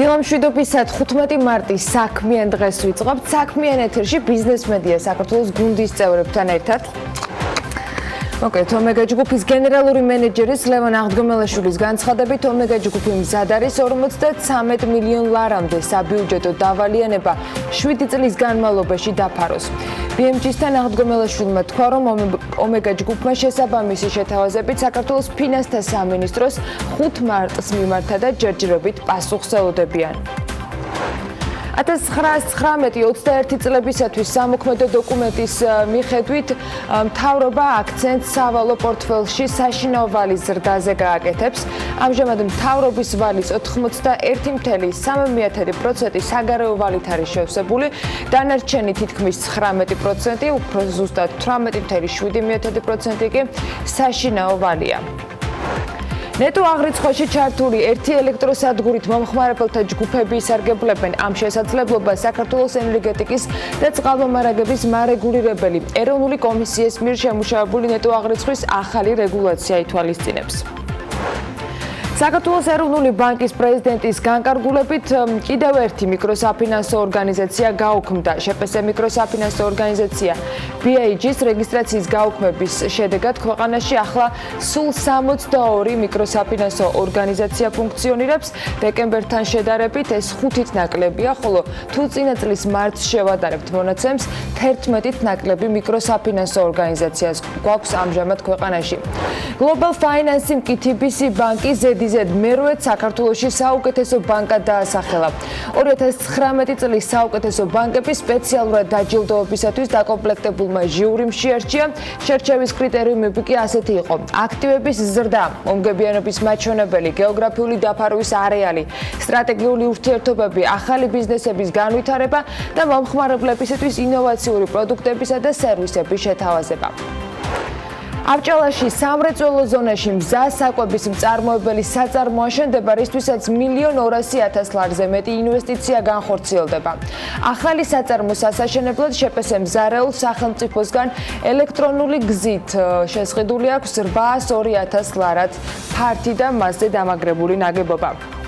დილა მშვიდობისა 15 მარტის საქმიან დღეს ვიწყებთ. საქმიან ეთერში ბიზნეს მედია საქართველოს გუნდის წევრებთან ერთად. მოკლედ, ომეგა ჯგუფის გენერალური მენეჯერის ლევან აღდგომელაშვილის განცხადებით, ომეგა ჯგუფი მზად არის 53 მილიონ ლარამდე საბიუჯეტო დავალიანება 7 წლის განმავლობაში დაფაროს. BMG-სთან აღდგომელაშვილმა თქვა, რომ ომეგა ჯგუფმა შესაბამისი შეთავაზებით საქართველოს ფინანსთა სამინისტროს 5 მარტს მიმართა და ჯერჯერობით პასუხს ელოდებიან. 1919-21 წლებისათვის სამოქმედო დოკუმენტის მიხედვით მთავრობა აქცენტს სავალო პორტფელში საშინაო ვალის ზრდაზე გააკეთებს. ამჟამად მთავრობის ვალის 91.3% საგარეო ვალით არის შევსებული, დანარჩენი თითქმის 19%, უფრო ზუსტად 18.7% კი საშინაო ვალია. ნეტო აღრიცხვაში ჩართული ერთი ელექტროსადგურით მომხმარებელთა ჯგუფები ისარგებლებენ ამ შესაძლებლობას საქართველოს ენერგეტიკის და წყალმომარაგების მარეგულირებელი ეროვნული კომისიის მიერ შემუშავებული ნეტო აღრიცხვის ახალი რეგულაცია ითვალისწინებს. საქართველოს ეროვნული ბანკის პრეზიდენტის განკარგულებით კიდევ ერთი მიკროსაფინანსო ორგანიზაცია გაუქმდა. შპს მიკროსაფინანსო ორგანიზაცია BAG-ის რეგისტრაციის გაუქმების შედეგად ქვეყანაში ახლა სულ 62 მიკროსაფინანსო ორგანიზაცია ფუნქციონირებს. დეკემბერთან შედარებით ეს 5-ით ნაკლებია, ხოლო თუ წინა წლის მარტს შევადარებთ მონაცემს, 11-ით ნაკლები მიკროსაფინანსო ორგანიზაციას გვაქვს ამჟამად ქვეყანაში. Global Finance-ი TBC ბანკი მერვედ საქართველოში საუკეთესო ბანკად დაასახელა. 2019 წლის საუკეთესო ბანკების სპეციალურად დაჯილდოებისათვის დაკომპლექტებულმა ჟიურიმ შეარჩია. შერჩევის კრიტერიუმები კი ასეთი იყო: აქტივების ზრდა, მომგებიანობის მაჩვენებელი, გეოგრაფიული დაფარვის არეალი, სტრატეგიული ურთიერთობები, ახალი ბიზნესების განვითარება და მომხმარებლებისათვის ინოვაციური პროდუქტებისა და სერვისების შეთავაზება. არჭალაში სამრეწველო ზონაში მზა საკვების მწარმოებელი საწარმო აშენდება, რისთვისაც 1,200,000 ლარზე მეტი ინვესტიცია განხორციელდება. ახალი საწარმო სასაშენებლად შპს მზარეულ სახელმწიფოსგან ელექტრონული გზით შესყიდული აქვს 802,000 ლარად ფართი და მასზე დამაგრებული ნაგებობა.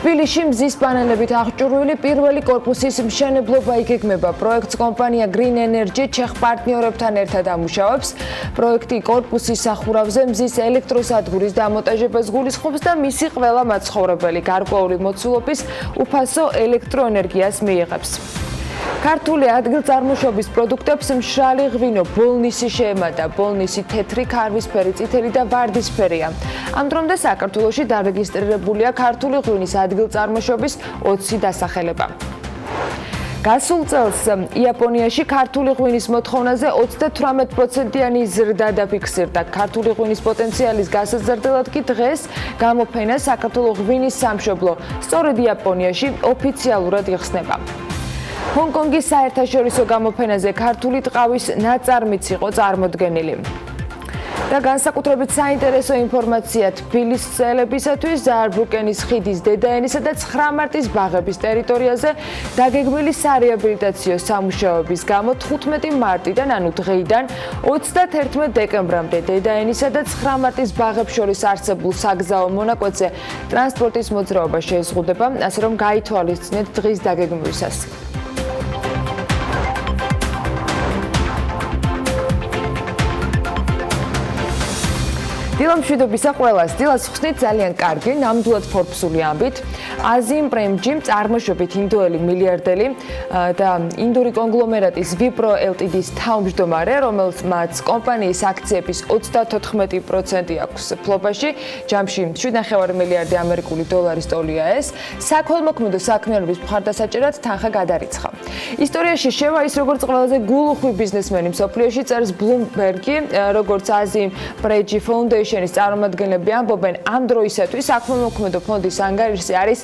თბილისში მზის პანელებით აღჭურვილი პირველი კორპუსის მშენებლობა იგეგმება. პროექტს კომპანია Green Energy ჩეხ პარტნიორებთან ერთად ამუშავებს. პროექტი კორპუსის სახურავზე მზის ელექტროსადგურის დამონტაჟებას გულისხმობს და მისი ყველა მაცხოვრებელი გარკვეული მოცულობის უფასო ელექტროენერგიას მიიღებს. ქართული ადგილწარმოშობის პროდუქტებს მშრალი ღვინო, ბოლნისი შეემატა. ბოლნისი თეთრი, ქარვისფერი, წითელი და ვარდისფერია. ამ დრომდე საქართველოში დარეგისტრირებულია ქართული ღვინის ადგილწარმოშობის 20 დასახელება. გასულ წელს იაპონიაში ქართული ღვინის მოთხოვნაზე 38%-იანი ზრდა დაფიქსირდა. ქართული ღვინის პოტენციალის გასაზრდელად კი დღეს გამოფენა საქართველოს ღვინის სამშობლო სწორედ იაპონიაში ოფიციალურად იხსნება. ჰონკონგის საერთაშორისო გამოფენაზე ქართული ტყავის ნაწარმიც იყო წარმოდგენილი. და განსაკუთრებით საინტერესო ინფორმაცია თბილისელებისათვის ზაარბრუკენის ხიდის დედაენისა და 9 მარტის ბაღების ტერიტორიაზე დაგეგმილი სარეაბილიტაციო სამუშაოების გამო 15 მარტიდან, ანუ დღეიდან 31 დეკემბრამდე დედაენისა და 9 მარტის ბაღებს შორის არსებულ საგზაო მონაკვეთზე ტრანსპორტის მოძრაობა შეზღუდება, ასე რომ გაითვალისწინეთ დღის დაგეგმვისას. დილა მშვიდობისა ყველას. დილას ხსნით ძალიან კარგი, ნამდვილად ფორბსული ამბით. აზიმ პრემჯიმ წარმოშობით ინდოელი მილიარდელი და ინდური კონგლომერატის Wipro Ltd-ის თავმჯდომარე, რომელმაც კომპანიის აქციების 34% აქვს ფლობაში, ჯამში 7,5 მილიარდი ამერიკული დოლარის ტოლია ეს. საქველმოქმედო საქმიანობის მხარდასაჭერად თანხა გადარიცხა. ისტორიაში შევა ის, როგორც ყველაზე გულუხვი ბიზნესმენი მსოფლიოში, წერს Bloomberg-ი, როგორც აზიმ პრემჯი ფაუნდეიშნის წარმომადგენლები ამბობენ, ამ დროისათვის საქველმოქმედო ფონდის ანგარიში არის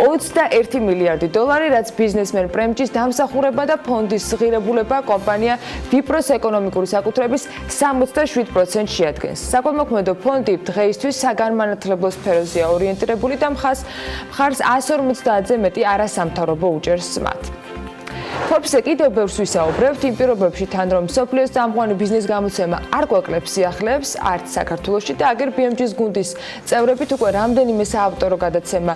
21 მილიარდი დოლარი, რაც ბიზნესმენ პრემჯის დამსახურება და ფონდის ღირებულება კომპანია Wipro-ს ეკონომიკური საკუთრების 67% შეადგენს. საქველმოქმედო ფონდი დღეისთვის საგანმანათლებლო სფეროზეა ორიენტირებული და მხარს 150-ზე მეტი არასამთავრობო უჭერს მათ. ფორბსზე კიდევ ბევრს ვისაუბრებთ იმ პირობებში თან რომ მსოფლიოს წამყვანი ბიზნეს გამოცემა არ კვაკლებს სიახლეებს არც საქართველოში და აგერ BMG-ს გუნდის წევრებით უკვე რამდენიმე საავტორო გადაცემა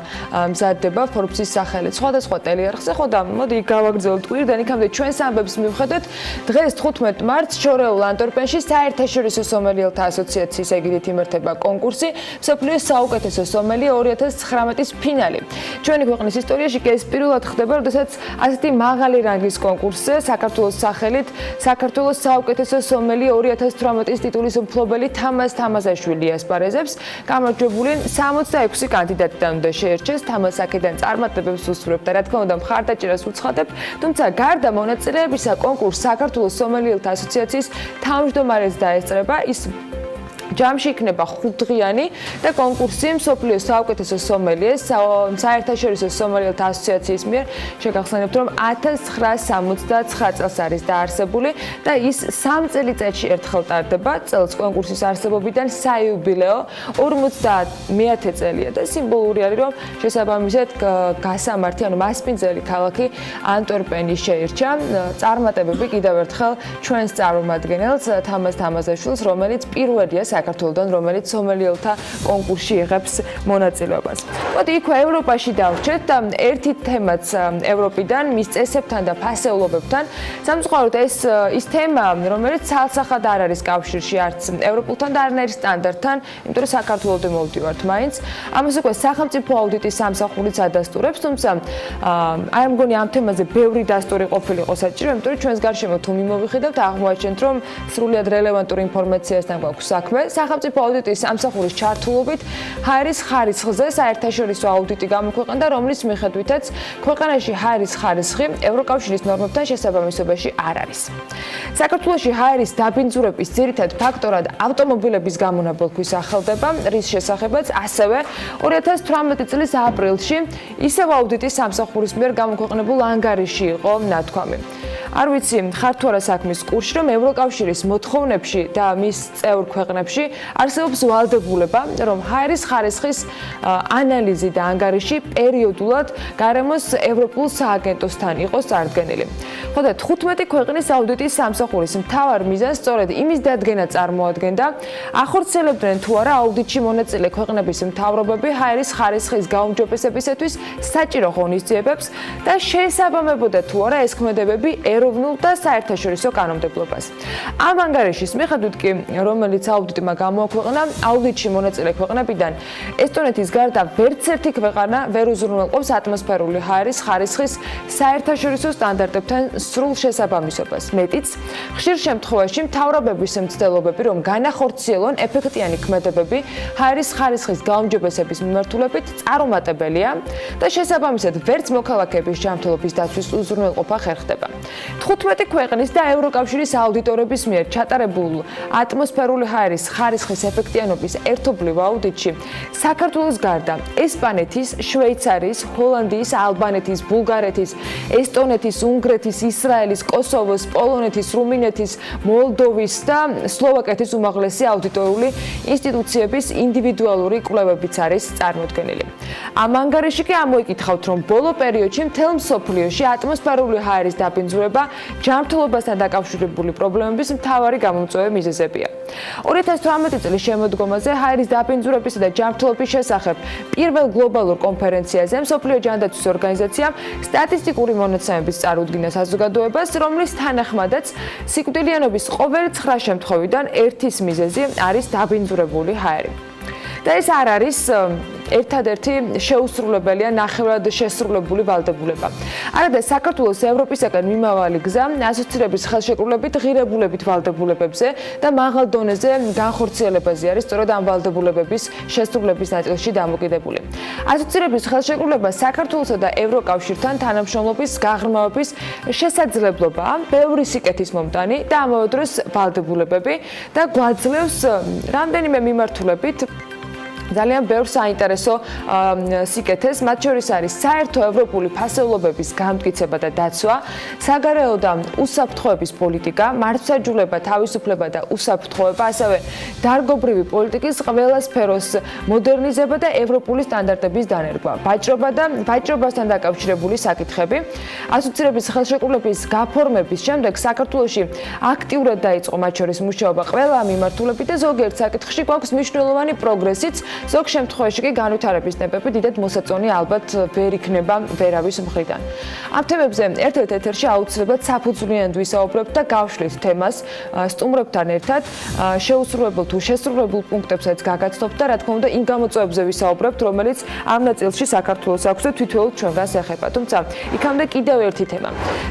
მზადდება ფორბსის სახელით სხვადასხვა ტელეარხზე. ხო და მოდი გავაგრძელოთ კვირიდან იქამდე ჩვენს ამბებს მივხედოთ. დღეს 15 მარტს შორეულ ანტვერპენში საერთაშორისო სომელიელთა ასოციაციის ეგიდით იმართება კონკურსი მსოფლიოს საუკეთესო სომელი 2019-ის ფინალი. ჩვენი ქვეყნის ისტორიაში კი ეს პირველად ხდება, როდესაც ასეთი მაღალი რანგის კონკურსზე საქართველოს სახელით საქართველოს საუკეთესო სომელი 2018-ის ტიტულის მფლობელი თამაზ თამაზაშვილი ასპარეზებს. გამარჯვებული 66 კანდიდატიდან უნდა შეერჩეს. თამაზ აქედან წარმატებებს უსურვებ და რა თქმა უნდა მხარდაჭერას უცხადებ. თუმცა გარდა მონაწილეებისა კონკურსს საქართველოს სომელიელთა ასოციაციის თავმჯდომარეს დაესწრება. ის ჯამში იქნება 5 დღიანი და კონკურსი მსოფლიოს საუკეთესო სომელიეს საერთაშორისო სომელიელთა ასოციაციის მიერ შეგახსენებთ რომ 1969 წელს არის დაარსებული და ის 3 წელიწადში ერთხელ ტარდება. წელს კონკურსის არსებობიდან საიუბილეო 50-მე წელია და სიმბოლური არის რომ შესაბამისად გასამართი ანუ მასპინძელი ქალაქი ანტვერპენი შეირჩა. წარმატებები კიდევ ერთხელ ჩვენს წარმომადგენელს თამაზ თამაზაშვილს რომელიც პირველია საქართველოსთან რომელიც სომელიელთა კონკურსში იღებს მონაწილეობას. მოდი იქვე ევროპაში დავრჩეთ და ერთი თემაც ევროპიდან მის წესებთან და ფასეულობებთან. სამწუხაროდ ეს ის თემა რომელიც ცალსახად არ არის კავშირში არც ევროპულთან და არანაირ სტანდარტთან, იმიტომ რომ საქართველოსდე მოვდივართ მაინც. ამას უკვე სახელმწიფო აუდიტის სამსახურიც ადასტურებს, თუმცა აი მგონი ამ თემაზე ბევრი დასტური ყოფილიყო საჭირო, იმიტომ რომ ჩვენს გარშემო თუ მიმოვიხედავთ აღმოაჩენთ რომ სრულად რელევანტური ინფორმაციასთან გვაქვს საქმე. სახელმწიფო აუდიტის სამსახურის ჩართულობით ჰაერის ხარისხზე საერთაშორისო აუდიტი გამოქვეყნდა, რომლის მიხედვითაც ქვეყანაში ჰაერის ხარისხი ევროკავშირის ნორმებთან შესაბამისობაში არ არის. საქართველოში ჰაერის დაბინძურების ძირითად ფაქტორად ავტომობილების გამონაბოლქვის სახელდება, რის შესახებაც ასევე 2018 წლის აპრილში ისევ აუდიტის სამსახურის მიერ გამოქვეყნებულ ანგარიში იყო ნათქვამი. არ ვიცი, ხარ თუ არა საქმის კურსში, რომ ევროკავშირის მოთხოვნებში და მის წევრ ქვეყნებში არსებობს ვალდებულება, რომ ჰაერის ხარისხის ანალიზი და ანგარიში პერიოდულად გარემოს ევროპულ სააგენტოსთან იყოს წარდგენილი. ხო და 15 ქვეყნის აუდიტის სამსახურის მთავარ მიზანს სწორედ იმის დადგენა წარმოადგენდა, ახორციელებდნენ თუ არა აუდიტში მონაწილე ქვეყნების მთავრობები ჰაერის ხარისხის გაუმჯობესებისათვის საჭირო ღონისძიებებს და შეესაბამებოდა თუ არა ეს ქმედებები ეროვნულ და საერთაშორისო კანონმდებლობას. ამ ანგარიშის მიხედვით კი, რომელიც აუდიტმა გამოაქვეყნა, აუდიტში მონაწილე ქვეყნებიდან ესტონეთის გარდა ვერც ერთი ქვეყანა ვერ უზრუნველყოფს ატმოსფერული ჰაერის ხარისხის საერთაშორისო სტანდარტებთან სრულ შესაბამისობას. მეტიც, ხშირ შემთხვევაში მთავრობების მცდელობები, რომ განახორციელონ ეფექტიანი ქმედებები ჰაერის ხარისხის გაუმჯობესების მიმართულებით წარუმატებელია და შესაბამისად ვერც მოქალაქეების ჯანმრთელობის დაცვის უზრუნველყოფა ხერხდება. 15 ქვეყნის და ევროკავშირის აუდიტორების მიერ ჩატარებულ ატმოსფერული ჰაერის ხარისხის ეფექტიანობის ერთობლივ აუდიტში საქართველოს გარდა ესპანეთის, შვეიცარიის, ჰოლანდიის, ალბანეთის, ბულგარეთის, ესტონეთის, უნგრეთის, ისრაელის, კოსოვოს, პოლონეთის, რუმინეთის, მოლდოვის და სლოვაკეთის უმაღლესი აუდიტორული ინსტიტუციების ინდივიდუალური კვლევებიც არის წარმოდგენილი. ამ ანგარიში კი ამოიკითხავთ, რომ ბოლო პერიოდში მთელ მსოფლიოში ატმოსფერული ჰაერის დაბინძურება ჯანმრთელობასთან დაკავშირებული პრობლემების მთავარი გამომწვევი მიზეზებია. 2018 წლის შემოდგომაზე ჰაერის დაბინძურებისა და ჯანმრთელობის შესახებ პირველ გლობალურ კონფერენციაზე მსოფლიო ჯანდაცვის ორგანიზაციამ სტატისტიკური მონაცემების წარუდგინა საზოგადოებას, რომლის თანახმადაც სიკვდილიანობის ყოველი 9 შემთხვევიდან ერთის მიზეზი არის დაბინძურებული ჰაერი. და ეს არ არის ერთადერთი შეუსრულებელი ან ნახევრად შესრულებული ვალდებულება. არადა საქართველოს ევროპისაგან მიმავალი გზა ასოცირების ხელშეკრულებით ღირებულებით ვალდებულებებზე და მაღალ დონეზე განხორციელებაზე არის სწორედ ამ ვალდებულებების შესრულების ნაწილში დამოკიდებული. ასოცირების ხელშეკრულება საქართველოსა და ევროკავშირთან თანამშრომლობის გაღრმავების შესაძლებლობაა, ბევრი სიკეთის მომტანი და ამავე დროს ვალდებულებები და გვაძლევს რამდენიმე მიმართულებით ძალიან ბევრ საინტერესო სიკეთეს, მათ შორის არის საერთო ევროპული ფასეულობების გამტკიცება და დაცვა, საგარეო და უსაფრთხოების პოლიტიკა, მართლმსაჯულება, თავისუფლება და უსაფრთხოება, ასევე დარგობრივი პოლიტიკის ყველა სფეროს მოდერნიზება და ევროპული სტანდარტების დანერგვა, ვაჭრობასთან დაკავშირებული საკითხები. ასოცირების ხელშეკრულების გაფორმების შემდეგ საქართველოში აქტიურად დაიწყო მათ შორის მუშაობა ყველა მიმართულებით და ზოგიერთ საკითხში გვაქვს მნიშვნელოვანი პროგრესიც. ზოგ შემთხვევაში კი განვითარების ტემპები დიდად მოსაწონი ალბათ ვერ იქნება ვერავის მხრიდან. ამ თემებზე ერთ-ერთ ეთერში აუცილებლად საფუძვლიანად ვისაუბრებთ და გავშლით თემას სტუმრებთან ერთად. შეუსრულებელ თუ შესრულებულ პუნქტებსაც გაგაცნობთ და რა თქმა უნდა იმ გამოწვევებზე ვისაუბრებთ, რომელიც ამ ნაწილში საქართველოს აქვს და თითოეულ ჩვენგანს ეხება. თუმცა იქამდე კიდევ ერთი თემა.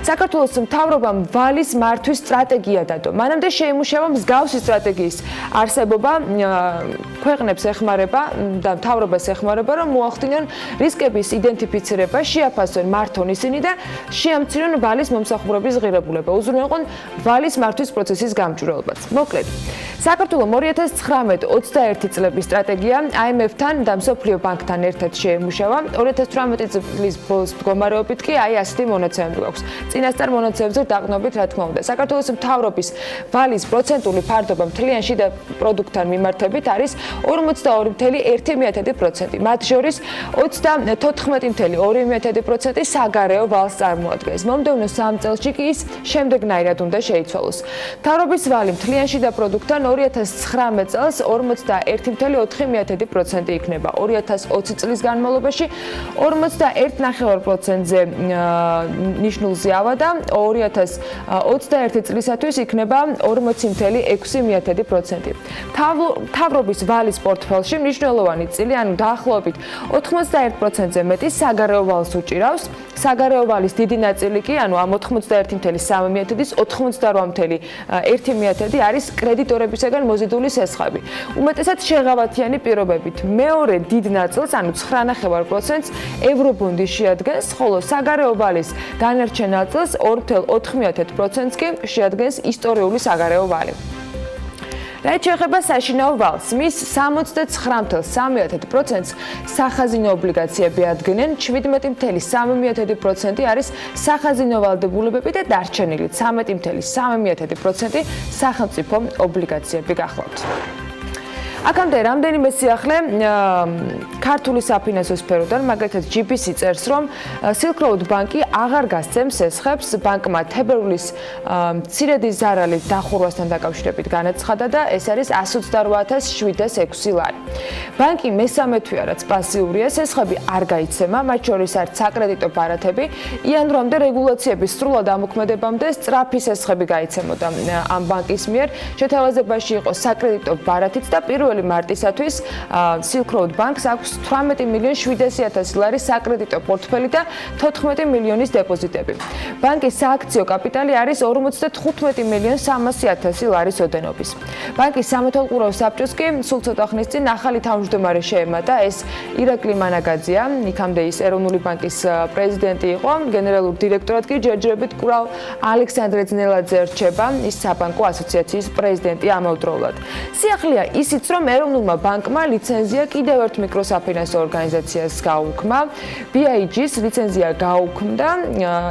საქართველოს მთავრობამ ვალის მართვის სტრატეგია დადო. მანამდე შეიმუშავა მსგავსი სტრატეგიის არსებობა, ქვეყნებს ეხმარება და მთავრობას ეხმარება, რომ მოახდინონ რისკების იდენტიფიცირება, შეაფასონ მართონ ისინი და შეამცირონ ვალის მომსახურების ღირებულება, უზრუნველყონ ვალის მართვის პროცესის გამჭვირვალობაც. მოკლედ, საქართველოს 2019-21 წლების სტრატეგია IMF-თან და მსოფლიო ბანკთან ერთად შეიმუშავა. 2018 წლის ბოლოს მდგომარეობით კი ასეთი მონაცემები გვაქვს. წინასწარ მონაცემებზე დაყრდნობით, რა თქმა უნდა. საქართველოს მთავრობის ვალის პროცენტული ფარდობა მთლიან შიდა პროდუქტთან მიმართებით არის 42,1%. მათ შორის 34,2% საგარეო ვალს წარმოადგენს. მომდევნო 3 წელში კი ის შემდეგნაირად უნდა შეიცვალოს. მთავრობის ვალი მთლიან შიდა პროდუქტთან 2019 წელს 41,4% იქნება. 2020 წლის განმავლობაში 41,9%-ზე ნიშნულზე ავადა, 2021 წლისათვის იქნება 40,6%. მთავრობის ვალის პორტფელში მნიშვნელოვანი წილი, ანუ დაახლოებით 91%-ზე მეტი საგარეო ვალს უჭირავს. საგარეო ვალის დიდი ნაწილი კი, ანუ ამ 91,3%-ის 88,1% არის კრედიტორებისაგან მოზიდული სესხები. უმეტესად შეღავათიანი პირობებით. მეორე დიდ ნაწილს, ანუ 9,9%-ს ევრობონდი შეადგენს, ხოლო საგარეო ვალის დანარჩენ ნაწილს 2,4%-ს კი შეადგენს ისტორიული საგარეო ვალი. რაც შეეხება საშინაო ვალს, მის 69,3%-ს სახაზინო ობლიგაციები ადგენენ, 17,3% არის სახაზინო ვალდებულებები და დარჩენილი 13,3% სახელმწიფო ობლიგაციები გახლავთ. აქამდე რამდენიმე სიახლე ქართული საფინანსო სფეროდან, მაგალითად GBC წერს, რომ სრულად ბანკი აღარ გასცემს სესხებს, ბანკმა თებერვლის მცირედი ზარალი დახურვასთან დაკავშირებით განაცხადა და ეს არის 128,706 ლარი. ბანკი მესამე თვეა, რაც პასიურია, სესხები არ გაიცემა, მათ შორის არის საკრედიტო ბარათები. იანვრამდე რეგულაციების სრულად ამოქმედებამდე სწრაფი სესხები გაიცემოდა ამ ბანკის მიერ. შეთავაზებაში იყო საკრედიტო ბარათიც და პირველი მარტისათვის სრულად ბანკს აქვს 18,700,000 ლარის საკრედიტო პორტფელი და 14 მილიონის დეპოზიტები. ბანკის სააქციო კაპიტალი არის 55,300,000 ლარის ოდენობის. ბანკის სამეთვალყურო საბჭოს კი სულ ცოტა ხნის წინ ახალი თავმჯდომარე შეემატა, ეს ირაკლი მანაგაძეა, იქამდე ის ეროვნული ბანკის პრეზიდენტი იყო, გენერალურ დირექტორად კი ჯერჯერობით კვლავ ალექსანდრე ძნელაძე რჩება, ის საბანკო ასოციაციის პრეზიდენტი ამავდროულად. სიახლეა ისიც, რომ ეროვნულმა ბანკმა ლიცენზია კიდევ ერთ მიკროსაფინანსო ორგანიზაციას გაუქმა. BIG-ს ლიცენზია გაუქმდა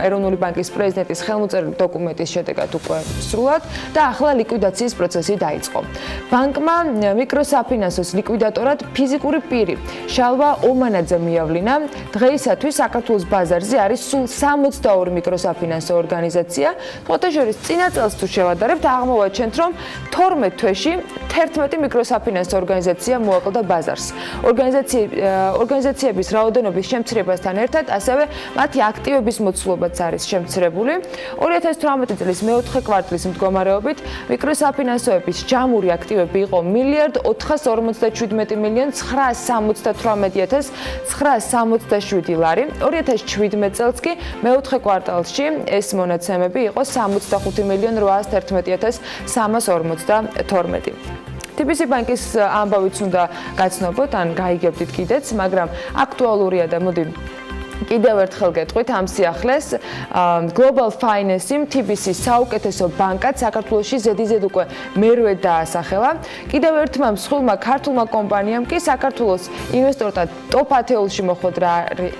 ეროვნული ბანკის პრეზიდენტის ხელმოწერილი დოკუმენტის შედეგად უკვე სრულად და ახლა ლიკვიდაციის პროცესი დაიწყო. ბანკმა მიკროსაფინანსოს ლიკვიდატორად ფიზიკური პირი შალვა ომანაძე მიავლინა. დღეისათვის საქართველოს ბაზარზე არის სულ 62 მიკროსაფინანსო ორგანიზაცია. ფოტოშორის წინა წელს თუ შევადარებთ, აღმოვაჩენთ, რომ 12 თვეში 11 მიკროსაფინანსო ორგანიზაცია მოაკლდა ბაზარს. ორგანიზაციების რაოდენობის შემცირებასთან ერთად, ასევე მათი აქტივების მოცულობაც არის შემცირებული. 2018 წლის მეოთხე კვარტლის მდგომარეობით მიკროსაფინანსოების ჯამური აქტივები იყო 1,447,967 ლარი. 2017 წელს კი მეოთხე კვარტალში ეს მონაცემები იყო 65,11,352. TBC ბანკის ამბავიც უნდა გაცნობოთ, ან გაიგებდით კიდეც, მაგრამ აქტუალურია და მოდი კიდევ ერთხელ გეტყვით ამ სიახლეს Global Finance-ი TBC-ის საუკეთესო ბანკად საქართველოში ზედიზედ უკვე მერვე დაასახელა. კიდევ ერთმა მსხვილმა ქართულმა კომპანიამ კი საქართველოს ინვესტორთა ტოპ 10-ში მოხვედრა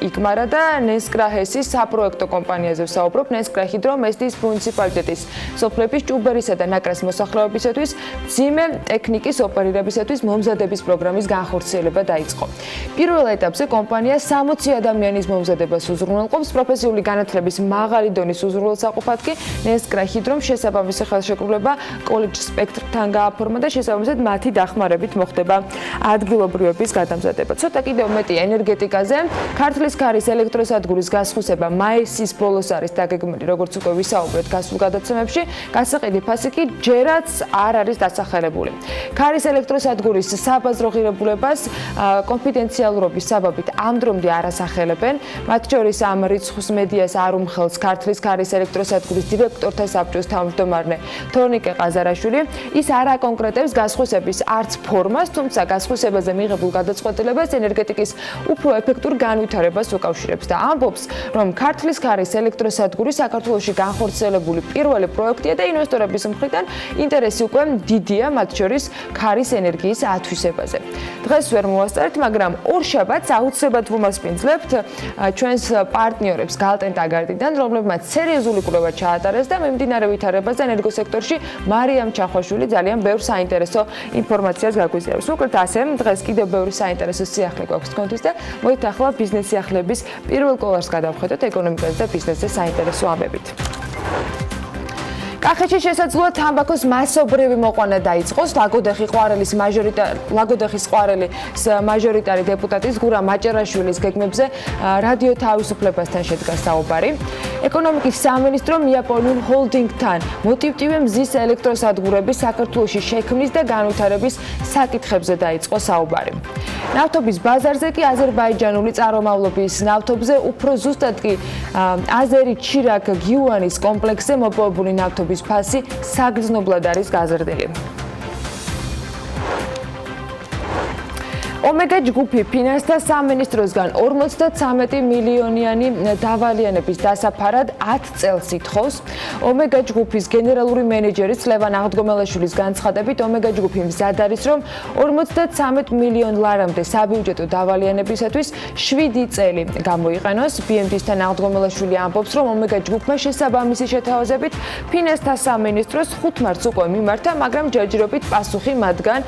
იკმარა და ნესკრაჰესის საპროექტო კომპანიაზე ვსაუბრობ. ნესკრა ჰიდრომესტის მუნიციპალიტეტის სოფლების ჭუბერისა და ნაკრას მოსახლეობისათვის მძიმე ტექნიკის ოპერირებისათვის მომზადების პროგრამის განხორციელება დაიწყო. პირველ ეტაპზე კომპანია 60 ადამიანის მომზადებას უზრუნველყოფს. პროფესიული განათლების მაღალი დონის უზრუნველსაყოფად კი ნესკრა ჰიდრომ შესაბამისი ხელშეკრულება კოლეჯ სპექტრთან გააფორმა და შესაბამისად მათი დახმარებით მოხდება ადგილობრივების გადამზადება. ცოტა კიდევ მეტი ენერგეტიკაზე. ქართლის ქარის ელექტროსადგურის გასხვისება მაისის ბოლოს არის დაგეგმილი, როგორც უკვე ვისაუბრეთ გასულ გადაცემებში. გასაყიდი ფასი კი ჯერაც არ არის დასახელებული. ქარის ელექტროსადგურის საბაზრო ღირებულებას კონფიდენციალურობის საბაბით ამ დრომდე არ ასახელებენ. მათ შორის ამ რიცხვის მედიას არ უმხელს ქართლის ქარის ელექტროსადგურის დირექტორთა საბჭოს თავმჯდომარე თორნიკე ყაზარაშვილი. ის არ აკონკრეტებს გასხვისების არც ფორმას, თუმცა გასხვისებაზე მიღებულ გადაწყვეტილებას ენერგეტიკის უფრო ეფექტურ განვითარებას უკავშირებს და ამბობს, რომ ქართლის ქარის ელექტროსადგური საქართველოში განხორციელებული პირველი პროექტია და ინვესტორების მხრიდან ინტერესი უკვე დიდია, მათ შორის ქარის ენერგიის ათვისებაზე. დღეს ვერ მოვასწარეთ, მაგრამ ორ შაბათს აუცილებლად ვუმასპინძლებთ ჩვენს პარტნიორებს გალტენ ტაგარტიდან, რომლებმაც სერიოზული კვლევა ჩაატარეს და მიმდინარე ვითარებას ენერგოსექტორში მარიამ ჩახვაშვილი ძალიან ბევრ საინტერესო ინფორმაციას გაგვიზიარებს. უბრალოდ ასე, დღეს კიდევ ბევრი საინტერესო სიახლე გვაქვს თქვენთვის და მოდით ახლა ბიზნეს სიახლეების პირველ კოლარს გადავხედოთ ეკონომიკაზე და ბიზნესზე საინტერესო ამბებით. კახეთში შესაძლოა თამბაქოს მასობრივი მოყვანა დაიწყოს. ლაგოდეხის ყვარელის მაჟორიტარი დეპუტატის გურა მაჭერაშვილის გეგმებზე რადიო თავისუფლებასთან შედგა საუბარი. ეკონომიკის სამინისტრომ იაპონურ ჰოლდინგთან მოტივტივე მზის ელექტროსადგურების საქართველოში შექმნის და განვითარების საკითხებზე დაიწყო საუბარი. ნავთობის ბაზარზე კი აზერბაიჯანული წარმომავლობის ნავთობზე უფრო ზუსტად კი აზერი ჩირაკ გიუანის კომპლექსზე მოპოვებული ნავთობის ფასი საგრძნობლად არის გაზრდილი. ომეგა ჯგუფი ფინანსთა სამინისტროსგან 53 მილიონიანი დავალიანების დასაფარად 10 წელს ითხოვს. ომეგა ჯგუფის გენერალური მენეჯერი ლევან აღდგომელაშვილის განცხადებით, ომეგა ჯგუფი მზად არის, რომ 53 მილიონ ლარამდე საბიუჯეტო დავალიანებისათვის 7 წელი გამოიყენოს. BMT-სთან აღდგომელაშვილი ამბობს, რომ ომეგა ჯგუფმა შესაბამისი შეთავაზებით ფინანსთა სამინისტროს 5 მარტს უკვე მიმართა, მაგრამ ჯერჯერობით პასუხი მათგან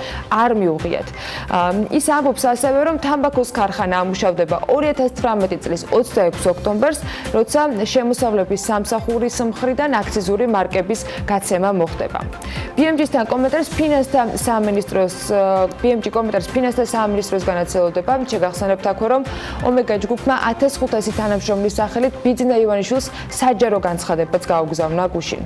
არ მიუღიათ. ის ამბობს ასევე, რომ თამბაქოს ქარხანა ამუშავდება 2018 წლის 26 ოქტომბერს, როცა შემოსავლების სამსახურის მხრიდან აქციზური მარკების გაცემა მოხდება. BMG-სთან კომენტარს ფინანსთა სამინისტროსგანაც ელოდება. შეგახსენებთ აქვე, რომ ომეგა ჯგუფმა 1500 თანამშრომლის სახელით ბიძინა ივანიშვილს საჯარო განცხადებაც გაუგზავნა გუშინ.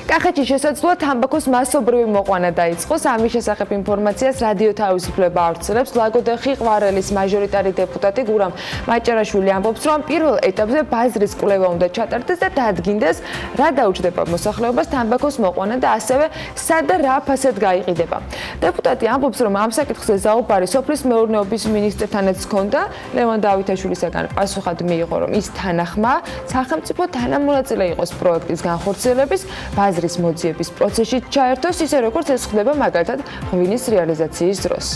კახეთში შესაძლოა თამბაქოს მასობრივი მოყვანა დაიწყოს. ამის შესახებ ინფორმაციას რადიო თავისუფლება ავრცელებს. ლაგოდეხი ყვარელის მაჟორიტარი დეპუტატი გურამ მაჭერაშვილი ამბობს, რომ პირველ ეტაპზე ბაზრის კვლევა უნდა ჩატარდეს და დადგინდეს, რა დაუჯდება მოსახლეობას თამბაქოს მოყვანა და ასევე სად და რა ფასად გაიყიდება. დეპუტატი ამბობს, რომ ამ საკითხზე საუბარი სოფლის მეურნეობის მინისტრთანაც ჰქონდა. ლევან დავითაშვილისაგან პასუხად მიიღო, რომ ის თანახმა სახელმწიფო თანამონაწილე იყოს პროექტის განხორციელების ბაზრის მოძიების პროცესში ჩაერთოს, ისე როგორც ეს ხდება მაგალითად ღვინის რეალიზაციის დროს.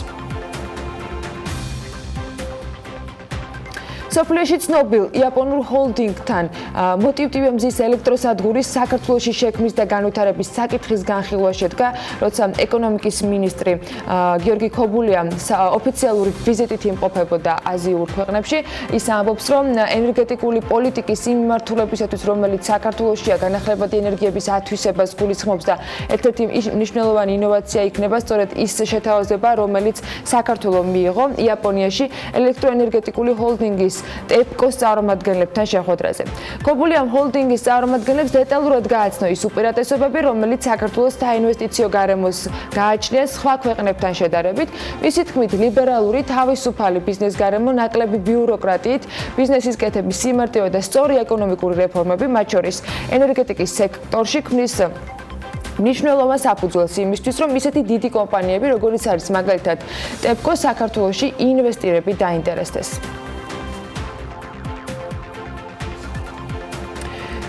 სოფლიოში ცნობილ იაპონურ ჰოლდინგთან მოტივტივე მზის ელექტროსადგურის საქართველოში შექმნის და განვითარების საკითხის განხილვა შედგა, როცა ეკონომიკის მინისტრი გიორგი ქობულია ოფიციალური ვიზიტით იმყოფებოდა აზიურ ქვეყნებში. ის ამბობს, რომ ენერგეტიკული პოლიტიკის იმ მიმართულებისათვის, რომელიც საქართველოშია განახლებადი ენერგიების ათვისებას გულისხმობს და ერთ-ერთი მნიშვნელოვანი ინოვაცია იქნება სწორედ ის შეთავაზება, რომელიც საქართველოს მიიღო იაპონიაში ელექტროენერგეტიკული ჰოლდინგის ტეპკოს წარმომადგენლებთან შეხვედრაზე. ქობულიამ ჰოლდინგის წარმომადგენლებს დეტალურად გააცნო ის უპირატესობები, რომელიც საქართველოს საინვესტიციო გარემოს გააჩნია სხვა ქვეყნებთან შედარებით. მისი თქმით, ლიბერალური, თავისუფალი ბიზნეს გარემო ნაკლები ბიუროკრატიით, ბიზნესის კეთების სიმარტივე და სწორი ეკონომიკური რეფორმები, მათ შორის ენერგეტიკის სექტორში ქმნის მნიშვნელოვან საფუძველს იმისთვის, რომ ისეთი დიდი კომპანიები, როგორიც არის მაგალითად ტეპკო, საქართველოში ინვესტირებით დაინტერესდეს.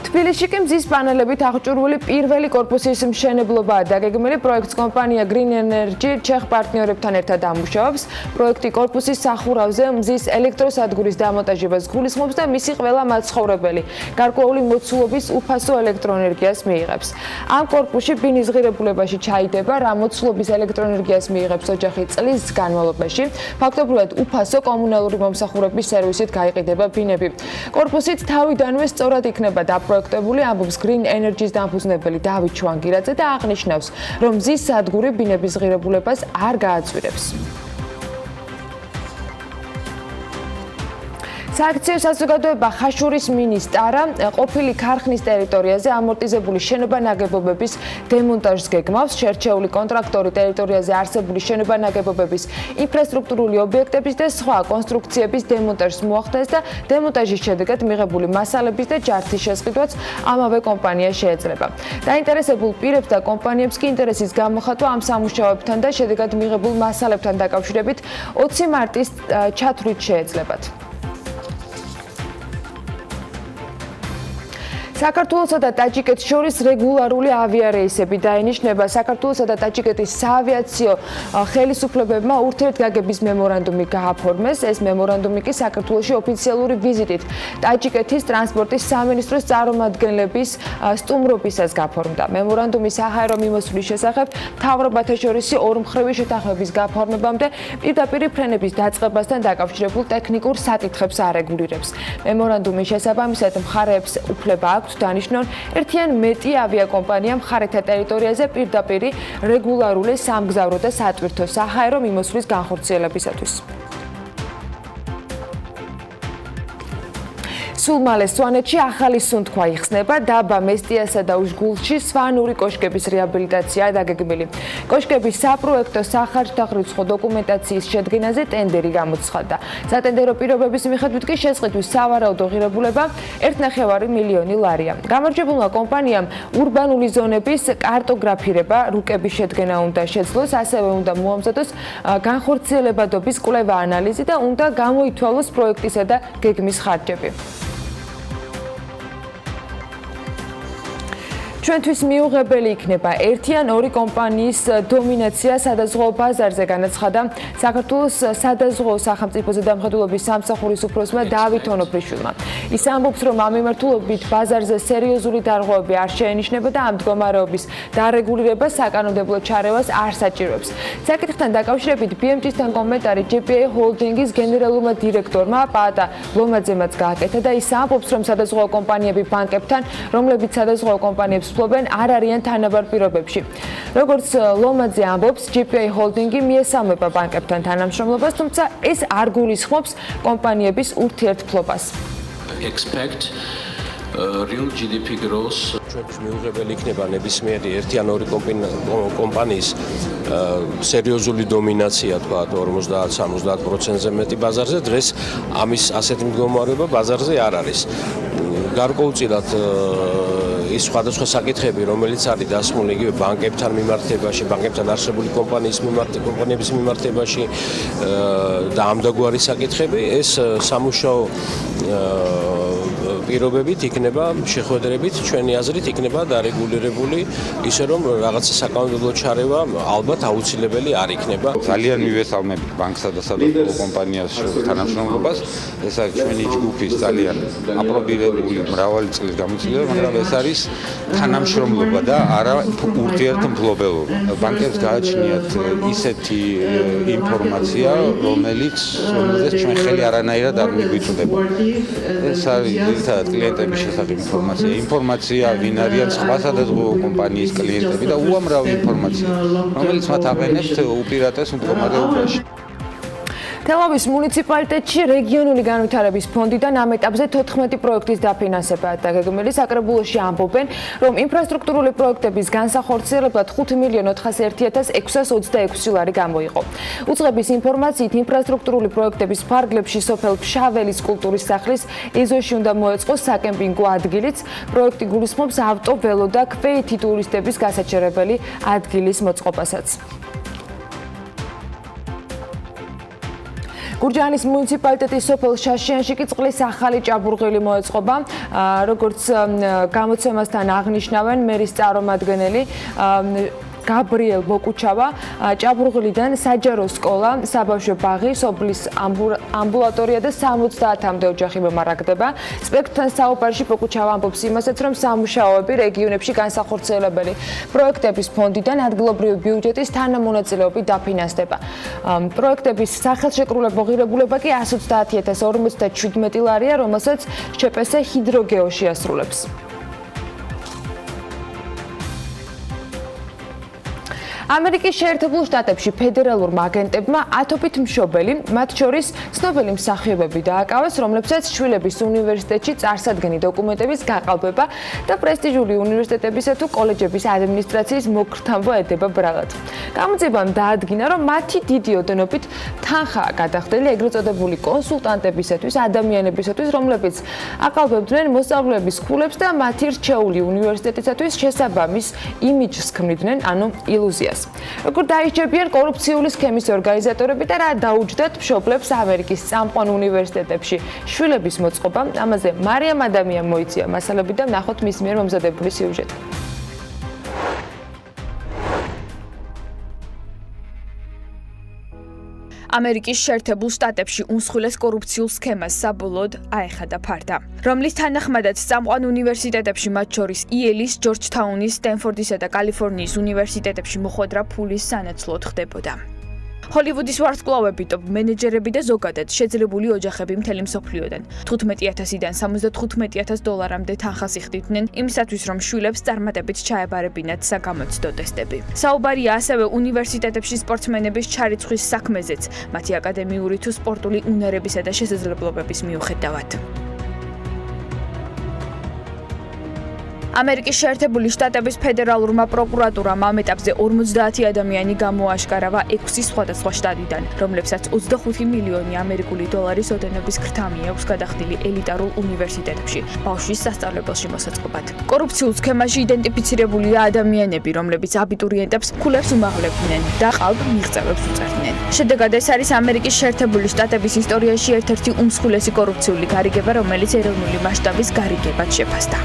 თბილისში კი მზის პანელებით აღჭურვილი პირველი კორპუსის მშენებლობაა დაგეგმილი. პროექტს კომპანია Green Energy ჩეხ პარტნიორებთან ერთად ამუშავებს. პროექტი კორპუსის სახურავზე მზის ელექტროსადგურის დამონტაჟებას გულისხმობს და მისი ყველა მაცხოვრებელი გარკვეული მოცულობის უფასო ელექტროენერგიას მიიღებს. ამ კორპუსში ბინის ღირებულებაში ჩაიდება, რა მოცულობის ელექტროენერგიას მიიღებს ოჯახი წლის განმავლობაში. ფაქტობრივად უფასო კომუნალური მომსახურების სერვისით გაიყიდება ბინები. კორპუსით თავიდანვე სწორად იქნება პროექტებული ამბობს Green Energy-ს დამფუძნებელი დავით შვანგირაძე და აღნიშნავს, რომ მზის სადგური ბინების ღირებულებას არ გააძვირებს. სააქციო საზოგადოება ხაშურის მინის ტარა ყოფილი ქარხნის ტერიტორიაზე ამორტიზებული შენობა-ნაგებობების დემონტაჟს გეგმავს. შერჩეული კონტრაქტორი ტერიტორიაზე არსებული შენობა-ნაგებობების ინფრასტრუქტურული ობიექტების და სხვა კონსტრუქციების დემონტაჟს მოახდენს და დემონტაჟის შედეგად მიღებული მასალების და ჯართის შესყიდვაც ამავე კომპანია შეეძლება. დაინტერესებულ პირებს და კომპანიებს კი ინტერესის გამოხატვა ამ სამუშაოებთან და შედეგად მიღებულ მასალებთან დაკავშირებით 20 მარტის ჩათვლით შეეძლებათ. საქართველოსა და ტაჯიკეთს შორის რეგულარული ავიარეისები დაინიშნება. საქართველოსა და ტაჯიკეთის საავიაციო ხელისუფლებებმა ურთიერთგაგების მემორანდუმი გააფორმეს. ეს მემორანდუმი კი საქართველოში ოფიციალური ვიზიტით ტაჯიკეთის ტრანსპორტის სამინისტროს წარმომადგენლების სტუმრობისას გაფორმდა. მემორანდუმის საჰაერო მიმოსვლის შესახებ მთავრობათა შორისი ორმხრივი შეთანხმების გაფორმებამდე პირდაპირ ფრენების დაწყებასთან დაკავშირებულ ტექნიკურ საკითხებს არეგულირებს. მემორანდუმის შესაბამისად მხარეებს უფლება აქვს დანიშნონ ერთიან მეტი ავიაკომპანია მხარეთა ტერიტორიაზე პირდაპირ რეგულარული სამგზავრო და სატვირთო საჰაერო მიმოსვლის განხორციელებისათვის. სულ მალე სვანეთში ახალი სუნთქვა იხსნება. დაბა მესტიასა და უშგულში სვანური კოშკების რეაბილიტაციაა დაგეგმილი. კოშკების საპროექტო სახარჯთაღრიცხვა დოკუმენტაციის შედგენაზე ტენდერი გამოცხადდა. სატენდერო პირობების მიხედვით კი შესყიდვის სავარაუდო ღირებულება 1,5 მილიონი ლარია. გამარჯვებულმა კომპანიამ ურბანული ზონების კარტოგრაფირება, რუკების შედგენა უნდა შეძლოს, ასევე უნდა მოამზადოს განხორციელებადობის კვლევა-ანალიზი და უნდა გამოითვალოს პროექტისა და გეგმის ხარჯები. ჩვენთვის მიუღებელი იქნება ერთიან ორი კომპანიის დომინაცია სადაზღვეო ბაზარზე, განაცხადა საქართველოს სადაზღვეო სახელმწიფოზე დამხედველობის სამსახურის უფროსმა დავით ონოფრიშვილმა. ის ამბობს, რომ ამ მიმართულებით ბაზარზე სერიოზული დარღვევები არ შეენიშნება და ამ მდგომარეობის დარეგულირება საკანონმდებლო ჩარევას არ საჭიროებს. საკითხთან დაკავშირებით BMG-თან კომენტარი GPA ჰოლდინგის გენერალურმა დირექტორმა პაატა ლომაძემაც გააკეთა და ის ამბობს, რომ სადაზღვეო კომპანიები ბანკებთან, რომლებიც სადაზღვეო კომპანიებს ფლობენ, არ არიან თანაბარ პირობებში. როგორც ლომაძე ამბობს, GPA ჰოლდინგი მიესალმება ბანკებთან თანამშრომლობას, თუმცა ეს არ გულისხმობს კომპანიების ურთიერთფლობას. Expect real GDP growth. ჩვენთვის მიუღებელი იქნება ნებისმიერი ერთიან ორი კომპანიის სერიოზული დომინაცია, თქვა 50-70%-ზე მეტი ბაზარზე. დღეს ამის ასეთი მდგომარეობა ბაზარზე არ არის. გარკვეულწილად ის სხვადასხვა საკითხები, რომელიც არის დასმული იგივე ბანკებთან მიმართებაში, ბანკებთან არსებული კომპანიების მიმართებაში და ამდაგვარი საკითხები, ეს სამუშაო პირობებით იქნება შეხვედრებით, ჩვენი აზრით იქნება დარეგულირებული, ისე რომ რაღაცა საკანონმდებლო ჩარევა ალბათ აუცილებელი არ იქნება. ძალიან მივესალმებით ბანკსა და სადაზღვეო კომპანიას თანამშრომლობას. ეს არის ჩვენი ჯგუფის ძალიან აპრობირებული მრავალი წლის გამოცდილება, მაგრამ ეს არის თანამშრომლობა და არა ურთიერთმფლობელობა. ბანკებს გააჩნიათ ისეთი ინფორმაცია, რომელიც ჩვენ ხელი არანაირად არ მიგვიწვდება. ეს არის ძირითადად კლიენტების შესახებ ინფორმაცია, ვინ არიან სხვა სადაზღვეო კომპანიის კლიენტები და უამრავი ინფორმაცია, რომელიც მათ აყენებთ უპირატეს მდგომარეობაში. თელავის მუნიციპალიტეტში რეგიონული განვითარების ფონდიდან ამ ეტაპზე 14 პროექტის დაფინანსებაა დაგეგმილი. საკრებულოში ამბობენ, რომ ინფრასტრუქტურული პროექტების განსახორციელებლად 5,401,626 ლარი გამოიყო. უწყების ინფორმაციით, ინფრასტრუქტურული პროექტების ფარგლებში სოფელ ფშაველის კულტურის სახლის ეზოში უნდა მოეწყოს საკემპინგო ადგილიც. პროექტი გულისხმობს ავტო, ველო და ქვეითი ტურისტების გასაჩერებელი ადგილის მოწყობასაც. გურჯაანის მუნიციპალიტეტის სოფელ შაშიანში კი წყლის ახალი ჭაბურღილი მოეწყობა. როგორც გამოცემასთან აღნიშნავენ მერის წარმომადგენელი გაბრიელ ბოკუჩავა, ჭაბურღლიდან საჯარო სკოლა, საბავშვო ბაღი, სოფლის ამბულატორია და 70-მდე ოჯახი მომარაგდება. სპექტრთან საუბარში ბოკუჩავა ამბობს იმასაც, რომ სამუშაოები რეგიონებში განსახორციელებელი პროექტების ფონდიდან ადგილობრივი ბიუჯეტის თანამონაწილეობით დაფინანსდება. პროექტების სახელშეკრულებო ღირებულება კი 130,057 ლარია, რომელსაც შპს ჰიდროგეო შეასრულებს. ამერიკის შეერთებულ შტატებში ფედერალურმა აგენტებმა ათობით მშობელი, მათ შორის ცნობილი მსახიობები დააკავეს, რომლებსაც შვილების უნივერსიტეტში წარსადგენი დოკუმენტების გაყალბება და პრესტიჟული უნივერსიტეტებისა თუ კოლეჯების ადმინისტრაციის მოკრთამბო ედება ბრალად. გამოძიებამ დაადგინა, რომ მათი დიდი ოდენობით თანხაა გადახდელი ეგრეთ წოდებული კონსულტანტებისათვის, ადამიანებისათვის, რომლებიც აყალბებდნენ მოსწავლეების ქულებს და მათი რჩეული უნივერსიტეტისათვის შესაბამის იმიჯს ქმნიდნენ, ანუ ილუზიას. როგორ დაიჭებიან კორუფციული სქემის ორგანიზატორები და რა დაუჯდათ მშობლებს ამერიკის წამყვან უნივერსიტეტებში შვილების მოწყობა, ამაზე მარიამ ადამიანმა მოიწია მასალები და ნახოთ მის მიერ მომზადებული სიუჟეტი. ამერიკის შეერთებულ შტატებში უმსხვილეს კორუფციულ სქემას საბოლოოდ აეხადა ფარდა, რომლის თანახმადაც წამყვან უნივერსიტეტებში, მათ შორის იელის, ჯორჯთაუნის, სტენფორდისა და კალიფორნიის უნივერსიტეტებში მოხვედრა ფულის სანაცვლოდ ხდებოდა. ჰოლივუდის ვარსკვლავები, ტოპ მენეჯერები და ზოგადად შეძლებული ოჯახები მთელი მსოფლიოდან 15,000-დან 75,000 დოლარამდე თანხას იხდიდნენ იმისათვის, რომ შვილებს წარმატებით ჩაებარებინათ საგამოცდო ტესტები. საუბარია ასევე უნივერსიტეტებში სპორტსმენების ჩარიცხვის საქმეზეც, მათი აკადემიური თუ სპორტული უნარებისა და შესაძლებლობების მიუხედავად. ამერიკის შეერთებული შტატების ფედერალურმა პროკურატურამ ამ ეტაპზე 50 ადამიანი გამოაშკარავა 6 სხვადასხვა შტატიდან, რომლებსაც 25 მილიონი ამერიკული დოლარის ოდენობის ქრთამი აქვს გადახდილი ელიტარულ უნივერსიტეტებში, ბავშვის სასწავლებელში მოსაწყობად. კორუფციულ სქემაში იდენტიფიცირებულია ადამიანები, რომლებიც აბიტურიენტებს ქულებს უმაღლებდნენ და ყალბ მიღწევებს უწევდნენ. შედეგად ეს არის ამერიკის შეერთებული შტატების ისტორიაში ერთ-ერთი უმსხვილესი კორუფციული გარიგება, რომელიც ეროვნული მასშტაბის გარიგებად შეფასდა.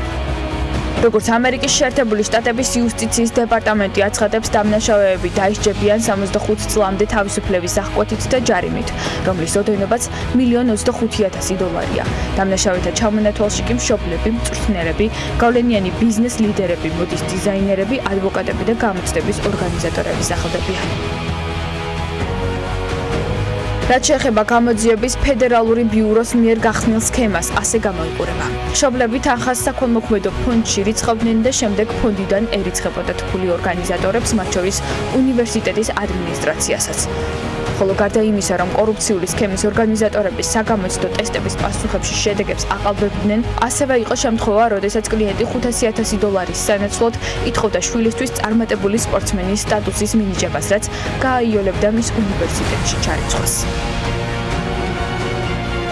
როგორც ამერიკის შეერთებული შტატების იუსტიციის დეპარტამენტი აცხადებს, დამნაშავეები დაისჯებიან 65 წლამდე თავისუფლების აღკვეთით და ჯარიმით, რომლის ოდენობაც $1,25,000 დოლარია. დამნაშავეთა ჩამონათვალში კი მშობლები, მწვრთნელები, გავლენიანი ბიზნეს ლიდერები, მოდის დიზაინერები, ადვოკატები და გამოცდების ორგანიზატორები სახელდებიან. რაც შეეხება გამოძიების ფედერალური ბიუროს მიერ გახსნილ სქემას, ასე გამოიყურება. მშობლები თანხას საქველმოქმედო ფონდში რიცხავდნენ და შემდეგ ფონდიდან ერიცხებოდათ ფული ორგანიზატორებს, მათ შორის უნივერსიტეტის ადმინისტრაციასაც. ხოლო გარდა იმისა, რომ კორუფციული სქემის ორგანიზატორების საგამოცდო ტესტების პასუხებში შედეგებს აყალბებდნენ, ასევე იყო შემთხვევა, როდესაც კლიენტი $500,000 სანაცვლოდ ითხოვდა შვილისთვის წარმატებული სპორტსმენის სტატუსის მინიჭებას, რაც გააიოლებდა მის უნივერსიტეტში ჩარიცხვას.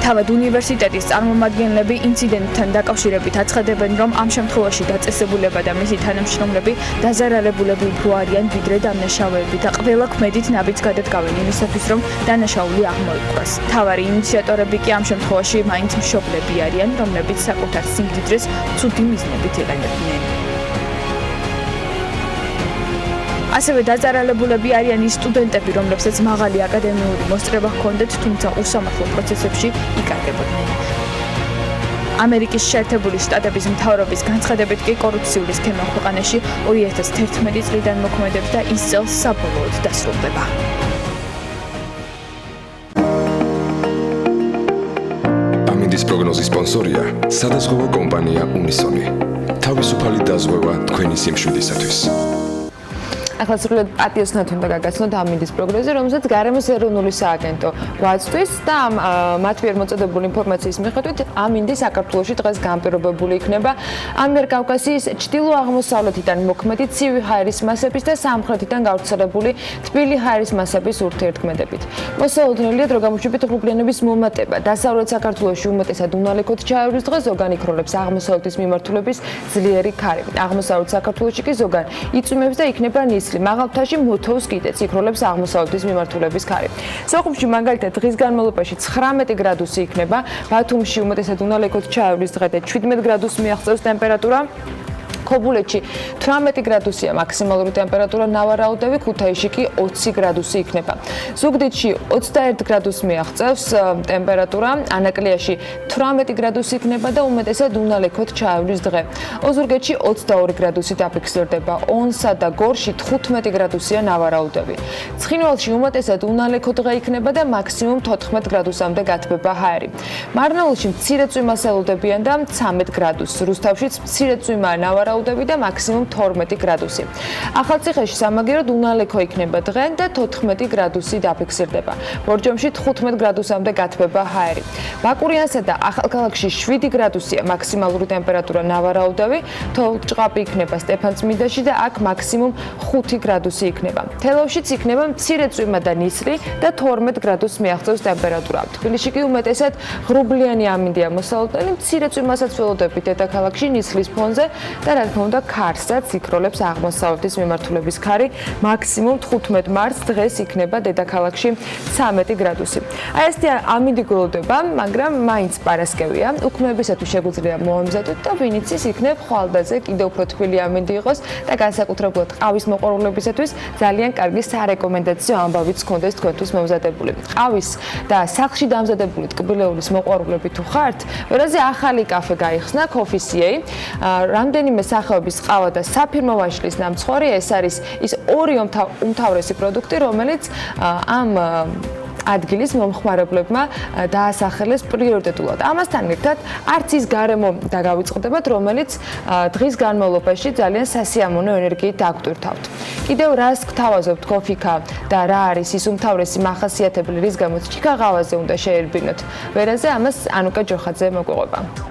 თავად უნივერსიტეტის წარმომადგენლები ინციდენტთან დაკავშირებით აცხადებენ, რომ ამ შემთხვევაში დაწესებულება და მისი თანამშრომლები დაზარალებულები უფრო არიან, ვიდრე დამნაშავეები და ყველა ქმედით ნაბიჯს გადადგავენ იმისათვის, რომ დანაშაული აღმოიყვრას. მთავარი ინიციატორები კი ამ შემთხვევაში მაინც მშობლები არიან, რომლებიც საკუთარ სიმდიდრეს ცუდი მიზნებით იყენებდნენ. ასევე დაზარალებულები არიან ის სტუდენტები, რომლებსაც მაღალი აკადემიური მოსწრება ჰქონდათ, თუმცა უსამართლო პროცესებში იკარგებოდნენ. ამერიკის შეერთებული შტატების მთავრობის განცხადებით კი კორუფციული სქემა ქვეყანაში 2011 წლიდან მოქმედებს და ის წელს საბოლოოდ დასრულდება. ამინდის პროგნოზის სპონსორია სადაზღვევო კომპანია უნისონი. თავისუფალი დაზღვევა თქვენი სიმშვიდისათვის. ახლა სრულად პატიოსნად უნდა გაგაცნოთ ამინდის პროგნოზი, რომელსაც გარემოს ეროვნული სააგენტო გვაწვდის და მათ მიერ მოწოდებული ინფორმაციის მიხედვით ამინდი საქართველოში დღეს განპირობებული იქნება ამიერკავკასიის ჩრდილო-აღმოსავლეთიდან მოქმედი ცივი ჰაერის მასების და სამხრეთიდან გავრცელებული თბილი ჰაერის მასების ურთიერთქმედებით. მოსალოდნელია დრო გამოშვებით ღრუბლიანების მომატება. დასავლეთ საქართველოში უმეტესად უნალექოდ ჩაევრის დღეს ზოგან იქროლებს აღმოსავლეთის მიმართულების ძლიერი ქარი. აღმოსავლეთ საქართველოში კი ზოგან იწვიმებს და იქნება ნისლი. მაღალ მთაში მოთოვს კიდეც იქროლებს აღმოსავლეთის მიმართულების ქარი. სოხუმში მაგალითად დღის განმავლობაში 19 გრადუსი იქნება. ბათუმში უმეტესად უნალექოდ ჩაევრის დღე და 17 გრადუსს მიაღწევს ტემპერატურა. ქობულეთში 18 გრადუსია მაქსიმალური ტემპერატურა, ნავარაუდევი, ქუთაისში კი 20 გრადუსი იქნება. ზუგდიდში 21 გრადუსს მიაღწევს ტემპერატურა, ანაკლიაში 18 გრადუსი იქნება და უმეტესად უნალექოდ ჩაევრის დღე. ოზურგეთში 22 გრადუსი დაფიქსირდება, ონსა და გორში 15 გრადუსია ნავარაუდევი. ცხინვალში უმეტესად უნალექო დღე იქნება და მაქსიმუმ 14 გრადუსამდე გათბება ჰაერი. მარნაულში მცირე წვიმას ელოდებიან და 13 გრადუსს, რუსთავშიც მცირე წვიმაა ნავარაუდევი და მაქსიმუმ 12 გრადუსი. ახალციხეში სამაგიეროდ უნალექო იქნება დღე და 14 გრადუსი დაფიქსირდება. ბორჯომში 15 გრადუსამდე გათბება ჰაერი. ბაკურიანსა და ახალქალაქში 7 გრადუსია მაქსიმალური ტემპერატურა, ნავარაუდევი, თოვლჭყაპი იქნება სტეფანწმინდაში და აქ მაქსიმუმ 5 გრადუსი იქნება. თელავშიც იქნება მცირე წვიმა და ნისლი და 12 გრადუსს მიაღწევს ტემპერატურა. თბილისში კი უმეტესად ღრუბლიანი ამინდია მოსალოდნელი, მცირე წვიმასაც ველოდებით დედაქალაქში ნისლის ფონზე და რა თქმა უნდა ქარსაც იქროლებს აღმოსავლეთის მიმართულების ქარი, მაქსიმუმ 15 მარტს დღეს იქნება დედაქალაქში 13 გრადუსი. აი ესეთი ამინდი გველოდება, მაგრამ მაინც პარასკევია, უქმეებისათვის შეგვიძლია მოამზადოთ და ვინც ის იქნებ ხვალდაზე კიდევ უფრო თბილი ამინდი იყოს და განსაკუთრებულად ყავის მოყვარულებისათვის ძალიან კარგი სარეკომენდაციო ამბავიც გქონდეს თქვენთვის მომზადებული. ყავის და სახლში დამზადებული ტკბილეულის მოყვარულები თუ ხართ, ვერაზე ახალი კაფე გაიხსნა Coffee.ca, რამდენიმე სახეობის ყავა და საფირმო ვაშლის ნამცხვარი, ეს არის ის ორი უმთავრესი პროდუქტი, რომელიც ამ ადგილის მომხმარებლებმა დაასახელეს პრიორიტეტულად. ამასთან ერთად არც ის გარემო დაგავიწყდებათ, რომელიც დღის განმავლობაში ძალიან სასიამოვნო ენერგიით დაგვტვირთავთ. კიდევ რას გთავაზობთ Coffee.ca და რა არის ის უმთავრესი მახასიათებელი, რის გამოც ჩიქა ყავაზე უნდა შეერბინოთ. ვერაზე ამას ანუკა ჯოხაძე მოგვიყვება.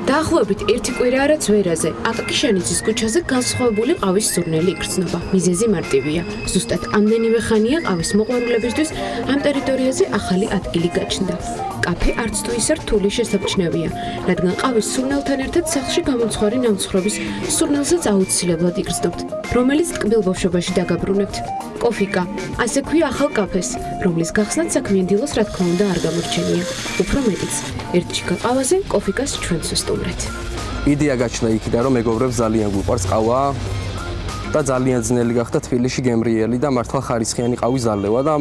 დაახლოებით ერთი კვირა არა ძვერაზე, აკაკიშანიძის ქუჩაზე განსხვავებული ყავის სურნელი იგრძნობა. მიზეზი მარტივია. ზუსტად ამდენივე ხანია ყავის მოყვარულებისთვის ამ ტერიტორიაზე ახალი ადგილი გაჩნდა. კაფე არც თუ ისე რთული შესამჩნევია, რადგან ყავის სურნელთან ერთად სახლში გამომცხვარი ნამცხრობის სურნელსაც აუცილებლად იგრძნობთ, რომელიც ტკბილ ბავშვობაში დაგაბრუნებთ. Coffee.ca, ასე ქვია ახალ კაფეს, რომლის გახსნაც საქმიან დილას რა თქმა უნდა არ გამორჩენია. უფრო მეტიც, ერთ ჩიქა ყავაზე Coffee.ca-ს ჩვენც ვსტუმრეთ. იდეა გაჩნდა იქიდან, რომ მეგობრებს ძალიან გვიყვარს ყავა და ძალიან ძნელი გახდა თბილისში გემრიელი და მართლა ხარისხიანი ყავის ზალევა და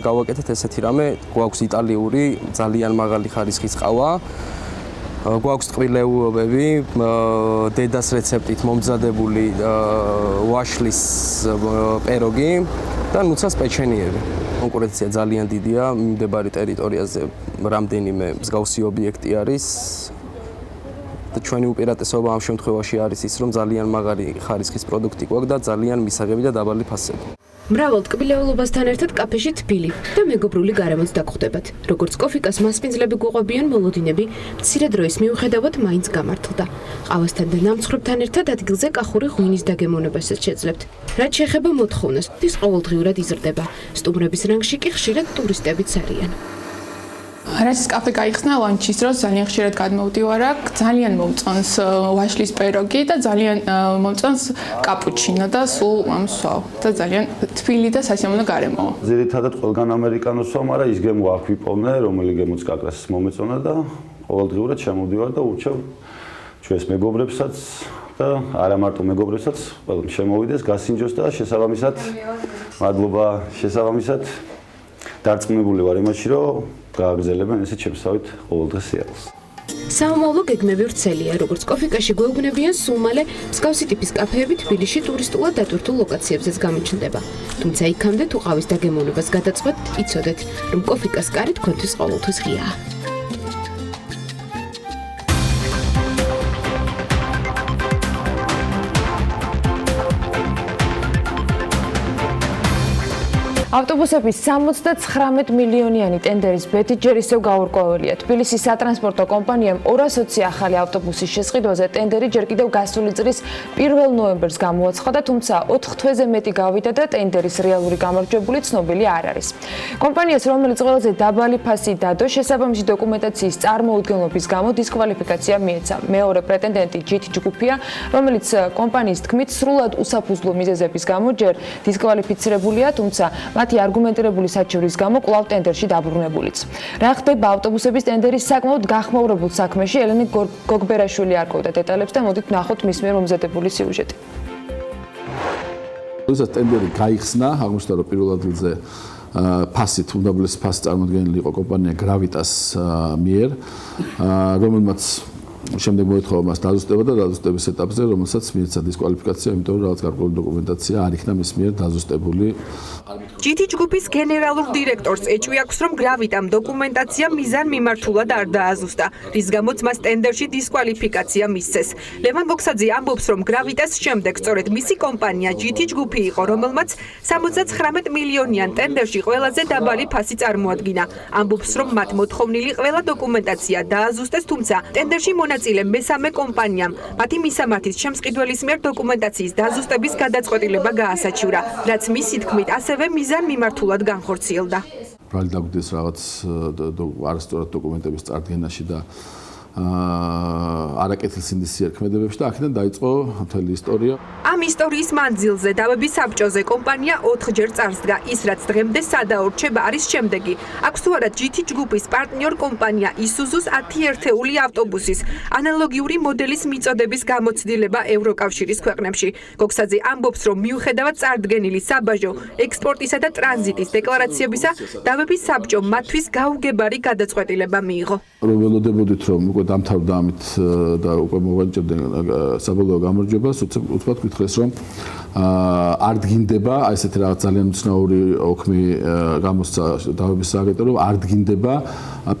გავაკეთეთ ესეთი რამე, გვაქვს იტალიური ძალიან მაღალი ხარისხის ყავა. გვაქვს ტკბილეულობები, დედას რეცეპტით მომზადებული ვაშლის პეროგი და ნუცას პეჩენიები. კონკურენცია ძალიან დიდია, მიმდებარე ტერიტორიაზე რამდენიმე მსგავსი ობიექტი არის და ჩვენი უპირატესობა ამ შემთხვევაში არის ის, რომ ძალიან მაღალი ხარისხის პროდუქტი გვაქვს და ძალიან მისაღები და დაბალი ფასები. მრავალ ტკბილეულობასთან ერთად კაფეში თბილი და მეგობრული გარემოც დაგხვდებათ. როგორც Coffee.ca-ს მასპინძლები გვიყვებიან, მოლოდინები მცირე დროის მიუხედავად მაინც გამართლდა. ყავასთან და ნამცხრებთან ერთად ადგილზე კახური ღვინის დაგემოვნებასაც შეძლებთ. რაც შეეხება მოთხოვნას, ის ყოველდღიურად იზრდება. სტუმრების რანგში კი ხშირად ტურისტებიც არიან. რაც კაფე გაიხსნა ლანჩის დროს ძალიან ხშირად გადმოვდივარ აქ, ძალიან მომწონს ვაშლის პეროგი და ძალიან მომწონს კაპუჩინო და სულ ამსვავ და ძალიან თბილი და სასიამოვნო გარემოა. ძირითადად ყველგან ამერიკანოს ვსვამ, მაგრამ ის გემო აქ ვიპოვნე, რომელი გემოც კაკრას მომეწონა და ყოველდღიურად შემოვდივარ და ურჩევ ჩვენს მეგობრებსაც და არა მარტო მეგობრებსაც, ყველამ შემოვიდეს, გასინჯოს და შესაბამისად მადლობა შესაბამისად დარწმუნებული ვარ იმაში, რომ გააგრძელებენ ესე ჩემსავით ყოველდღე სიარულს. საომავლო გეგმები ვრცელია, როგორც კოფიკაში გვეუბნებიან, სულ მალე მსგავსი ტიპის კაფეები თბილისში ტურისტულად დატვირთულ ლოკაციებზეც გამოჩნდება. თუმცა იქამდე თუ ყავის დაგემოვნებას გადაწყვეტთ, იცოდეთ, რომ კოფიკას კარი თქვენთვის ყოველთვის ღიაა. ავტობუსების 79 მილიონიანი ტენდერის ბედი ჯერ ისევ გაურკვეველია. თბილისის სატრანსპორტო კომპანიამ 220 ახალი ავტობუსის შესყიდვაზე ტენდერი ჯერ კიდევ გასული წლის 1 ნოემბერს გამოაცხადა, თუმცა 4 თვეზე მეტი გავიდა და ტენდერის რეალური გამარჯვებული ცნობილი არ არის. კომპანიას, რომელიც ყველაზე დაბალი ფასი დადო, შესაბამისი დოკუმენტაციის წარმოუდგენლობის გამო დისკვალიფიკაცია მიეცა. მეორე პრეტენდენტი GT ჯგუფია, რომელიც კომპანიის თქმით სრულად უსაფუძვლო მიზეზების გამო ჯერ დისკვალიფიცირებულია, თუმცა მათი არგუმენტირებული საჩივრის გამო კვლავ ტენდერში დაბრუნებულიც. რა ხდება ავტობუსების ტენდერის საკმაოდ გახმაურებულ საქმეში? ელენე გოგბერაშვილი არკვევდა დეტალებს და მოდით ვნახოთ მის მიერ მომზადებული სიუჟეტი. როდესაც ტენდერი გაიხსნა, აღმოჩნდა რომ პირველ ადგილზე ფასით, უდაბლესი ფასით წარმოადგენილი იყო კომპანია გრავიტას მიერ, რომელმაც შემდეგ მოეთხოვა მას დაზუსტება და დაზუსტების ეტაპზე, რომელსაც მიეცა დისკვალიფიკაცია, იმიტომ რომ რაღაც გარკვეული დოკუმენტაცია არ იქნა მის მიერ დაზუსტებული. GT ჯგუფის გენერალურ დირექტორს ეჭვი აქვს, რომ გრავიტამ დოკუმენტაცია მიზანმიმართულად არ დააზუსტა, რის გამოც მას ტენდერში დისკვალიფიკაცია მისცეს. ლევან გოგსაძე ამბობს, რომ გრავიტას შემდეგ სწორედ მისი კომპანია GT ჯგუფი იყო, რომელმაც 79 მილიონიან ტენდერში ყველაზე დაბალი ფასი წარმოადგინა. ამბობს, რომ მათ მოთხოვნილი ყველა დოკუმენტაცია დააზუსტეს, თუმცა ტენდერში მონაწილე მესამე კომპანიამ მათი მისამართის შემსყიდველის მიერ დოკუმენტაციის დაზუსტების გადაწყვეტილება გაასაჩივრა, რაც მისი თქმით ასევე მიზანმიმართულად განხორციელდა. ბრალი დაგვიდეს რაღაც არასწორად დოკუმენტების წარდგენაში და არაკეთილ ინდისიერ ქმედებებში და აქედან დაიწყო მთელი ისტორია. ამ ისტორიის მანძილზე დავების საბჭოზე კომპანია 4ჯერ წარსდგა. ის რაც დღემდე სადაორჩება არის შემდეგი. აქვს თუ არა GT ჯგუფის პარტნიორ კომპანია ისუზუს 10 ერთეული ავტობუსის ანალოგიური მოდელის მიწოდების გამოცდილება ევროკავშირის ქვეყნებში. გოგსაძე ამბობს, რომ მიუხედავად წარდგენილი საბაჟო, ექსპორტისა და ტრანზიტის დეკლარაციებისა, დავების საბჭომ მათთვის გაუგებარი გადაწყვეტილება მიიღო. რომ ველოდებოდით, რომ უკვე დამთავრდა ამით და უკვე მოვაჭრებდნენ საბოლოო გამარჯვებას, უცბად გითხრეს, რომ არ დგინდება, აი ესეთი რაღაც ძალიან უცნაური ოქმი გამოსცა დავების სააგენტო, რომ არ დგინდება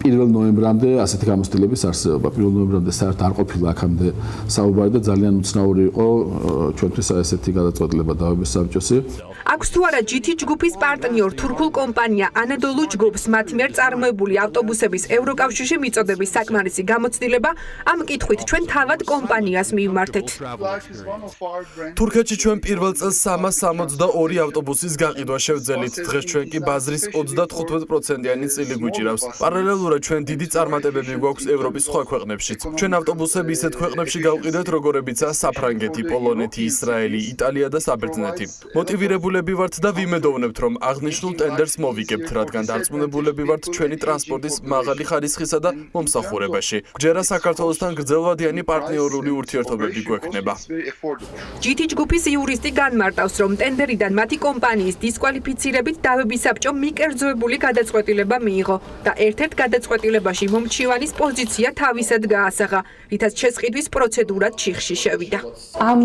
1 ნოემბრამდე ასეთი გამოცდილების არსებობა. 1 ნოემბრამდე საერთოდ არ ყოფილა აქამდე საუბარი და ძალიან უცნაური იყო ჩვენთვის ესეთი გადაწყვეტილება დავების საბჭოსი. აქვს თუ არა GT ჯგუფის პარტნიორ თურქულ კომპანია ანადოლუ ჯგუფს მათ მიერ წარმოებული ავტობუსების ევროკავშირში მიწოდების საკმარისი გამოცდილება, ამ კითხვით ჩვენ თავად კომპანიას მივმართეთ. თურქეთში ჩვენ პირველ წელს 362 ავტობუსის გაყიდვა შევძელით. დღეს ჩვენ კი ბაზრის 35%-იანი წილი გვიჭირავს. პარალელურად ჩვენ დიდი წარმატებები გვაქვს ევროპის სხვა ქვეყნებშიც. ჩვენ ავტობუსები ისეთ ქვეყნებში გავყიდეთ, როგორებიცაა საფრანგეთი, პოლონეთი, ისრაელი, იტალია და საბერძნეთი. მოტივირებულები ვართ და ვიმედოვნებთ, რომ აღნიშნულ ტენდერს მოვიგებთ, რადგან დარწმუნებულები ვართ ჩვენი ტრანსპორტის მაღალი ხარისხისა და მომსახურებაში. გჯერა საქართველოსთან გრძელვადიანი პარტნიორული ურთიერთობები გვექნება. GT ჯგუფის იურისტი განმარტავს, რომ ტენდერიდან მათი კომპანიის დისკვალიფიცირებით დავების საბჭომ მიკერძოებული გადაწყვეტილება მიიღო და ერთ-ერთ გადაწყვეტილებაში მომჩივანის პოზიცია თავისად გაასაღა, რითაც შესყიდვის პროცედურა ჩიხში შევიდა. ამ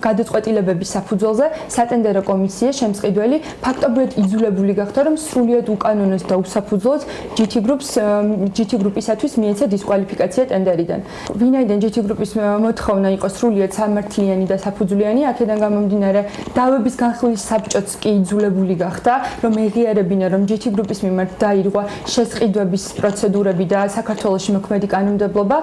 გადაწყვეტილებების საფუძველზე სატენდერო კომისია შემსყიდველი ფაქტობრივად იძულებული გახდა, რომ სრულიად უკანონოს და უსაფუძვლოდ GT ჯგუფისათვის მიეცა დისკვალიფიკაცია ტენდერიდან. ვინაიდან GT ჯგუფის მოთხოვნა იყო სრულიად სამართლიანი და საფუძვლიანი, აქედან გამომდინარე დავების განხილვის საბჭოც კი იძულებული გახდა, რომ ეღიარებინა, რომ GT ჯგუფის მიმართ დაირღვა შესყიდვების პროცედურები და საქართველოში მოქმედი კანონმდებლობა.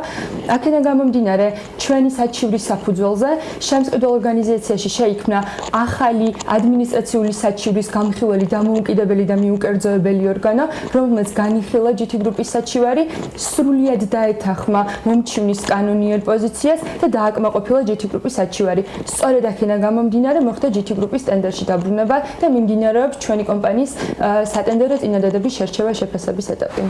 აქედან გამომდინარე ჩვენი საჩივრის საფუძველზე შემსყიდველ ორგანიზაციაში შეიქმნა ახალი ადმინისტრაციული საჩივრის გამხილველი დამოუკიდებელი და მიუკერძოებელი ორგანო, რომელმაც განიხილა GT ჯგუფის საჩივარი, სრულიად დაეთანხმა მომჩივნის კანონიერ პოზიციას და დააკმაყოფილა GT ჯგუფის საჩივარი. სწორედ აქედან გამომდინარე მოხდა GT ჯგუფის ტენდერში დაბრუნება და მიმდინარეობს ჩვენი კომპანიის სატენდერო წინადადების შერჩევა შეფასების ეტაპი.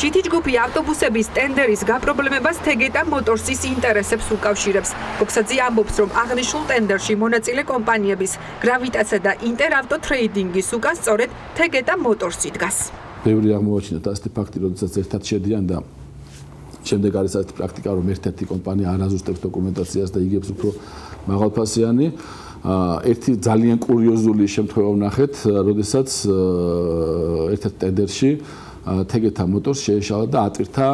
GT ჯგუფი ავტობუსების ტენდერის გაპრობლემებას თეგეტა მოტორსის ინტერესებს უკავშირებს. გოგსაძე ამბობს, რომ აღნიშნულ ტენდერში მონაწილე კომპანიების გრავიტასა და ინტერავტო ტრეიდინგის უკან სწორედ თეგეტა მოტორსი დგას. ბევრი აღმოაჩინეთ ასეთი ფაქტი, როდესაც ერთად შედიან და შემდეგ არის ასეთი პრაქტიკა, რომ ერთ-ერთი კომპანია არ აზუსტებს დოკუმენტაციას და იგებს უფრო მაღალფასიანი. ერთი ძალიან კურიოზული შემთხვევა ვნახეთ, როდესაც ერთ-ერთ ტენდერში თეგეთა მოტორს შეეშალა და ატირთა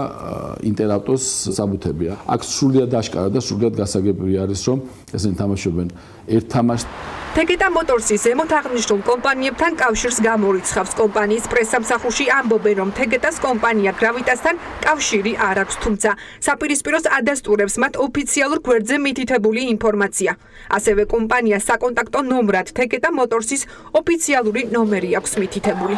ინტერავტოს საბუთები. აქ სრულიად აშკარა და სრულიად გასაგებია არის, რომ ესენი თამაშობენ ერთ თამაშს. თეგეტა მოტორსის ზემოთ აღნიშნულ კომპანიებთან კავშირს გამორიცხავს. კომპანიის პრესსამსახურში ამბობენ, რომ თეგეტას კომპანია გრავიტასთან კავშირი არ აქვს, თუმცა საპირისპიროს ადასტურებს მათ ოფიციალურ გვერდზე მითითებული ინფორმაცია. ასევე კომპანიას საკონტაქტო ნომრად თეგეტა მოტორსის ოფიციალური ნომერი აქვს მითითებული.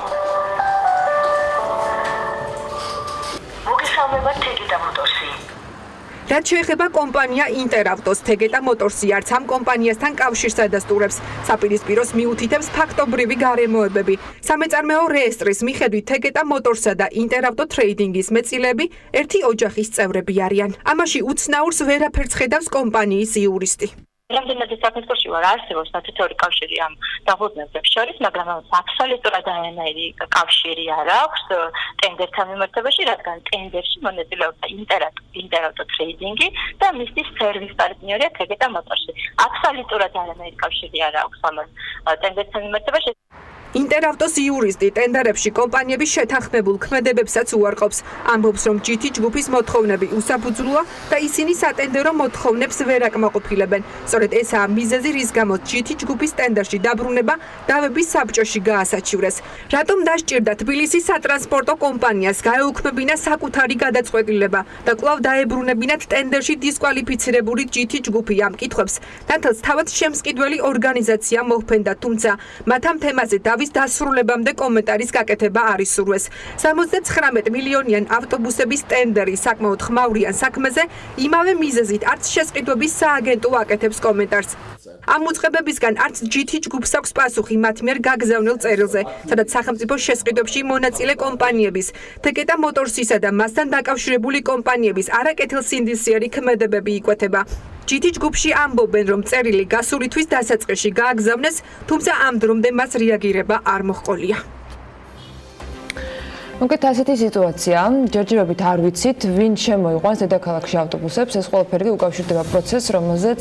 რაც შეეხება კომპანია ინტერავტოს, თეგეტა მოტორსი არც ამ კომპანიასთან კავშირს ადასტურებს. საპირისპიროს მიუთითებს ფაქტობრივი გარემოებები. სამეწარმეო რეესტრის მიხედვით თეგეტა მოტორსა და ინტერავტო ტრეიდინგის მეწილეები ერთი ოჯახის წევრები არიან. ამაში უცნაურს ვერაფერს ხედავს კომპანიის იურისტი. რამდენად საფეხბურთში ვარ არსებობს სათითორი კავშირი ამ დაღუპულებს შორის, მაგრამ აბსოლუტურად არანაირი კავშირი არ აქვს ტენდერთან მიმართებაში, რადგან ტენდერში მონაწილეობდა ინტერავტო ტრეიდინგი და მისი სერვის პარტნიორია თეგეტა მოტორსი. აბსოლუტურად არანაირი კავშირი არ აქვს ამას ტენდერთან მიმართებაში. ინტერავტოს იურისტი ტენდერებში კომპანიების შეთანხმებულ ქმედებებსაც უარყოფს. ამბობს, რომ GT ჯგუფის მოთხოვნები უსაფუძვლოა და ისინი სატენდერო მოთხოვნებს ვერ აკმაყოფილებენ. სწორედ ესაა მიზეზი, რის გამოც GT ჯგუფის ტენდერში დაბრუნება დავების საბჭოში გაასაჩივრეს. რატომ დასჭირდა თბილისის სატრანსპორტო კომპანიას გაეუქმებინა საკუთარი გადაწყვეტილება და კვლავ დაებრუნებინათ ტენდერში დისკვალიფიცირებული GT ჯგუფი ამ კითხვებს თანაც თავად შემსყიდველი ორგანიზაცია მოჰფენდა, თუმცა მათ ამ თემაზე დასრულებამდე კომენტარის გაკეთება არ ისურვეს. 79 მილიონიან ავტობუსების ტენდერი საკმაოდ ხმაურიან საქმეზე იმავე მიზეზით არც შესყიდვების სააგენტო აკეთებს კომენტარს. ამ უწყებებისგან არც GT ჯგუფს აქვს პასუხი მათ მიერ გაგზავნილ წერილზე, სადაც სახელმწიფო შესყიდვებში მონაწილე კომპანიების, თეგეტა მოტორსისა და მასთან დაკავშირებული კომპანიების არაკეთილსინდისიერი ქმედებები იკვეთება. GT ჯგუფში ამბობენ, რომ წერილი გასული თვის დასაწყისში გააგზავნეს, თუმცა ამ დრომდე მას რეაგირება არ მოჰყოლია. მოგეთ ასეთი სიტუაცია, ჯერჯერობით არ ვიცით, ვინ შემოიყვანს დედაქალაქში ავტობუსებს, ეს ყველაფერი უკავშირდება პროცესს, რომელზეც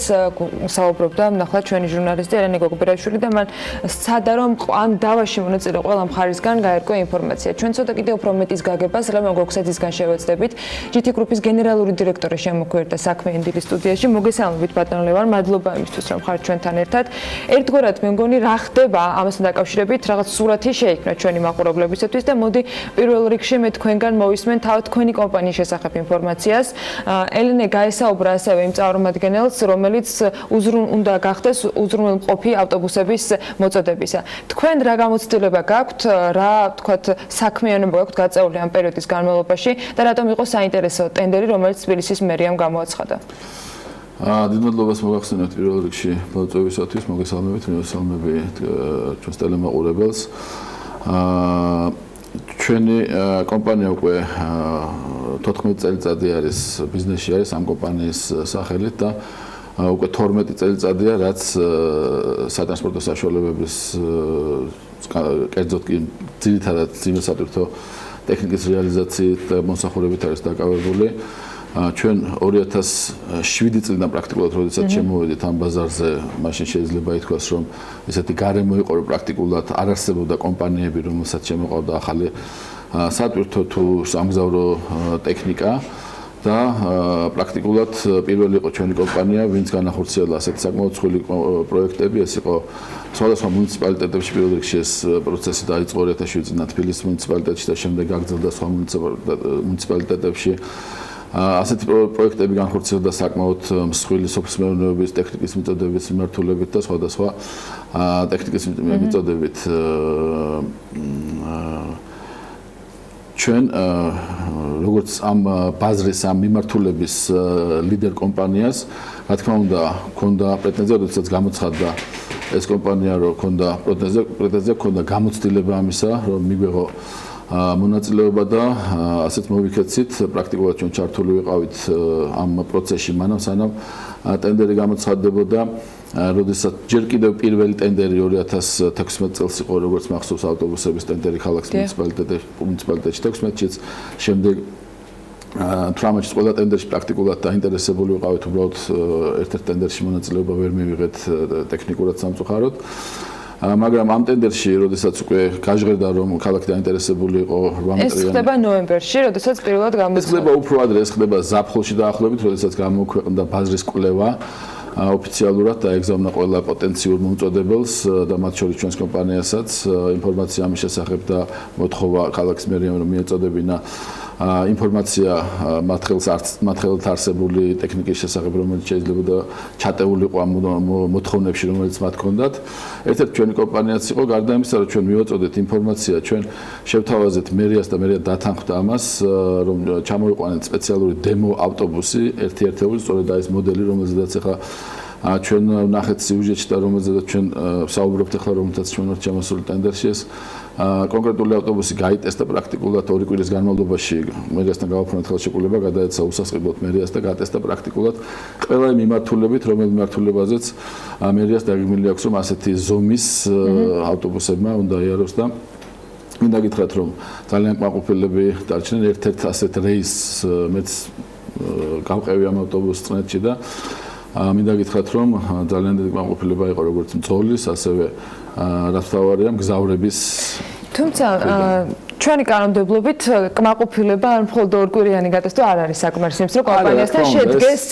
საუბრობდა ნახლა ჩვენი ჟურნალისტი ელენე გოგბერაშვილი და მან სცადა, რომ ამ დავაში მონაწილე ყველა მხარისგან გაერკვა ინფორმაცია. ჩვენ ცოტა კიდევ უფრო მეტის გაგებას ლევან გოგსაძისგან შევეცდებით. GT გრუპის გენერალური დირექტორი შემოგვიერთდა საქმიანი დილის სტუდიაში. მოგესალმებით ბატონ ლევან, მადლობა იმისთვის, რომ ხართ ჩვენთან ერთად. ერთგვარად მე მგონი რა ხდება ამასთან დაკავშირებით, რაღაც სურათი შეიქმნა ჩვენი მაყურებლებისათვის და მოდი პირველ რიგში მე თქვენგან მოვისმენ თავად თქვენი კომპანიის შესახებ ინფორმაციას. ელენე გაესაუბრა ასევე იმ წარმომადგენელს, რომელიც უნდა გახდეს უზრუნველყოფი ავტობუსების მოწოდებისა. თქვენ რა გამოცდილება გაქვთ, რა თქვათ საქმიანობა გაქვთ გაწეული ამ პერიოდის განმავლობაში და რატომ იყო საინტერესო ტენდერი, რომელიც თბილისის მერიამ გამოაცხადა? დიდ მადლობას მოგახსენებთ პირველ რიგში მოწვევისათვის, მოგესალმებით, მივესალმები ჩვენს ტელემაყურებელს. ჩვენი კომპანია უკვე 14 წელიწადი არის ბიზნესში არის ამ კომპანიის სახელით და უკვე 12 წელიწადია რაც სატრანსპორტო საშუალებების კერძოდ კი ძირითადად ძიმესატვირთო ტექნიკის რეალიზაციით და მოსახურებით არის დაკავებული. ჩვენ 2007 წლიდან პრაქტიკულად როდესაც შემოვედით ამ ბაზარზე, მაშინ შეიძლება ითქვას, რომ ესეთი გარემო იყო, რომ პრაქტიკულად არ არსებობდა კომპანიები, რომელსაც შემოყავდა ახალი სატვირთო თუ სამგზავრო ტექნიკა და პრაქტიკულად პირველი იყო ჩვენი კომპანია, ვინც განახორციელა ასეთი საკმაოდ ცხვილი პროექტები. ეს იყო სხვადასხვა მუნიციპალიტეტებში, პირველ რიგში ეს პროცესი დაიწყო 2007 წლიდან თბილისის მუნიციპალიტეტში და შემდეგ გაგრძელდა სხვა მუნიციპალიტეტებში. ასეთი პროექტები განხორციელდა საკმაოდ მსხვილი სოფლის მეურნეობის ტექნიკის მიწოდების მიმართულებით და სხვადასხვა ტექნიკის მიწოდებით. ჩვენ როგორც ამ ბაზრის ამ მიმართულების ლიდერ კომპანიას, რა თქმა უნდა, ქონდა პრეტენზია, როდესაც გამოცხადდა ეს კომპანია, რომ ქონდა პრეტენზია, ქონდა გამოცდილება ამისა, რომ მიგვეღო მონაწილეობა და ასეთ მოვიქეცით პრაქტიკულად ჩვენ ჩართული ვიყავით ამ პროცესში მანამ სანამ ტენდერი გამოცხადდებოდა. როდესაც ჯერ კიდევ პირველი ტენდერი 2016 წელს იყო, როგორც მახსოვს ავტობუსების ტენდერი ქალაქის მუნიციპალიტეტში 16-ში, შემდეგ თრამაჩის ყველა ტენდერში პრაქტიკულად დაინტერესებული ვიყავით, უბრალოდ ერთ-ერთ ტენდერში მონაწილეობა ვერ მივიღეთ ტექნიკურად სამწუხაროდ. მაგრამ ამ ტენდერში, როდესაც უკვე გაჟღერდა, რომ ქალაქი დაინტერესებული იყო 8 მეტრიანი. ეს ხდება ნოემბერში, როდესაც პირველად გამოცხადდა. ეს ხდება უფრო ადრე, ეს ხდება ზაფხულში დაახლოებით, როდესაც გამოქვეყნდა ბაზრის კვლევა. ოფიციალურად დაეგზავნა ყველა პოტენციურ მომწოდებელს და მათ შორის ჩვენს კომპანიასაც ინფორმაცია ამის შესახებ და მოთხოვა ქალაქის მერიამ რომ მიეწოდებინა ინფორმაცია მათ ხელთ არსებული ტექნიკის შესახებ, რომელიც შეიძლება ჩატეულიყო ამ მოთხოვნებში, რომელიც მათ ჰქონდათ. ერთ-ერთი ჩვენი კომპანიაც იყო, გარდა იმისა, რომ ჩვენ მივაწოდეთ ინფორმაცია, ჩვენ შევთავაზეთ მერიას და მერია დათანხმდა ამას, რომ ჩამოიყვანეთ სპეციალური დემო ავტობუსი, ერთი-ერთეული, სწორედ ეს მოდელი, რომელზედაც ახლა ჩვენ ნახეთ სიუჟეტში და რომელზედაც ჩვენ საუბრობთ ახლა, რომელთაც ჩვენ ვართ ჩამოსული ტენდერში ეს კონკრეტული ავტობუსი გაიტესტა პრაქტიკულად 2 კვირის განმავლობაში მერიასთან გავაფრთხილეთ ხელშეკრულება, გადაეცა უსასყიდლოდ მერიას და გატესტა პრაქტიკულად ყველა იმ მიმართულებით, რომელ მიმართულებაზეც მერიას დაგეგმილი აქვს, რომ ასეთი ზომის ავტობუსებმა უნდა იაროს და მინდა გითხრათ, რომ ძალიან კმაყოფილები დარჩნენ ერთ-ერთ ასეთ რეისს მეც გავყევი ამ ავტობუსს წნეთში და მინდა გითხრათ, რომ ძალიან დიდი კმაყოფილება იყო როგორც მძღოლის, ასევე რაც თავარია მგზავრების. თუმცა ჩვენი კანონმდებლობით კმაყოფილება არ მხოლოდ 2 კვირიანი გატესტვა არ არის საკმარისი, იმის რომ კომპანიასთან შედგეს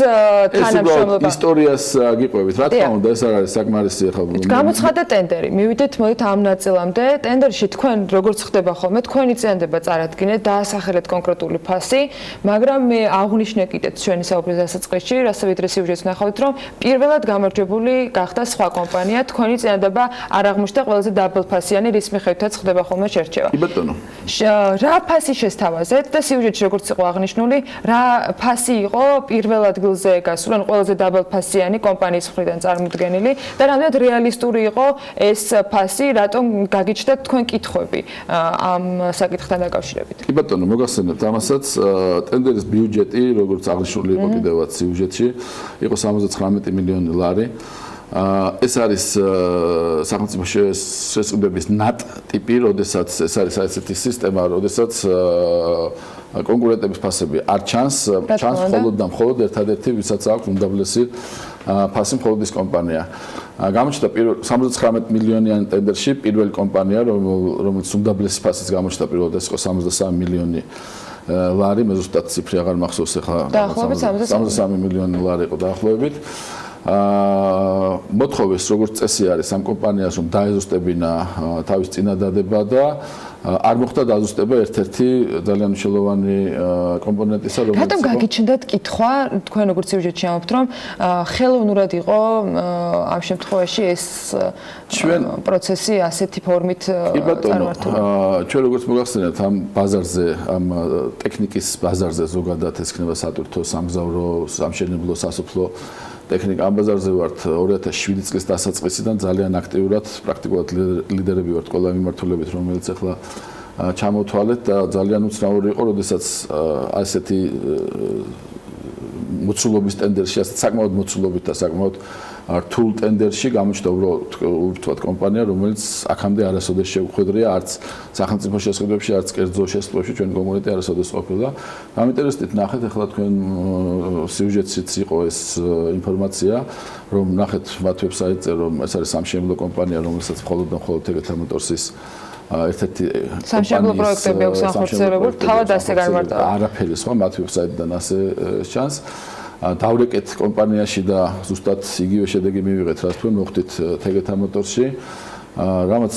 თანამშრომლობა. ისტორიას გიყვებით, რა თქმა უნდა, ეს არ არის საკმარისი ახლა. გამოცხადდა ტენდერი. მივიდეთ მოდით ამ ნაწილამდე. ტენდერში თქვენ როგორც ხდება ხოლმე, თქვენი წინადადება წარადგინეთ, დაასახელეთ კონკრეტული ფასი, მაგრამ მე აღვნიშნე კიდეც ჩვენი საუბრის დასაწყისში, რასაც სიუჟეტს ნახავთ, რომ პირველად გამარჯვებული გახდა სხვა კომპანია, თქვენი წინადადება არ აღმოჩნდა ყველაზე დაბალფასიანი, რის მიხედვითაც ხდება ხოლმე შერჩევა. კი ბატონო. რა ფასი შესთავაზეთ და სიუჟეტში როგორც იყო აღნიშნული, რა ფასი იყო პირველ ადგილზე გასული, ან ყველაზე დაბალფასიანი კომპანიის მხრიდან წარმოდგენილი და რამდენად რეალისტური იყო ეს ფასი, რატომ გაგიჩნდათ თქვენ კითხვები ამ საკითხთან დაკავშირებით? კი ბატონო, მოგახსენებთ ამასაც, ტენდერის ბიუჯეტი, როგორც აღნიშნული იყო კიდევაც სიუჟეტში, იყო 79 მილიონი ლარი. ეს არის სახელმწიფო შესყიდვების ნატ ტიპი, როდესაც ეს არის ესეთი სისტემა, როდესაც კონკურენტების ფასები არ ჩანს მხოლოდ და მხოლოდ ერთადერთი, ვისაც აქვს უმდაბლესი ფასი, მხოლოდ ის კომპანია. გამოჩნდა 79 მილიონიან ტენდერში პირველი კომპანია, რომელიც უმდაბლესი ფასის გამოჩნდა პირველად, ეს იყო 63 მილიონი ლარი, მე ზუსტად ციფრი აღარ მახსოვს ახლა, 63 მილიონი ლარი იყო დაახლოებით. მოთხოვეს როგორც წესი არის ამ კომპანიას რომ დაეზუსტებინა თავის წინადადება და არ მოხდა დაზუსტება ერთ-ერთი ძალიან მნიშვნელოვანი კომპონენტისა, რომელიც რატომ გაგიჩნდათ კითხვა, თქვენ როგორც სიუჟეტში ამბობთ, რომ ხელოვნურად იყო ამ შემთხვევაში ეს პროცესი ასეთი ფორმით წარმართული? ჩვენ როგორც მოგახსენებთ, ამ ბაზარზე, ამ ტექნიკის ბაზარზე ზოგადად ეს იქნება სატვირთო, სამგზავრო, სამშენებლო, სასოფლო ტექნიკა ამ ბაზარზე ვართ 2007 წლის დასაწყისიდან ძალიან აქტიურად, პრაქტიკულად ლიდერები ვართ ყველა მიმართულებით, რომელიც ახლა ჩამოთვალეთ და ძალიან უცნაური იყო, როდესაც ასეთი მოცულობის ტენდერში, ასეთ საკმაოდ მოცულობით და საკმაოდ რთულ ტენდერში გამოჩნდა უბრალოდ კომპანია, რომელიც აქამდე არასოდეს შეუხვედრია არც სახელმწიფო შესყიდვებში, არც კერძო შესყიდვებში ჩვენი კონკურენტი არასოდეს ყოფილა. გამინტერესებით ნახეთ ახლა თქვენ სიუჟეტშიც იყო ეს ინფორმაცია, რომ ნახეთ მათ ვებსაიტზე, რომ ეს არის სამშენებლო კომპანია, რომელსაც მხოლოდ და მხოლოდ თეგეთა მოტორსის ერთ-ერთი სამშენებლო პროექტები აქვს ახორციელებული, თავად ასე განმარტავდა. არაფერი სხვა მათ ვებსაიტიდან ასე ჩანს. დავრეკეთ კომპანიაში და ზუსტად იგივე შედეგი მივიღეთ, რაც თქვენ მოხდით თეგეთა მოტორში. რამაც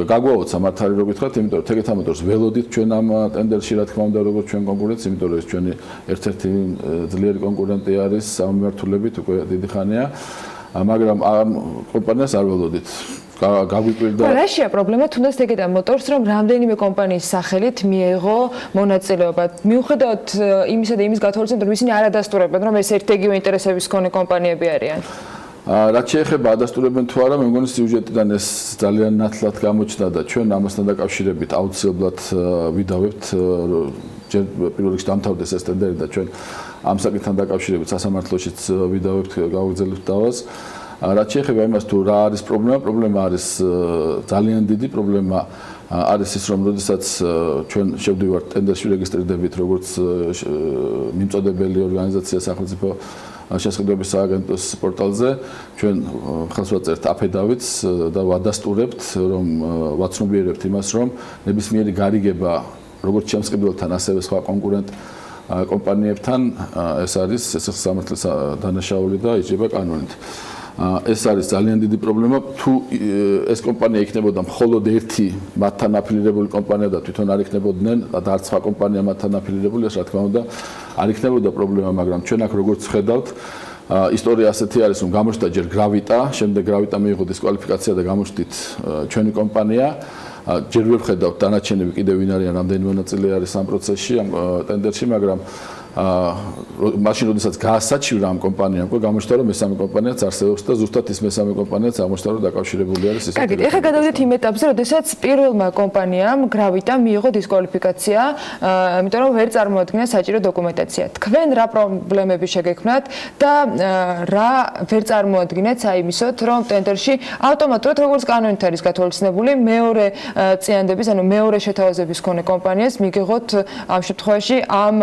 გაგვაოცა მართალი რო გითხრათ, იმიტომ რომ თეგეთა მოტორს ველოდით ჩვენ ამ ტენდერში, რა თქმა უნდა, როგორც ჩვენ კონკურენტს, იმიტომ რომ ეს ჩვენი ერთ-ერთი ძლიერი კონკურენტი არის ამ მიმართულებით უკვე დიდი ხანია, მაგრამ ამ კომპანიას არ ველოდით. გაგვიკვირდა. რაშია პრობლემა თუნდაც თეგეთა მოტორს, რომ რამდენიმე კომპანიის სახელით მიეღო მონაწილეობა. მიუხედავად იმისა და იმის გათვალისწინებით, რომ ისინი არ ადასტურებენ, რომ ეს ერთ-იგივე ინტერესების მქონე კომპანიები არიან. რაც შეეხება ადასტურებენ თუ არა, მე მგონი სიუჟეტიდან ეს ძალიან ნათლად გამოჩნდა და ჩვენ ამასთან დაკავშირებით აუცილებლად ვიდავებთ ჯერ პირველ რიგში დამთავრდეს ეს ტენდერი და ჩვენ ამ საკითხთან დაკავშირებით სასამართლოშიც ვიდავებთ, გავაგზავნებთ დავას. რაც შეეხება იმას თუ რა არის პრობლემა, პრობლემა არის ძალიან დიდი პრობლემა არის ის რომ როდესაც ჩვენ შევდივართ ტენდერში რეგისტრირდებით როგორც მიმწოდებელი ორგანიზაცია სახელმწიფო შესყიდვების სააგენტოს პორტალზე ჩვენ ხელს ვაწერთ აფედავით და ვადასტურებთ რომ ვაცნობიერებთ იმას რომ ნებისმიერი გარიგება როგორც შემსყიდველთან ასევე სხვა კონკურენტ კომპანიებთან ეს არის სამართლის დანაშაული და იჭრება კანონით. ეს არის ძალიან დიდი პრობლემა თუ ეს კომპანია იქნებოდა მხოლოდ ერთი მათთან აფილირებული კომპანია და თვითონ არ იქნებოდნენ და არც სხვა კომპანია მათთან აფილირებული ეს რა თქმა უნდა არ იქნებოდა პრობლემა მაგრამ ჩვენ აქ როგორც ხედავთ ისტორია ასეთი არის რომ გამოჩნდა ჯერ გრავიტა შემდეგ გრავიტა მიიღო დისკვალიფიკაცია და გამოჩნდით ჩვენი კომპანია ჯერ ვერ ხედავთ დანარჩენები კიდევ ვინ არიან რამდენი მონაწილე არის ამ პროცესში ამ ტენდერში მაგრამ მაშინ როდესაც გაასაჩივრა ამ კომპანიამ გამოჩნდა რომ მესამე კომპანიაც არსებობს და ზუსტად ის მესამე კომპანიაც აღმოჩნდა რომ დაკავშირებული არის ის. კარგი, ეხლა გადავიდეთ იმ ეტაპზე, როდესაც პირველმა კომპანიამ გრავიტა მიიღო დისკვალიფიკაცია, იმიტომ რომ ვერ წარმოადგინა საჭირო დოკუმენტაცია. თქვენ რა პრობლემები შეგექმნათ და რა ვერ წარმოადგენთ აიმისოთ, რომ ტენდერში ავტომატურად როგორც კანონით არის გათვალისწინებული მეორე წიანდების, ანუ მეორე შეთავაზების მქონე კომპანიას მიგიღოთ ამ შემთხვევაში ამ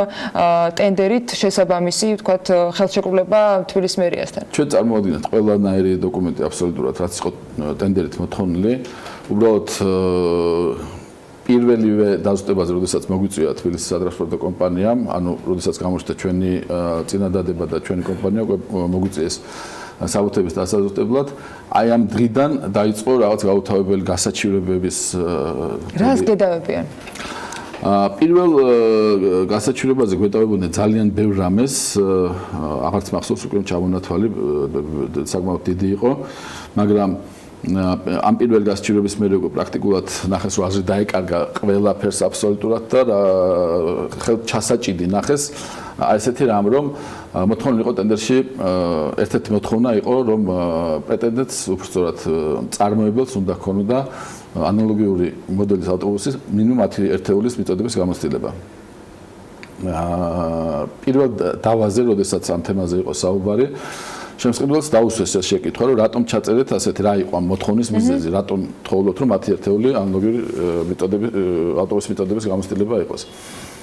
ტენდერით შესაბამისი, ვთქვათ, ხელშეკრულება თბილისის მერიასთან. ჩვენ წარმოადგენთ ყველანაირი დოკუმენტი აბსოლუტურად, რაც იყო ტენდერით მოთხოვნილი. უბრალოდ პირველივე დაზუსტებაზე, როდესაც მოგვიწვია თბილისის სატრანსპორტო კომპანიამ, ანუ როდესაც გამოჩნდა ჩვენი წინადადება და ჩვენი კომპანია მოგვიწიეს საბუთების დასაზუსტებლად, აი ამ დღიდან დაიწყო რაღაც გაუთავებელი გასაჩივრებების რას გედავებიან? პირველ გასაჩივრებაზე გვეტოვებოდნენ ძალიან ბევრ რამეს, აღარც მახსოვს უკვე ჩამონათვალი საკმაოდ დიდი იყო, მაგრამ ამ პირველ გასაჩივრების მერე უკვე პრაქტიკულად ნახეს რომ აზრი დაეკარგა ყველაფერს აბსოლუტურად და ხელთ ჩასაჭიდი ნახეს აი ესეთი რამ რომ მოთხოვნილი იყო ტენდერში ერთ-ერთი მოთხოვნა იყო რომ პრეტენდენტს უბრალოდ წარმოებელს უნდა ქონოდა ანალოგიური მოდელის ავტობუსის მინიმუმ 10 ერთეულის მიწოდების გამოცდილება. პირველ დავაზე, როდესაც ამ თემაზე იყო საუბარი, შემსყიდველს დაუსვეს ეს შეკითხვა, რომ რატომ ჩაწერეთ ასეთი რა იყო ამ მოთხოვნის მიზეზი, რატომ თხოვლოთ რომ 10 ერთეული ანალოგიური მიწოდების ავტობუსის მიწოდების გამოცდილება იყოს.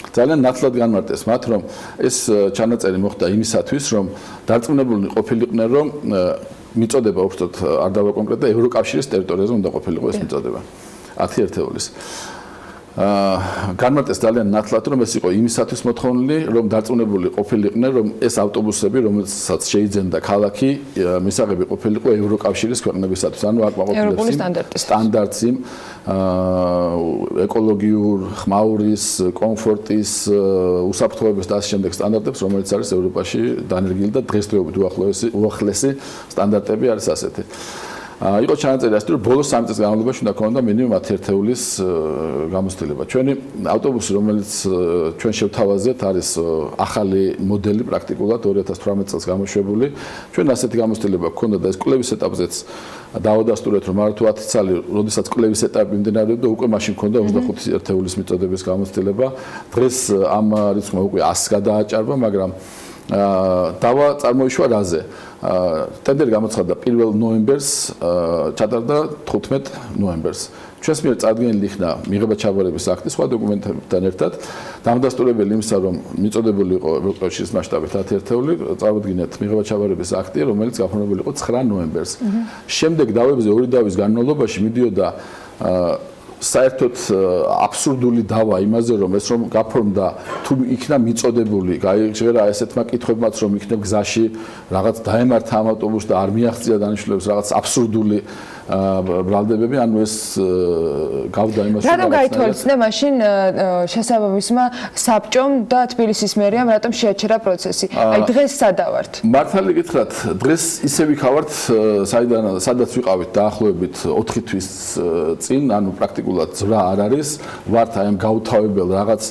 ძალიან ნათლად განმარტეს მათ, რომ ეს ჩანაწერი მოხდა იმისათვის, რომ დარწმუნებულნი ყოფილიყვნენ, რომ მიწოდება უბრალოდ არ დავაკონკრეტდა ევროკავშირის ტერიტორიაზე უნდა ყოფილიყო ეს მიწოდება 10 ერთეულის. განმარტეს ძალიან ნათლად რომ ეს იყო იმისათვის მოთხოვნილი რომ დარწმუნებული ყოფილიყვნენ რომ ეს ავტობუსები რომელსაც შეიძენდა ქალაქი მისაღები ყოფილიყო ევროკავშირის ქვეყნებისათვის ანუ არ ყოფილიყო სტანდარტს იმ ეკოლოგიურ ხმაურის კომფორტის უსაფრთხოების და ასე შემდეგ სტანდარტებს რომელიც არის ევროპაში დანერგილი და დღესდღეობით უახლესი სტანდარტები არის ასეთი. იყო ჩანაწერი ასე რომ ბოლოს 3 წლის განმავლობაში უნდა ქონოდა მინიმუმ 10 ერთეულის გამოცდილება. ჩვენი ავტობუსი რომელიც ჩვენ შევთავაზეთ არის ახალი მოდელი პრაქტიკულად 2018 წელს გამოშვებული. ჩვენ ასეთი გამოცდილება გქონდა და ეს კვლევის ეტაპზეც დავადასტურეთ რომ არ თუ 10 წელი, როდესაც კვლევის ეტაპი მიმდინარეობდა, უკვე მაშინ ქონდა 25 ერთეულის მიწოდების გამოცდილება. დღეს ამ რიცხვმა უკვე 100-ს გადააჭარბა, მაგრამ დავა წარმოიშვა რაზე? ტენდერი გამოცხადდა 1 ნოემბერს, ჩატარდა 15 ნოემბერს. ჩვენს მიერ წარდგენილი იქნა მიღება ჩაბარების აქტი სხვა დოკუმენტებთან ერთად, დამადასტურებელი იმისა, რომ მიწოდებული იყო ევროკავშირის მასშტაბით 10 ერთეული, წარუდგინეთ მიღება ჩაბარების აქტი, რომელიც გაფორმებული იყო 9 ნოემბერს. შემდეგ დავებზე ორი დავის განმავლობაში მიდიოდა საერთოდ აბსურდული დავა იმაზე რომ ეს რომ გაფორმდა თუ იქნა მიწოდებული გაიჟღერა ესეთმა კითხვებმაც რომ იქნებ გზაში რაღაც დაემართა ამ ავტობუსს და არ მიაღწია დანიშნულებს რაღაც აბსურდული ბრალდებები ანუ ეს გავდა იმას რომ რატომ გაითვალისწინე მაშინ შესაბამისმა საბჭომ და თბილისის მერიამ რატომ შეაჩერა პროცესი აი დღეს სადავართ მართალი გითხრათ დღეს ისე ვიქავართ სადაც ვიყავით დაახლოებით 4 თვის წინ ანუ პრაქტიკულად ზრა არ არის ვართ აი ამ გაუთავებელ რაღაც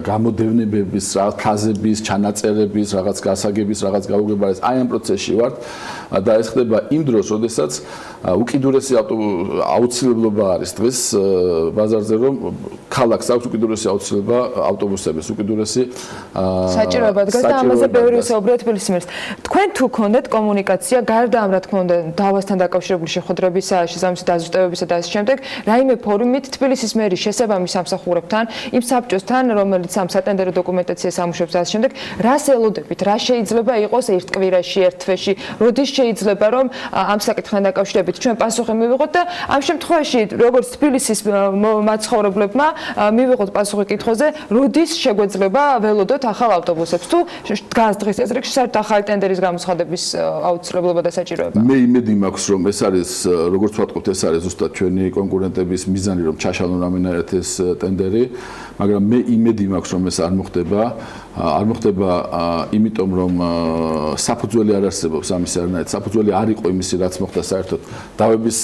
გამოდევნებების რაღაც ფაზების ჩანაწერების რაღაც გასაგების რაღაც გაუგებარეს აი ამ პროცესში ვართ და ეს ხდება იმ დროს როდესაც უკიდურესი აუცილებლობა არის დღეს ბაზარზე რომ ქალაქს აქვს უკიდურესი აუცილებლობა ავტობუსების უკიდურესი საჭიროება დგას და ამაზე ბევრი საუბრია თბილისის მერს. თქვენ თუ გქონდეთ კომუნიკაცია გარდა ამ რა თქმა უნდა დავასთან დაკავშირებული შეხვედრებისა, შესაბამისი დაზუსტებებისა და ასე შემდეგ, რა რაიმე ფორუმით თბილისის მერის შესაბამის სამსახურებთან, იმ საბჭოსთან, რომელიც ამ სატენდერო დოკუმენტაციას ამუშავებს და შემდეგ რას ელოდებით, რა შეიძლება იყოს ერთ კვირაში, ერთ თვეში, როდის შეიძლება რომ ამ საკითხთან დაკავშირებით ჩვენ პასუხი მივიღოთ და ამ შემთხვევაში როგორც თბილისის მაცხოვრებლებმა მივიღოთ პასუხი კითხვაზე, როდის შეგვეძლება ველოდოთ ახალ ავტობუსებს თუ დგას დღის წესრიგში საერთოდ ახალი ტენდერის გამოცხადების აუცილებლობა და საჭიროება. მე იმედი მაქვს რომ ეს არის როგორც ვთქვათ ეს არის ზუსტად ჩვენი კონკურენტების მიზანი რომ ჩაშალონ რამენერად ეს ტენდერი, მაგრამ მე იმედი მაქვს რომ ეს არ მოხდება. არ მოხდება იმიტომ რომ საფუძველი არ არსებობს ამის არანაირად საფუძველი არ იყო იმისი რაც მოხდა საერთოდ დავების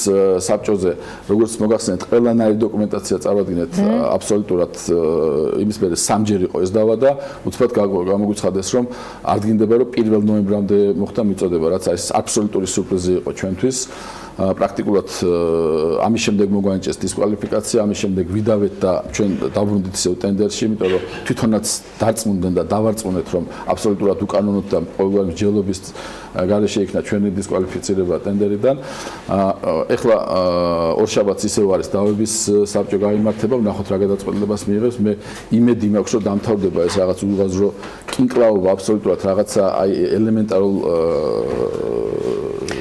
საბჭოზე როგორც მოგახსენეთ ყველანაირი დოკუმენტაცია წარვადგინეთ აბსოლუტურად იმის მერე სამჯერ იყო ეს დავა და უცბად გამოგვიცხადეს რომ არ დგინდება რომ 1 ნოემბრამდე მოხდა მიწოდება რაც არის აბსოლუტური სიურპრიზი იყო ჩვენთვის პრაქტიკულად ამის შემდეგ მოგვანიჭეს დისკვალიფიკაცია, ამის შემდეგ ვიდავეთ და ჩვენ დავბრუნდით ისევ ტენდერში, იმიტომ რომ თვითონაც დარწმუნდნენ და დავარწმუნეთ, რომ აბსოლუტურად უკანონოდ და ყოველგვარი მსჯელობის გარეშე იქნა ჩვენი დისკვალიფიცირება ტენდერიდან. ეხლა ორშაბათს ისევ არის დავების საბჭო გაიმართება, ვნახოთ რა გადაწყვეტილებას მიიღებს. მე იმედი მაქვს, რომ დამთავრდება ეს რაღაც უაზრო კინკლაობა აბსოლუტურად რაღაცა აი ელემენტარულ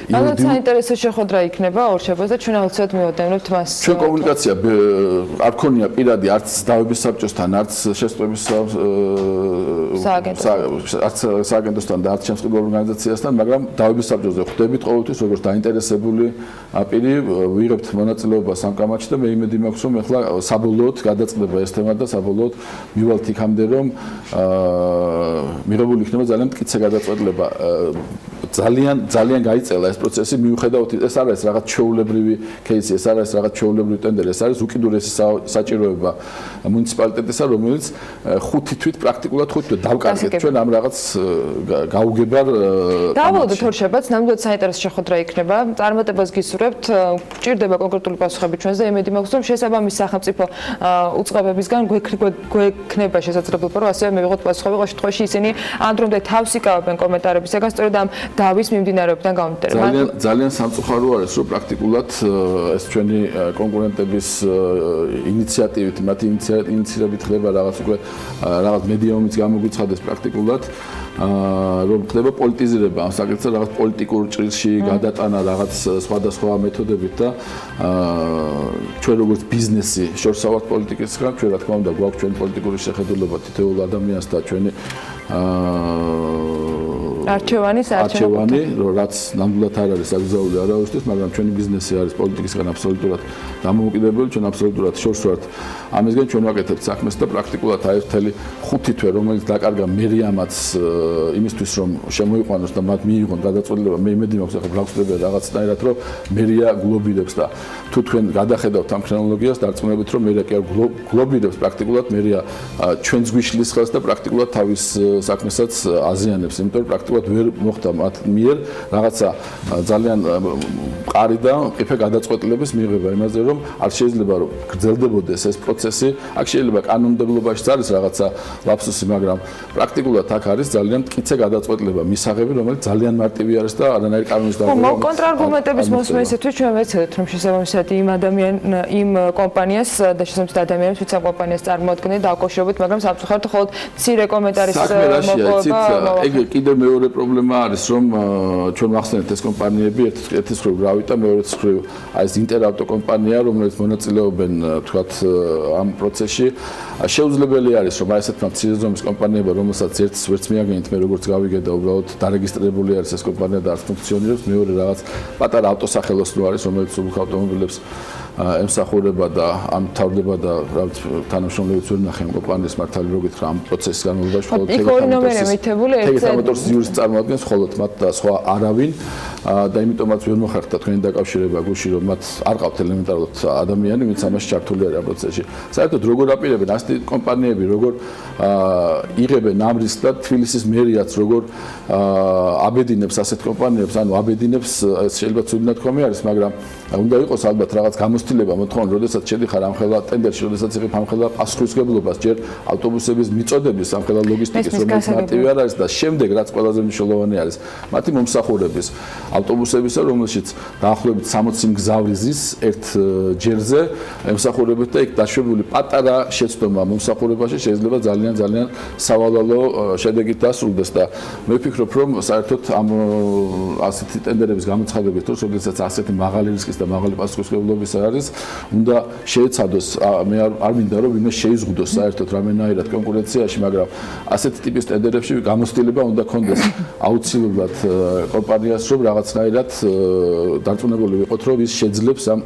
ალბათ საინტერესო შეხვედრა იქნება ორშაბათს და ჩვენ აუცილებლად მივადევნებთ მას. ჩვენ კომუნიკაცია არ ქონია პირადი არც დავების საბჭოსთან, არც შესწავლების სააგენტოსთან და არც შემსწავლელ ორგანიზაციასთან, მაგრამ დავების საბჭოზე ხვდებით ყოველთვის როგორც დაინტერესებული პირი, ვიღებთ მონაწილეობას ამ კამათში და მე იმედი მაქვს რომ ეხლა საბოლოოდ გადაწყდება ეს თემა და საბოლოოდ მივალთ იქამდე რომ მიღებული იქნება ძალიან მტკიცე გადაწყვეტილება. ძალიან გაიწელა ეს პროცესი მიუხედავად ეს არ არის რაღაც ჩვეულებრივი кейსი, ეს არ არის რაღაც ჩვეულებრივი ტენდერი, ეს არის უკიდურესი საჭიროება მუნიციპალიტეტისა, რომელიც 5 თვით პრაქტიკულად 5 თვით დავკარგეთ ჩვენ ამ რაღაც გაუგებარ დავალოდოთ ორშაბათს, ნამდვილად საინტერესო შეხვედრა იქნება. წარმატებას გისურვებთ, ჭირდება კონკრეტული პასუხები ჩვენს და იმედი მაქვს რომ შესაბამის სახელმწიფო უწყებებისგან გვექნება შესაძლებლობა რომ ასევე მივიღოთ პასუხები, ყოველ შემთხვევაში ისინი ამ დრომდე თავს იკავებენ კომენტარებისგან, სწორედ ამ დავის მიმდინარეობიდან გამომდინარე. ძალიან სამწუხარო არის რომ პრაქტიკულად ეს ჩვენი კონკურენტების ინიციატივით, მათი ინიციირებით ხდება რაღაც უკვე რაღაც მედიუმიც გამოგვიცხადეს პრაქტიკულად რომ ხდება პოლიტიზირება ამ საკითხზე რაღაც პოლიტიკურ ჭრილში გადატანა რაღაც სხვადასხვა მეთოდებით და ჩვენ როგორც ბიზნესი შორსავართ პოლიტიკისგან ჩვენ რა თქმა უნდა გვაქვს ჩვენი პოლიტიკური შეხედულება თითოეულ ადამიანს და ჩვენი არჩევანი, რაც ნამდვილად არ არის აკრძალული არავისთვის, მაგრამ ჩვენი ბიზნესი არის პოლიტიკისგან აბსოლუტურად დამოუკიდებელი, ჩვენ აბსოლუტურად შორს ვართ ამისგან, ჩვენ ვაკეთებთ საქმეს და პრაქტიკულად აი მთელი 5 თვე, რომელიც დაკარგა მერიამაც იმისთვის, რომ შემოიყვანოს და მათ მიიღონ გადაწყვეტილება, მე იმედი მაქვს, ახლა ბრაუზერები რაღაცნაირად, რომ მერია გლობირებს და თუ თქვენ გადახედავთ ამ ქრონოლოგიას, დარწმუნებით, რომ მერია კი არ გლობირებს პრაქტიკულად, მერია ჩვენს გვიშლის ხელს და პრაქტიკულად თავის საქმესაც აზიანებს, იმიტომ რომ პრაქტიკულად ვერ მოხდა მათ მიერ რაღაცა ძალიან მყარი და მყიფე გადაწყვეტილების მიღება იმაზე რომ არ შეიძლება რომ გრძელდებოდეს ეს პროცესი აქ შეიძლება კანონმდებლობაშიც არის რაღაცა ლაფსუსი მაგრამ პრაქტიკულად აქ არის ძალიან მტკიცე გადაწყვეტილება მისაღები რომელიც ძალიან მარტივი არის და არანაირი კანონის დარღვევა კონტრარგუმენტების მოსმენისათვის ჩვენ ვეცადეთ რომ შესაბამისად იმ კომპანიას და შესაბამისად ადამიანებს ვინც ამ კომპანიას წარმოადგენენ დააკავშიროთ მაგრამ სამწუხაროდ მხოლოდ მცირე კომენტარის მოპოვება ეგ კიდე მეორე პრობლემა არის რომ ჩვენ ვახსენეთ ეს კომპანიები ერთის მხრივ გრავიტა მეორეც მხრივ აი ეს ინტერავტო კომპანია რომელიც მონაწილეობენ თქვათ ამ პროცესში შეუძლებელი არის რომ აი ესეთმა მცირე ზომის კომპანიებმა რომელსაც ერთს ვერც მიაგენით მე როგორც გავიგე და უბრალოდ დარეგისტრირებული არის ეს კომპანია და არ ფუნქციონირებს მეორე რაღაც პატარა ავტოსახელოსნო არის რომელიც უბუქ ავტომობილებს ემსახურება და ამ თავდება და რაღაც თანამშრომლებიც ვერ ნახე ამ კომპანიის მართალი რო გითხრა ამ პროცესის განმავლობაში ხოლმე თეგმოტორს იურის წარმოადგენს ხოლოდ მათ და სხვა არავინ და იმიტომაც ვერ მოხერხდა თქვენი დაკავშირება გუში რომ მათ არ ყავთ ელემენტარულად ადამიანი ვინც ამაში ჩართული არის ამ პროცესში საერთოდ როგორ აპირებენ ასეთი კომპანიები როგორ იღებენ ამ რისკს და თბილისის მერიაც როგორ აბედინებს ასეთ კომპანიებს ანუ აბედინებს შეიძლება ცუდად თქვა არის მაგრამ უნდა იყოს ალბათ რაღაც გამოცდილება მოთხოვნა როდესაც შედიხარ ამ ხელა ტენდერში როდესაც იღებ ამ ხელა პასუხისმგებლობას ჯერ ავტობუსების მიწოდების ამ ხელა ლოგისტიკის რომელიც მარტივი არ არის და შემდეგ რაც ყველაზე მნიშვნელოვანი არის მათი მომსახურების ავტობუსებისა, რომელშიც დაახლოებით 60 მგზავრი ზის ერთ ჯერზე ემსახურებათ და იქ დაშვებული პატარა შეცდომა მომსახურებაში შეიძლება ძალიან სავალალო შედეგით დასრულდეს და მე ვფიქრობ, რომ საერთოდ ამ ასეთი ტენდერების გამოცხადებით თუ როდესაც ასეთი მაღალი რისკის და მაღალი პასუხისმგებლობის არის, უნდა შეეცადოს, მე არ მინდა რომ ვინმე შეიზღუდოს საერთოდ რამენაირად კონკურენციაში, მაგრამ ასეთი ტიპის ტენდერებში გამოცდილება უნდა ქონდეს აუცილებლად კომპანიას, რომ რაღაცნაირად დარწმუნებული ვიყოთ, რომ ის შეძლებს ამ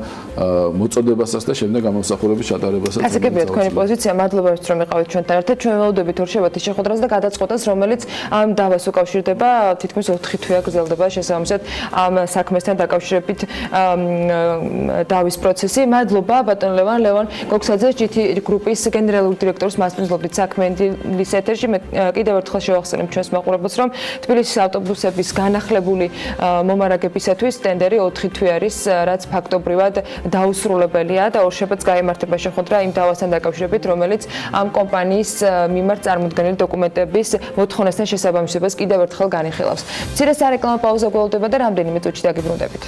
მოწოდებასაც და შემდეგ გამოსახულების ჩატარებასაც. ასე გებია თქვენი პოზიცია, მადლობა რომ იყავით ჩვენთან ერთად. ჩვენ ველოდებით ორშაბათი შეხვედრას და გადაწყვეტას, რომელიც ამ დავას უკავშირდება, თითქმის 4 თვეა გრძელდება შესაბამისად ამ საქმესთან დაკავშირებით დავის პროცესი. მადლობა ბატონ ლევან გოგსაძე, GT გრუპის გენერალური დირექტორის მასპინძლობთ საქმიანის ეთერში. მე კიდევ ერთხელ შევახსენებ ჩვენს მაყურებელს, რომ თბილისის ავტობუსების განახლებული მომარაგებისათვის ტენდერი 4 თვე არის, რაც ფაქტობრივად დაუსრულებელია და ორშაბათს გაიმართება შეხვედრა იმ დავასთან დაკავშირებით, რომელიც ამ კომპანიის მიმართ წარმოდგენილი დოკუმენტების მოთხოვნასთან შესაბამისობას კიდევ ერთხელ განიხილავს. მცირე სარეკლამო პაუზა გველოდება და რამდენიმე წუთში დაგიბრუნდებით.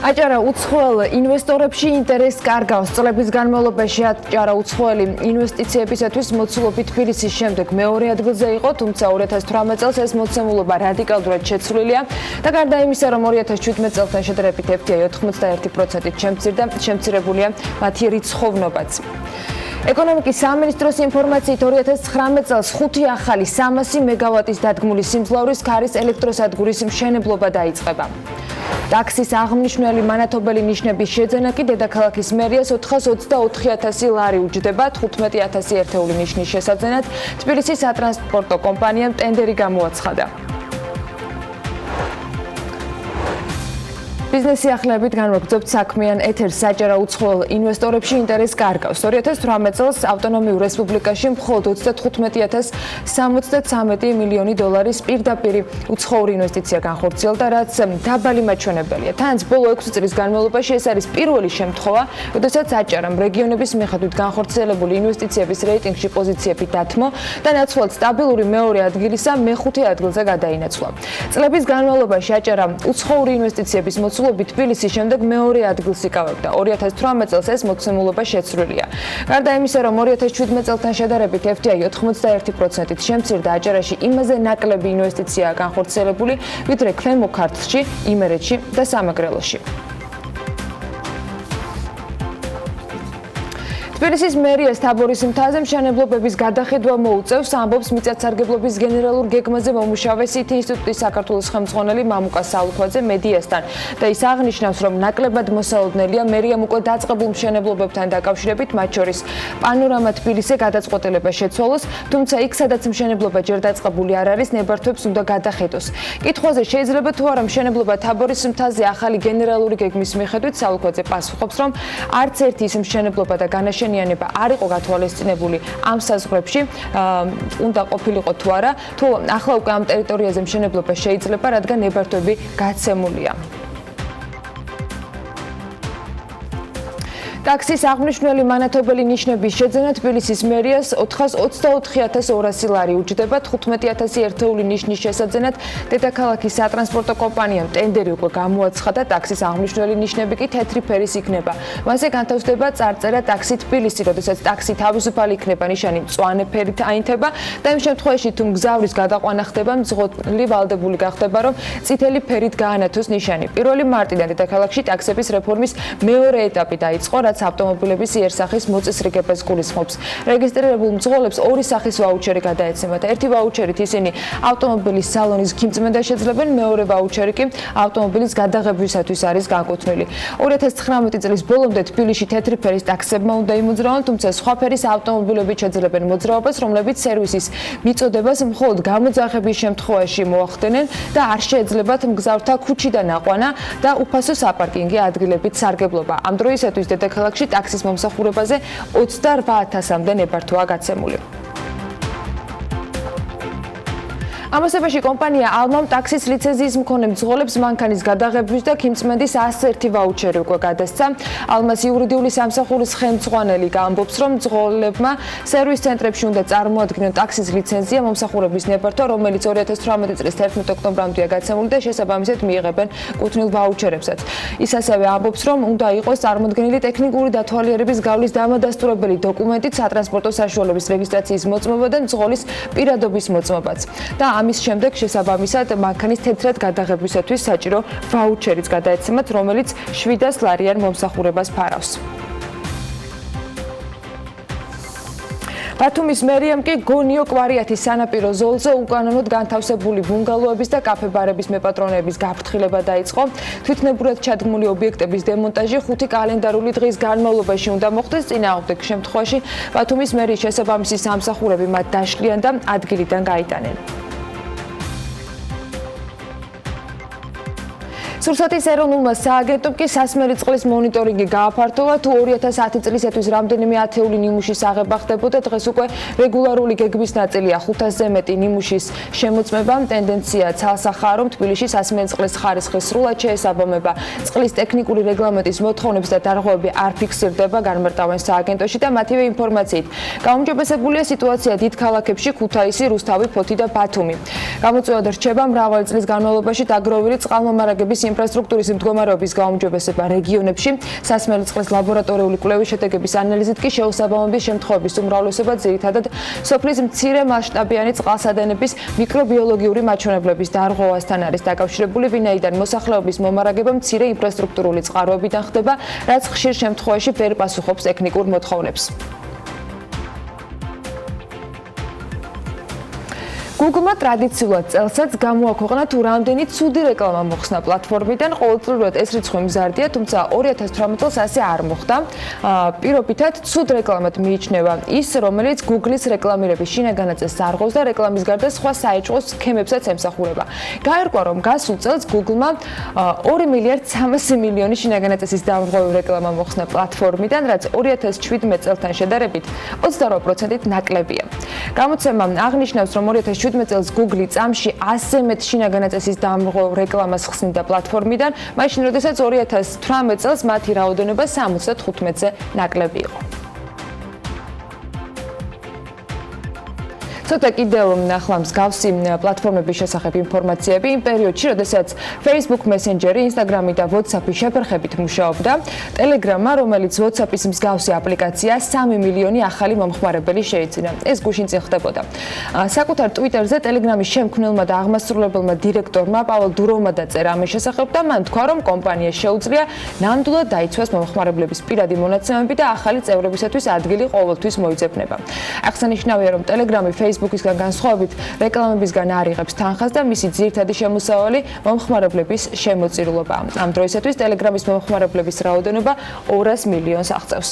აჭარა უცხოელ ინვესტორებში ინტერესს კარგავს. წლების განმავლობაში აჭარა უცხოელი ინვესტიციებისათვის მოცულობით თბილისის შემდეგ მეორე ადგილზე იყო, თუმცა 2018 წელს ეს მოცემულობა რადიკალურად შეცვლილია და გარდა იმისა, რომ 2017 წელთან შედარებით FDI 91%-ით შემცირებულია მათი რიცხოვნობაც. ეკონომიკის სამინისტროს ინფორმაციით 2019 წელს 5 ახალი 300 მეგავატის დადგმული სიმძლავრის ქარის ელექტროსადგურის მშენებლობა დაიწყება. ტაქსის აღმნიშვნელი მანათობელი ნიშნების შეძენა კი დედაქალაქის მერიას 424,000 ლარი უჯდება 15,000 ერთეული ნიშნის შესაძენად. თბილისის სატრანსპორტო კომპანიამ ტენდერი გამოაცხადა. ბიზნესი ახლებებით განვაგრძობთ საქმიან ეთერს. საჭარა უცხოელ ინვესტორებში ინტერესს კარგავს. 2018 წელს ავტონომიურ რესპუბლიკაში მხოლოდ 35,63 მილიონი დოლარის პირდაპირ უცხოური ინვესტიცია განხორციელდა, რაც დაბალი მაჩვენებელია. თანაც ბოლო 6 წლის განმავლობაში ეს არის პირველი შემთხვევა, როდესაც აჭარამ რეგიონების მიხედვით განხორციელებული ინვესტიციების რეიტინგში პოზიციები დათმო და ნაცვლად სტაბილური მეორე ადგილისა მეხუთე ადგილზე გადაინაცვლა. წლების განმავლობაში აჭარა უცხოური ინვესტიციების მოცულობით თბილისის შემდეგ მეორე ადგილს იკავებდა. 2018 წელს ეს მოცემულობა შეცვლილია. გარდა იმისა, რომ 2017 წელთან შედარებით FDI 91%-ით შემცირდა, აჭარაში იმაზე ნაკლები ინვესტიციაა განხორციელებული, ვიდრე ქვემო ქართლში, იმერეთში და სამეგრელოში. თბილისის მერიას თაბორის მთაზე მშენებლობების გადახედვა მოუწევს, ამბობს მიწათსარგებლობის გენერალურ გეგმაზე მომუშავე CT ინსტიტუტის საქართველოს ხელმძღვანელი მამუკა საულქვაძე მედიასთან და ის აღნიშნავს, რომ ნაკლებად მოსალოდნელია მერიამ უკვე დაწყებულ მშენებლობებთან დაკავშირებით, მათ შორის პანორამა თბილისზე გადაწყვეტილება შეცვალოს, თუმცა იქ, სადაც მშენებლობა ჯერ დაწყებული არ არის, ნებართვებს უნდა გადახედოს. კითხვაზე შეიძლება თუ არა მშენებლობა თაბორის მთაზე ახალი გენერალური გეგმის მიხედვით, საულქვაძე პასუხობს, რომ არც ერთი ის მშენებლობა და განაშენიანება არ იყო გათვალისწინებული ამ საზღვრებში, უნდა ყოფილიყო თუ არა, თუ ახლა უკვე ამ ტერიტორიაზე მშენებლობა შეიძლება, რადგან ნებართვები გაცემულია. ტაქსის აღნიშნული მანათობელი ნიშნების შეძენა თბილისის მერიას 424,200 ლარი უჯდება 15,000 ერთეული ნიშნის შესაძენად. დედაქალაქის სატრანსპორტო კომპანიამ ტენდერი უკვე გამოაცხადა, ტაქსის აღნიშნული ნიშნები კი თეთრი ფერის იქნება. მასზე განთავსდება წარწერა ტაქსი თბილისი, როდესაც ტაქსი თავისუფალი იქნება, ნიშანი მწვანე ფერით აინთება და იმ შემთხვევაში თუ მგზავრის გადაყვანა ხდება, მძღოლი ვალდებული გახდება, რომ წითელი ფერით გაანათოს ნიშანი. 1 მარტიდან დედაქალაქში ტაქსების რეფორმის მეორე ეტაპი დაიწყო, ავტომობილების იერსახის მოწესრიგებას გულისხმობს. რეგისტრირებულ მძღოლებს ორი სახის ვაუჩერი გადაეცემათ. ერთი ვაუჩერით ისინი ავტომობილის სალონის გიმწმენდა შეძლებენ, მეორე ვაუჩერი კი ავტომობილის გადაღებისათვის არის განკუთვნილი. 2019 წლის ბოლომდე თბილისში თეთრი ფერის ტაქსებმა უნდა იმოძრავონ, თუმცა სხვა ფერის ავტომობილები შეძლებენ მოძრაობას, რომლებიც სერვისის მიწოდებას მხოლოდ გამოძახების შემთხვევაში მოახდენენ და არ შეეძლებათ მგზავრთა ქუჩიდან აყვანა და უფასო საპარკინგი ადგილებით სარგებლობა. ამ დროისათვის დედაქალაქში ტაქსის მომსახურებაზე 28,000-მდე ნებართვაა გაცემული. ამასობაში კომპანია ალმამ ტაქსის ლიცენზიის მქონე მძღოლებს მანქანის გადაღებისთვის და ქიმწმენდის 101 ვაუჩერი უკვე გადასცა. ალმას იურიდიული სამსახურის ხელმძღვანელი ამბობს, რომ მძღოლებმა სერვის ცენტრებში უნდა წარმოადგინონ ტაქსის ლიცენზია მომსახურების ნებართვა, რომელიც 2018 წლის 11 ოქტომბრამდეა გაცემული და შესაბამისად მიიღებენ კუთვნილ ვაუჩერებსაც. ის ასევე ამბობს, რომ უნდა იყოს წარმოდგენილი ტექნიკური დათვალიერების გავლის დამადასტურებელი დოკუმენტით სატრანსპორტო საშუალების რეგისტრაციის მოწმობა და მძღოლის პირადობის მოწმობაც. და ამის შემდეგ შესაბამისად მანქანის თეთრად გადაღებისათვის საჭირო ვაუჩერიც გადაეცემათ, რომელიც 700 ლარიან მომსახურებას ფარავს. ბათუმის მერიამ კი გონიო კვარიათის სანაპირო ზოლზე უკანონოდ განთავსებული ბუნგალოების და კაფე-ბარების მეპატრონეების გაფრთხილება დაიწყო. თვითნებურად ჩადგმული ობიექტების დემონტაჟი 5 კალენდარული დღის განმავლობაში უნდა მოხდეს. წინააღმდეგ შემთხვევაში ბათუმის მერიის შესაბამისი სამსახურები მათ დაშლიან და ადგილიდან გაიტანენ. სურსათის ეროვნულმა სააგენტომ კი სასმელი წყლის მონიტორინგი გააფართოვა, თუ 2010 წლისათვის რამდენიმე ათეული ნიმუშის აღება ხდებოდა, დღეს უკვე რეგულარული გეგმის ნაწილია 500-ზე მეტი ნიმუშის შემოწმება. ტენდენცია ცალსახაა, რომ თბილისში სასმელი წყლის ხარისხი სრულად შეესაბამება წყლის ტექნიკური რეგლამენტის მოთხოვნებს და დარღვევები არ ფიქსირდება, განმარტავენ სააგენტოში და მათივე ინფორმაციით. გაუმჯობესებულია სიტუაცია დიდ ქალაქებში ქუთაისი, რუსთავი, ფოთი და ბათუმი. გამოწვევად რჩება მრავალი წლის განმავლობაში დაგროვილი წყალმომარაგების ინფრასტრუქტურის მდგომარეობის გაუმჯობესება რეგიონებში. სასმელი წყლის ლაბორატორიული კვლევის შედეგების ანალიზით კი შეუსაბამობის შემთხვევების უმრავლესობა ძირითადად სოფლის მცირე მასშტაბიანი წყალსადენების მიკრობიოლოგიური მაჩვენებლების დარღვევასთან არის დაკავშირებული, ვინაიდან მოსახლეობის მომარაგება მცირე ინფრასტრუქტურული წყაროებიდან ხდება, რაც ხშირ შემთხვევაში ვერ პასუხობს ტექნიკურ მოთხოვნებს. Google-მა ტრადიციულად წელსაც გამოაქვეყნა თუ რამდენი ცუდი რეკლამა მოხსნა პლატფორმიდან, ყოველწლიურად ეს რიცხვი მზარდია, თუმცა 2018 წელს ასე არ მოხდა. პირობითად ცუდ რეკლამად მიიჩნევა ის, რომელიც Google-ის რეკლამირების შინაგანაწესს არღავს და რეკლამის გარდა სხვა საეჭვო სქემებსაც ემსახურება. გაირკვა, რომ გასულ წელს Google-მა 2 მილიარდ 300 მილიონი შინაგანაწესის დამრღვევი რეკლამა მოხსნა პლატფორმიდან, რაც 2017 წელთან შედარებით 28%-ით ნაკლებია. გამოცემა აღნიშნავს, რომ 2017 წელს Google წამში 100-ზე მეტ შინაგანაწესის დამრღვევ რეკლამას ხსნიდა პლატფორმიდან, მაშინ როდესაც 2018 წელს მათი რაოდენობა 75-ზე ნაკლები იყო. ცოტა კიდევ ახლა მსგავსი პლატფორმების შესახებ ინფორმაციები იმ პერიოდში, როდესაც Facebook Messenger, Instagram და WhatsApp შეფერხებით მუშაობდა, Telegram-მა, რომელიც WhatsApp-ის მსგავსი აპლიკაცია, 3 მილიონი ახალი მომხმარებელი შეიძინა. ეს გუშინ წინ ხდებოდა. საკუთარ Twitter-ზე Telegram-ის შემქმნელმა და აღმასრულებელმა დირექტორმა პაველ დუროვმა დაწერა ამის შესახებ და მან თქვა, რომ კომპანიას შეუძლია ნამდვილად დაიცვას მომხმარებლების პირადი მონაცემები და ახალი წევრებისათვის ადგილი ყოველთვის მოიძებნება. აღსანიშნავია, რომ Telegram-ი Facebook-ისგან განსხვავებით რეკლამებისგან არ იღებს თანხას და მისი ძირითადი შემოსავალი მომხმარებლების შემოწირულობაა. ამ დროისათვის Telegram-ის მომხმარებლების რაოდენობა 200 მილიონს აღწევს.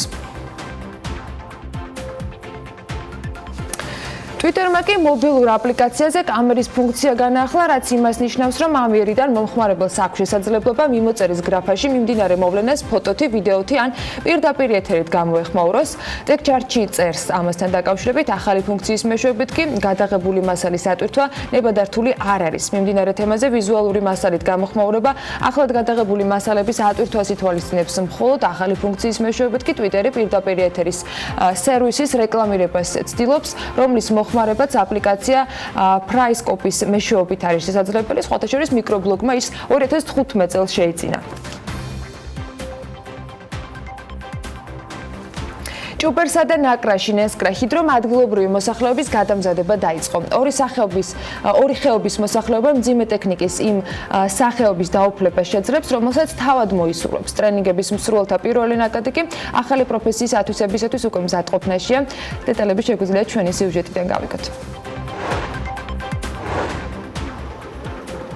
Twitter-მა კი მობილურ აპლიკაციაზე კამერის ფუნქცია განაახლა, რაც იმას ნიშნავს, რომ ამიერიდან მომხმარებელს აქვს შესაძლებლობა მიმოწერის გრაფაში მიმდინარე მოვლენას ფოტოთი, ვიდეოთი ან პირდაპირ ეთერით გამოეხმაუროს. ტექჩარტში წერს ამასთან დაკავშირებით ახალი ფუნქციის მეშვეობით კი გადაღებული მასალის ატვირთვა ნებადართული არ არის. მიმდინარე თემაზე ვიზუალური მასალით გამოხმაურება ახლად გადაღებული მასალების ატვირთვას ითვალისწინებს, მხოლოდ ახალი ფუნქციის მეშვეობით კი Twitter-ი პირდაპირ ეთერის სერვისის რეკლამირებას ცდილობს, რომლის მოხმარებაც აპლიკაცია Price-Copy-ის მეშვეობით არის შესაძლებელი, სხვათა შორის მიკრობლოგმა ის 2015 წელს შეიძინა. ჭუბერსა და ნაკრაში ნესკრა ჰიდრომ ადგილობრივი მოსახლეობის გადამზადება დაიწყო. ორი ხეობის მოსახლეობა მძიმე ტექნიკის იმ სახეობის დაუფლებას შეძლებს, რომელსაც თავად მოისურვებს. ტრენინგების მსურველთა პირველი ნაკადი კი ახალი პროფესიის ათვისებისათვის უკვე მზადყოფნაშია. დეტალები შეგვიძლია ჩვენი სიუჟეტიდან გავიგოთ.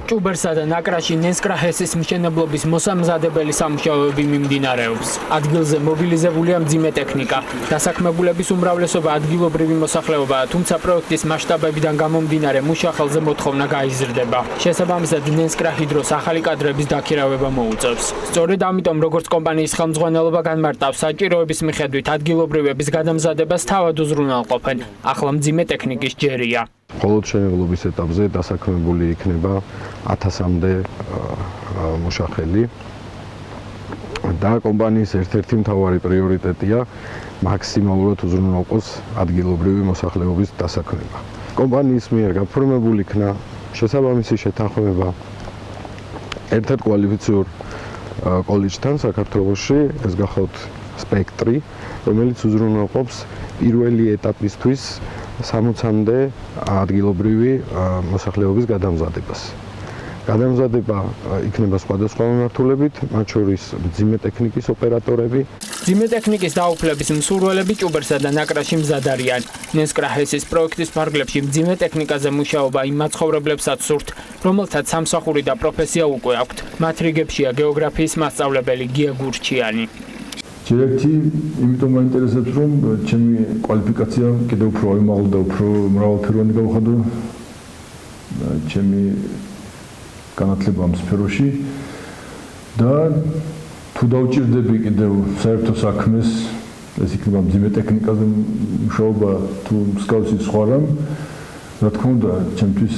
ჭუბერსა და ნაკრაში ნესკრა-ჰესის მშენებლობის მოსამზადებელი სამუშაოები მიმდინარეობს. ადგილზე მობილიზებულია მძიმე ტექნიკა. დასაქმებულების უმრავლესობა ადგილობრივი მოსახლეობაა, თუმცა პროექტის მასშტაბებიდან გამომდინარე მუშახელზე მოთხოვნა გაიზრდება. შესაბამისად, ნესკრა-ჰიდროს ახალი კადრების დაქირავება მოუწევს. სწორედ ამიტომ, როგორც კომპანიის ხელმძღვანელობა განმარტავს, საჭიროების მიხედვით ადგილობრივების გადამზადებას თავად უზრუნველყოფენ. ახლა მძიმე ტექნიკის ჯერია. მხოლოდ შენებლობის ეტაპზე დასაქმებული იქნება 1000-მდე მუშახელი. და კომპანიის ერთ-ერთი მთავარი პრიორიტეტია მაქსიმალურად უზრუნველყოს ადგილობრივი მოსახლეობის დასაქმება. კომპანიის მიერ გაფორმებული იქნა შესაბამისი შეთანხმება ერთ-ერთ კვალიფიციურ კოლეჯთან საქართველოში, ეს გახლავთ სპექტრი, რომელიც უზრუნველყოფს პირველი ეტაპისთვის 60-მდე ადგილობრივი მოსახლეობის გადამზადებას. გადამზადება იქნება სხვადასხვა მიმართულებით, მათ შორის მძიმე ტექნიკის ოპერატორები. მძიმე ტექნიკის დაუფლების მსურველები ჭუბერსა და ნაკრაში მზად არიან. ნესკრაჰესის პროექტის ფარგლებში მძიმე ტექნიკაზე მუშაობა იმ მაცხოვრებლებსაც სურთ, რომელთაც სამსახური და პროფესია უკვე აქვთ. მათ რიგებშია გეოგრაფიის მასწავლებელი გია გურჩიანი. Directi, იმიტომ მაინტერესებს, რომ ჩემი კვალიფიკაცია კიდევ უფრო აიმაღლა და უფრო მრავალფეროვანი გავხადო ჩემი განათლება ამ სფეროში და თუ დავჭირდები კიდევ საერთო საქმეს, ეს იქნება მძიმე ტექნიკაზე მუშაობა თუ მსგავსი სხვა რამ, რა თქმა უნდა, ჩემთვის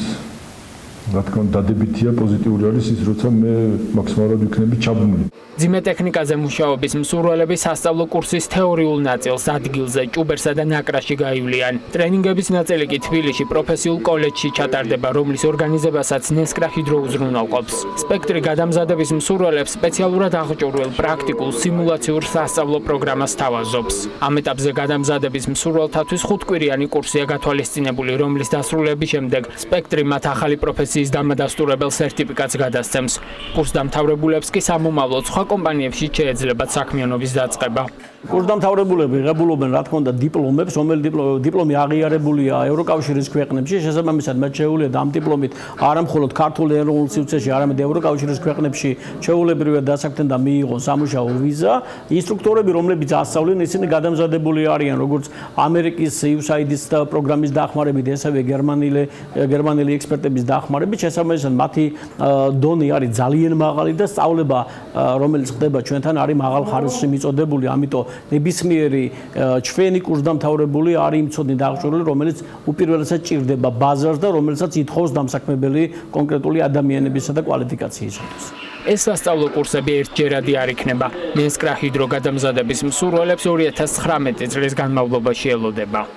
დადებითია პოზიტიური არის ის, როცა მე მაქსიმალურად ვიქნები ჩაბმული. მძიმე ტექნიკაზე მუშაობის მსურველები სასწავლო კურსის თეორიულ ნაწილს ადგილზე ჭუბერსა და ნაკრაში გაივლიან. ტრენინგების ნაწილი კი თბილისში პროფესიულ კოლეჯში ჩატარდება, რომლის ორგანიზებასაც ნესკრა ჰიდრო უზრუნველყოფს. სპექტრი გადამზადების მსურველებს სპეციალურად აღჭურვილ პრაქტიკულ სიმულაციურ სასწავლო პროგრამას თავაზობს. ამ ეტაპზე გადამზადების მსურველთათვის 5-კვირიანი კურსია გათვალისწინებული, რომლის დასრულების შემდეგ სპექტრი მათ ახალი პროფესიის დამადასტურებელ სერტიფიკატს გადასცემს. კურსდამთავრებულებს კი სამომავლოდ სხვა კომპანიებში შეეძლებათ საქმიანობის დაწყება. კურსდამთავრებულები ღებულობენ, რა თქმა უნდა, დიპლომებს, რომელი დიპლომი აღიარებულია ევროკავშირის ქვეყნებში, შესაბამისად მათ შეუულიათ ამ დიპლომით არა მხოლოდ ქართულ ეროვნულ სივრცეში, არამედ ევროკავშირის ქვეყნებში შეუულებრივად დასაქმდნენ და მიიღონ სამუშაო ვიზა. ინსტრუქტორები, რომლებიც ასწავლენ, ისინი გადამზადებული არიან როგორც ამერიკის USAID-ის პროგრამის დახმარებით, ესევე გერმანელი ექსპერტების დახმარებით, შესაბამისად მათი დონე არის ძალიან მაღალი და სწავლება, რომელიც ხდება ჩვენთან, არის მაღალ ხარისხში მიწოდებული, ამიტომ ნებისმიერი ჩვენი კურსდამთავრებული არის იმ ცოდნით აღჭურვილი, რომელიც უპირველესად ჭირდება ბაზარს და რომელსაც ითხოვს დამსაქმებელი კონკრეტული ადამიანებისა და კვალიფიკაციისთვის. ეს სასწავლო კურსები ერთჯერადი არ იქნება. ნესკრა ჰიდრო გადამზადების მსურველებს 2019 წლის განმავლობაში ელოდება.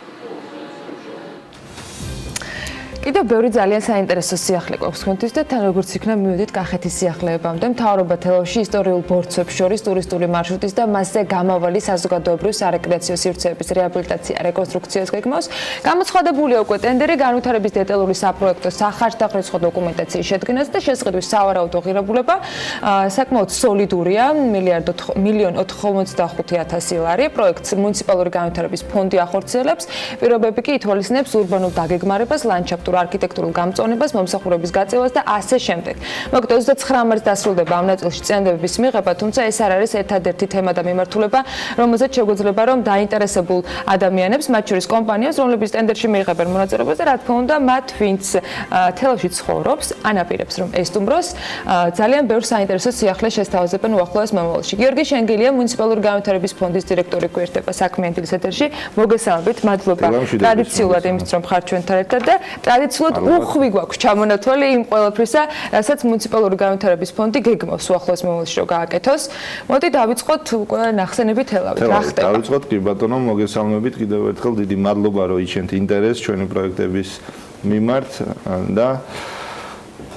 კიდევ ბევრი ძალიან საინტერესო სიახლე გვაქვს თქვენთვის და თან როგორც იქნა მივედით კახეთის სიახლეებამდე. მთავრობა თელავში ისტორიულ ბორცვებს შორის ტურისტული მარშრუტის და მასზე გამავალი საზოგადოებრივი სარეკრეაციო სივრცეების რეაბილიტაცია რეკონსტრუქციას გეგმავს. გამოცხადებულია უკვე ტენდერი განვითარების დეტალური საპროექტო სახარჯდახრიცხო დოკუმენტაციის შედგენას და შესყიდვის სავარაუდო ღირებულება საკმაოდ სოლიდურია, 1,085,000 ლარი. პროექტს მუნიციპალური განვითარების ფონდი ახორციელებს. პირობები კი ითვალისწინებს ურბანულ დაგეგმარებას, ლანდშაფტურ არქიტექტურულ გამწონებას, მომსახურების გაწევას და ასე შემდეგ. მოკლედ 29 მარტს დასრულდება ამ ნაწილში წინადადების მიღება, თუმცა ეს არ არის ერთადერთი თემა და მიმართულება, რომელზეც შეგვიძლია რომ დაინტერესებულ ადამიანებს, მათ შორის კომპანიას, რომლებიც ტენდერში მიიღებენ მონაწილეობას და რა თქმა უნდა, მათ ვინც თელავში ცხოვრობს, ანაპირებს რომ ესტუმროს, ძალიან ბევრ საინტერესო სიახლეს შესთავაზებენ უახლოეს მომავალში. გიორგი შენგელია, მუნიციპალური განვითარების ფონდის დირექტორი გვერდება საქმიანი დილის ეთერში. მოგესალმებით, მადლობა ტრადიციულად იმის რომ ხართ ჩვენთან ერთად და ტრადიციულად უხვი გვაქვს ჩამონათვალი იმ ყველაფრისა, რასაც მუნიციპალური განვითარების ფონდი გეგმავს უახლოეს მომავალში რომ გააკეთოს. მოდი დავიწყოთ უკვე ნახსენები თელავით. რა ხდება? დავიწყოთ კი ბატონო, მოგესალმებით კიდევ ერთხელ დიდი მადლობა რომ იჩენთ ინტერესს ჩვენი პროექტების მიმართ და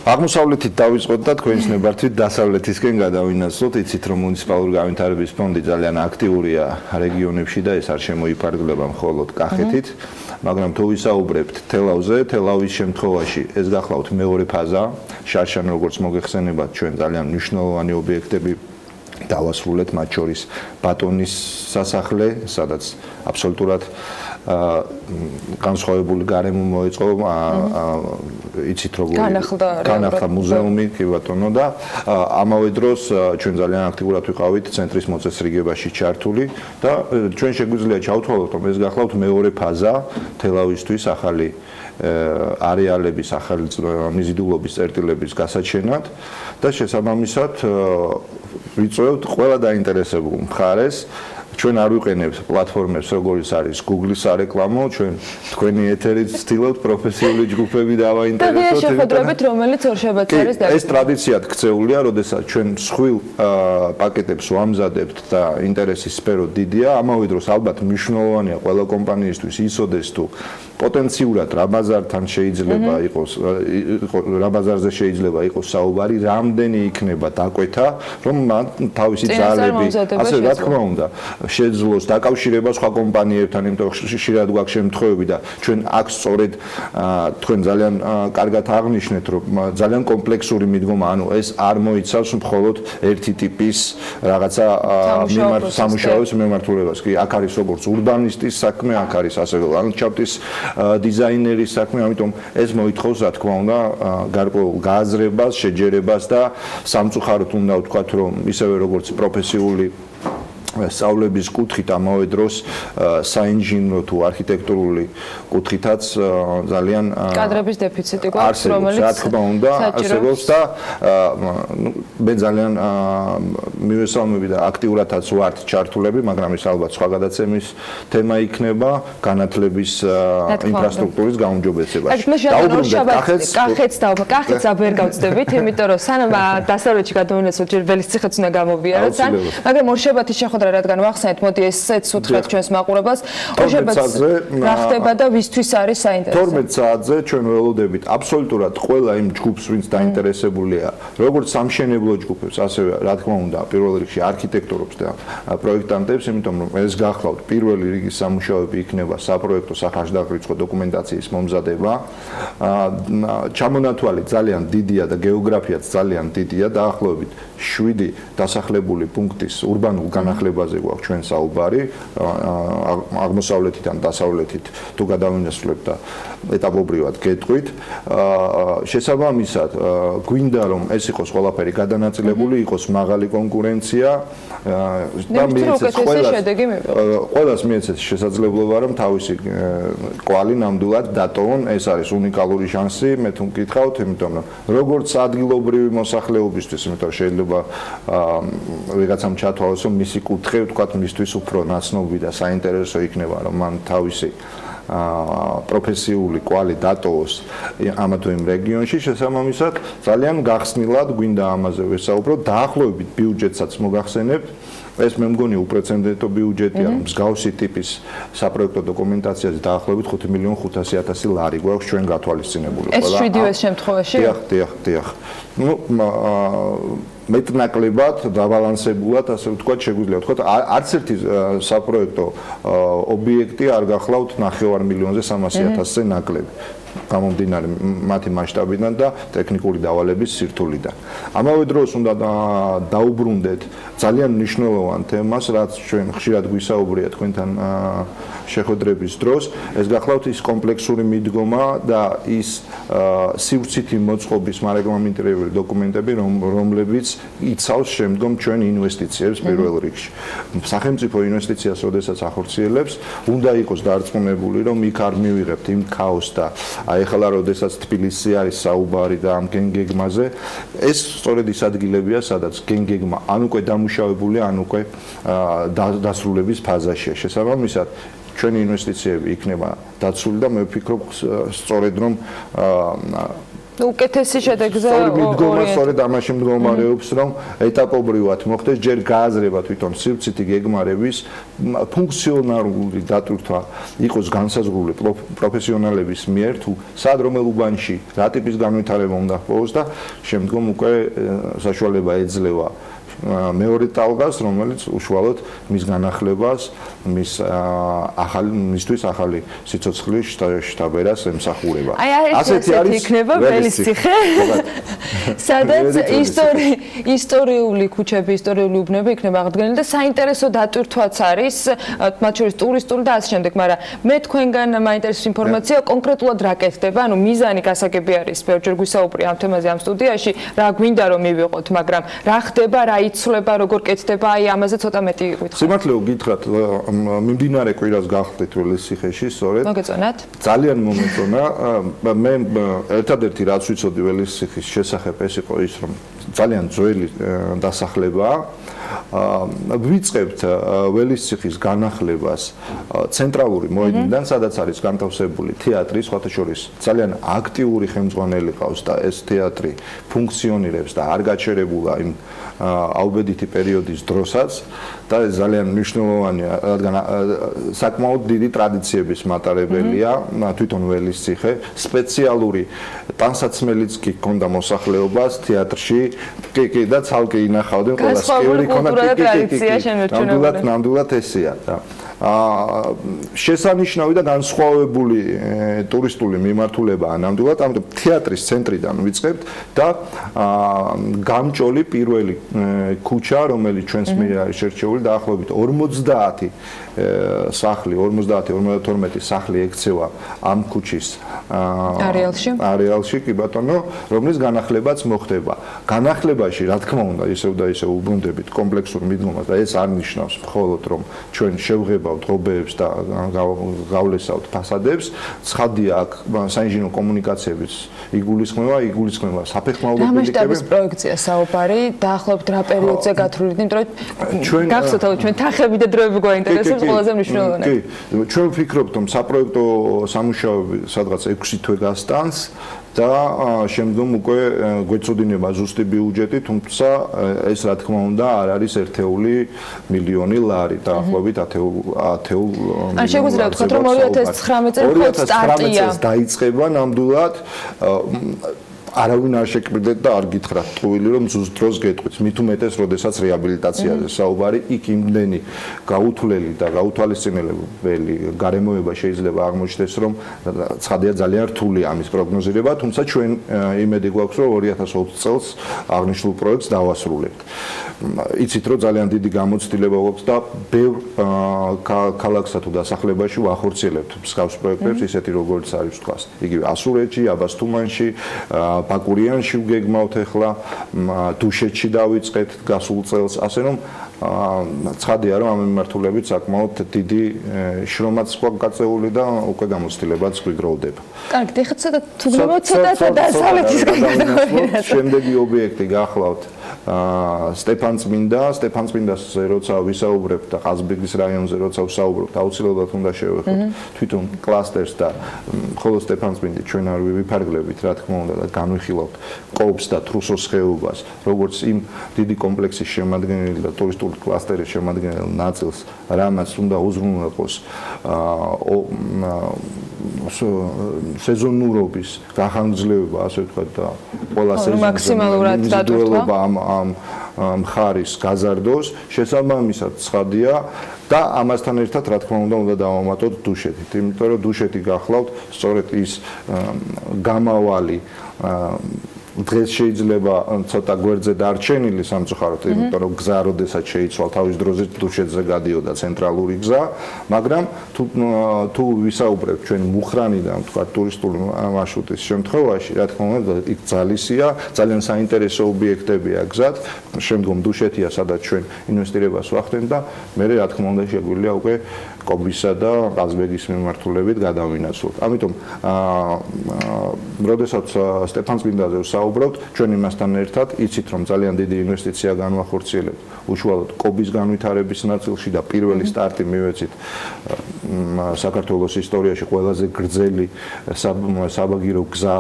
აღმოსავლეთით დავიწყოთ და თქვენს ნებართვით დასავლეთისკენ გადავინაცვლოთ. იცით რომ მუნიციპალური განვითარების ფონდი ძალიან აქტიურია რეგიონებში და ეს არ შემოიფარგლება მხოლოდ კახეთით. მაგრამ თუ ვისაუბრებთ თელავზე, თელავის შემთხვევაში ეს გახლავთ მეორე ფაზა, შარშან როგორც მოგეხსენებათ, ჩვენ ძალიან მნიშვნელოვანი ობიექტები დავასრულეთ, მათ შორის ბატონის სასახლე, სადაც აბსოლუტურად განსხვავებული გარემო მოეწყო, იცით როგორ განახლდა მუზეუმი, კი ბატონო და ამავე დროს ჩვენ ძალიან აქტიურად ვიყავით ცენტრის მოწესრიგებაში ჩართული და ჩვენ შეგვიძლია ჩავთვალოთ, რომ ეს გახლავთ მეორე ფაზა თელავისთვის ახალი არეალების, ახალი მიზიდულობის წერტილების გასაჩენად და შესაბამისად ვიწვევთ ყველა დაინტერესებულ მხარეს ჩვენ არ ვიყენებთ პლატფორმებს, როგორც არის Google-ის სარეკლამო, ჩვენ თქვენი ეთერით ვცდილობთ პროფესიული ჯგუფები დავაინტერესოთ. და შეხვედრებით, რომელიც ორშაბათს არის ეს ტრადიციად ქცეულია, როდესაც ჩვენ მსხვილ პაკეტებს ვამზადებთ და ინტერესის სფერო დიდია, ამავე დროს ალბათ მნიშვნელოვანია ყველა კომპანიისთვის იცოდეს თუ პოტენციურად რა ბაზართან შეიძლება იყოს, რა ბაზარზე შეიძლება იყოს საუბარი, რამდენი იქნება დაკვეთა, რომ მან თავისი ძალები, ასე რა თქმა უნდა, შეძლოს დაკავშირება სხვა კომპანიებთან, იმიტომ რომ ხშირად გვაქვს შემთხვევები და ჩვენ აქ სწორედ თქვენ ძალიან კარგად აღნიშნეთ, რომ ძალიან კომპლექსური მიდგომა, ანუ ეს არ მოიცავს მხოლოდ ერთი ტიპის რაღაცა სამუშაოების მიმართულებას. კი, აქ არის როგორც ურბანისტის საქმე, აქ არის ასევე ლანდშაფტის დიზაინერის საქმე, ამიტომ ეს მოითხოვს, რა თქმა უნდა, გარკვეულ გააზრებას, შეჯერებას და სამწუხაროდ უნდა ვთქვათ, რომ ისევე როგორც პროფესიული სწავლების კუთხით ამავე დროს საინჟინრო თუ არქიტექტურული კუთხითაც ძალიან კადრების დეფიციტი გვაქვს, რომელიც რა თქმა უნდა არსებობს და მე ძალიან მივესალმები და აქტიურადაც ვართ ჩართულები, მაგრამ ეს ალბათ სხვა გადაცემის თემა იქნება, განათლების ინფრასტრუქტურის გაუმჯობესება. კახეთს ვერ გავწდებით, იმიტომ რომ სანამ დასავლეთში გადავინაცვლოთ, ჯერ ველისციხეც უნდა გამოვიაროთ, მაგრამ ორშაბათის შეხვედრა რადგან ვახსენეთ, მოდი ესეც უთხრათ ჩვენს მაყურებელს, ორშაბათს რა ხდება და ვისთვის არის საინტერესო. 12 საათზე ჩვენ ველოდებით აბსოლუტურად ყველა იმ ჯგუფს, ვინც დაინტერესებულია, როგორც სამშენებლო ჯგუფებს, ასევე რა თქმა უნდა, პირველ რიგში არქიტექტორებს და პროექტანტებს, იმიტომ რომ ეს გახლავთ პირველი რიგის სამუშაოები იქნება საპროექტო სახარჯდაღრიცხვა დოკუმენტაციის მომზადება. ჩამონათვალი ძალიან დიდია და გეოგრაფიაც ძალიან დიდია, დაახლოებით 7 დასახლებული პუნქტის ურბანულ განახლებაზე გვაქვს ჩვენ საუბარი, აღმოსავლეთიდან დასავლეთით თუ გადავინაცვლებთ და ეტაპობრივად გეტყვით. შესაბამისად, გვინდა რომ ეს იყოს ყველაფერი გადანაწილებული, იყოს მაღალი კონკურენცია და ყველას მიეცეს შესაძლებლობა რომ თავისი კვალი ნამდვილად დატოვონ, ეს არის უნიკალური შანსი, მე თუ მკითხავთ, იმიტომ რომ როგორც ადგილობრივი მოსახლეობისთვის, იმიტომ რომ შეიძლება ვიღაცამ ჩათვალოს რომ მისი კუთხე ვთქვათ მისთვის უფრო ნაცნობი და საინტერესო იქნება რომ მან თავისი პროფესიული კვალი დატოვოს ამა თუ იმ რეგიონში, შესაბამისად ძალიან გახსნილად გვინდა ამაზე ვესაუბროთ, დაახლოებით ბიუჯეტსაც მოგახსენებთ. ეს მე მგონი უპრეცედენტო ბიუჯეტია, მსგავსი ტიპის საპროექტო დოკუმენტაციაზე დაახლოებით 5.500.000 ლარი გვაქვს ჩვენ გათვალისწინებული. ეს 7-ეს შემთხვევაში? დიახ. მეტნაკლებად დაბალანსებულად, ასე ვთქვათ, შეგვიძლია ვთქვათ, არც ერთი საპროექტო ობიექტი არ გახლავთ 500.000-300.000-ზე ნაკლები. გამომდინარე მათი მასშტაბიდან და ტექნიკური დავალების სირთულიდან. ამავე დროს უნდა დაუბრუნდეთ ძალიან მნიშვნელოვან თემას, რაც ჩვენ ხშირად გვისაუბრია თქვენთან შეხვედრების დროს, ეს გახლავთ ის კომპლექსური მიდგომა და ის სივრცითი მოწყობის მარეგლამენტირებული დოკუმენტები, რომლებიც იცავს შემდგომ ჩვენ ინვესტიციებს პირველ რიგში. სახელმწიფო ინვესტიციას, როდესაც ახორციელებს, უნდა იყოს დარწმუნებული, რომ იქ არ მივიღებთ იმ ქაოსს და აი ახლა როდესაც თბილისი არის საუბარი და ამ გენგეგმაზე, ეს სწორედ ის ადგილებია, სადაც გენგეგმა ან უკვე დამუშავებულია, ან უკვე დასრულების ფაზაშია. შესაბამისად, ჩვენი ინვესტიციები იქნება დაცული და მე ვფიქრობ სწორედ რომ უკეთესი შედეგზე სწორედ ამაში მდგომარეობს, რომ ეტაპობრივად მოხდეს ჯერ გააზრება თვითონ სივრცითი გეგმარების ფუნქციონალური დატვირთვა იყოს განსაზღვრული პროფესიონალების მიერ თუ სად რომელ უბანში რა ტიპის განვითარება უნდა ჰპოვოს და შემდგომ უკვე საშუალება ეძლევა მეორე ტალღას, რომელიც უშუალოდ მის განახლებას, მისთვის ახალი სიცოცხლის შტაბერას ემსახურება. ასეთი არის იქნება ველისციხე, სადაც ისტორიული ქუჩები, ისტორიული უბნები იქნება აღდგენილი და საინტერესო დატვირთვაც არის, მათ შორის ტურისტული და ასე შემდეგ, მაგრამ მე თქვენგან მაინტერესებს ინფორმაცია კონკრეტულად რა კეთდება, ანუ მიზანი გასაგები არის, ბევრჯერ გვისაუბრია ამ თემაზე ამ სტუდიაში, რა გვინდა რომ მივიღოთ, მაგრამ რა ხდება, რა იცვლება, როგორ კეთდება, აი ამაზე ცოტა მეტი გითხრათ. სიმართლე გითხრათ, მიმდინარე კვირას გახდით ველისციხეში, სწორედ. მოგეწონათ? ძალიან მომეწონა. მე ერთადერთი რაც ვიცოდი ველისციხის შესახებ ეს იყო ის, რომ ძალიან ძველი დასახლებაა ვიწყებთ ველისციხის განახლებას ცენტრალური მოედნიდან, სადაც არის განთავსებული თეატრი, სხვათა შორის ძალიან აქტიური ხელმძღვანელი ყავს და ეს თეატრი ფუნქციონირებს და არ გაჩერებულა იმ აუბედითი პერიოდის დროსაც და ეს ძალიან მნიშვნელოვანია, რადგან საკმაოდ დიდი ტრადიციების მატარებელია თვითონ ველისციხე, სპეციალური ტანსაცმელიც კი ჰქონდა მოსახლეობას თეატრში, კი და ცალკე ინახავდნენ ყველა სკევრი ჰქონდა, ნამდვილად ესეა და შესანიშნავი და განსხვავებული ტურისტული მიმართულებაა ნამდვილად, ამიტომ თეატრის ცენტრიდან ვიწყებთ და გამჭოლი პირველი ქუჩა, რომელიც ჩვენს მიერ არის შერჩეული, დაახლოებით 50 სახლი, 50-52 სახლი ექცევა ამ ქუჩის არეალში, კი ბატონო, რომლის განახლებაც მოხდება. განახლებაში, რა თქმა უნდა, ისევ და ისევ უბრუნდებით კომპლექსურ მიდგომას და ეს არ ნიშნავს მხოლოდ რომ ჩვენ შევღებავთ ღობეებს და გავლესავთ ფასადებს, ცხადია აქ საინჟინრო კომუნიკაციების იგულისხმება საფეხმავლო ბილიკები. რა მასშტაბის პროექტია საუბარი, დაახლოებით რა პერიოდზე გათვლილი, იმიტომ რომ გახსოვთ, ჩვენ თანხები და დროები გვაინტერესებს ყველაზე მნიშვნელოვანი. კი, ჩვენ ვფიქრობთ, რომ საპროექტო სამუშაოები სადღაც 6 თვე გასტანს და შემდგომ უკვე გვეწოდინება ზუსტი ბიუჯეტი, თუმცა ეს რა თქმა უნდა არ არის ერთეული მილიონი ლარი, დაახლოებით 10 ან შეგვიძლია ვთქვათ, რომ 2019 წელს მხოლოდ სტარტია. დაიწყება ნამდვილად არავინ არ შეკრიბდეთ და არ გითხრათ ტყუილი რომ ზუსტ დროს გეტყვით მით უმეტეს როდესაც რეაბილიტაციაზე საუბარი იქ იმდენი გაუთვლელი და გაუთვალისწინებელი გარემოება შეიძლება აღმოჩნდეს რომ ცხადია ძალიან რთულია ამის პროგნოზირება თუმცა ჩვენ იმედი გვაქვს რომ 2020 წელს აღნიშნულ პროექტს დავასრულებთ იცით რომ ძალიან დიდი გამოცდილება გვაქვს და ბევრ ქალაქსა თუ დასახლებაში ვახორციელებთ მსგავს პროექტებს ისეთი როგორც არის თქვა იგივე ასურეთში აბასთუმანში ბაკურიანში ვგეგმავთ ახლა დუშეთში დავიწყეთ გასულ წელს ასე რომ ცხადია რომ ამ მიმართულებით საკმაოდ დიდი შრომაც გვაქვს გაწეული და უკვე გამოცდილებაც გვიგროვდება. კარგი, ეხლა ცოტა დასავლეთისკენ გადავიდეთ. შემდეგი ობიექტი გახლავთ სტეფანწმინდაზე როცა ვისაუბრებთ და ყაზბეგის რაიონზე როცა ვსაუბრობთ, აუცილებლად უნდა შევეხოთ თვითონ კლასტერს და ხოლო სტეფანწმინდი ჩვენ არ ვიფარგლებით, რა თქმა უნდა და განვიხილავთ კობს და თრუსოს ხეობას, როგორც იმ დიდი კომპლექსის შემადგენელი და ტურისტული კლასტერის შემადგენელ ნაწილს, რამაც უნდა უზრუნველყოს სეზონურობის გახანგრძლივება, ასე ვთქვათ და ყველა მაქსიმალურად დადოება ამ მხარის გაზარდოს, შესაბამისად ცხადია და ამასთან ერთად რა თქმა უნდა დავამატოთ დუშეთით, იმიტომ რომ დუშეთი გახლავთ სწორედ ის გამავალი დღეს შეიძლება ცოტა გვერდზე დარჩენილი სამწუხაროდ, იმიტომ რომ გზა როდესაც შეიცვალ თავის დროზე დუშეთზე გადიოდა ცენტრალური გზა, მაგრამ თუ ვისაუბრებთ ჩვენ მუხრანიდან, თქვა ტურისტული მარშრუტის შემთხვევაში, რა თქმა უნდა, იქ ძალისია, ძალიან საინტერესო ობიექტებია გზად, შემდგომ დუშეთია, სადაც ჩვენ ინვესტირებას ვახდენთ და მე რა თქმა უნდა შეგვიძლია უკვე კობისა და ყაზბეგის მიმართულებით გადავინაცვლოთ. ამიტომ როდესაც სტეფანწმინდაზე ვსაუბრობთ, ჩვენ იმასთან ერთად იცით რომ ძალიან დიდი ინვესტიცია განვახორციელებთ უშუალოდ კობის განვითარების ნაწილში და პირველი სტარტი მივეცით საქართველოს ისტორიაში ყველაზე გრძელი საბაგირო გზა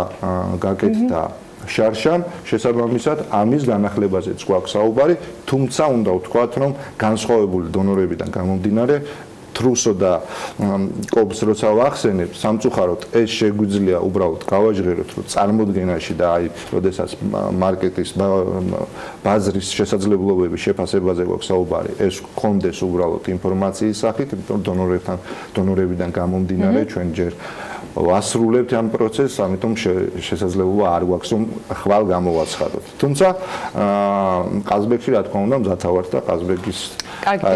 გაკეთდა შარშან, შესაბამისად ამის განახლებაზეც გვაქვს საუბარი, თუმცა უნდა ვთქვათ რომ განსხვავებული დონორებიდან გამომდინარე თრუსო და კობს როცა ვახსენებ, სამწუხაროდ ეს შეგვიძლია უბრალოდ გავაჟღეროთ, რომ წარმოდგენაში და აი, როდესაც მარკეტის ბაზრის შესაძლებლობების შეფასებაზე გვაქვს საუბარი, ეს გქონდეს უბრალოდ ინფორმაციის სახით, იმიტომ დონორებიდან გამომდინარე ჩვენ ჯერ ვასრულებთ ამ პროცესს, ამიტომ შესაძლებლობა არ გვაქვს რომ ხვალ გამოვაცხადოთ. თუმცა ყაზბეგში რა თქმა უნდა მზათა ვართ და ყაზბეგის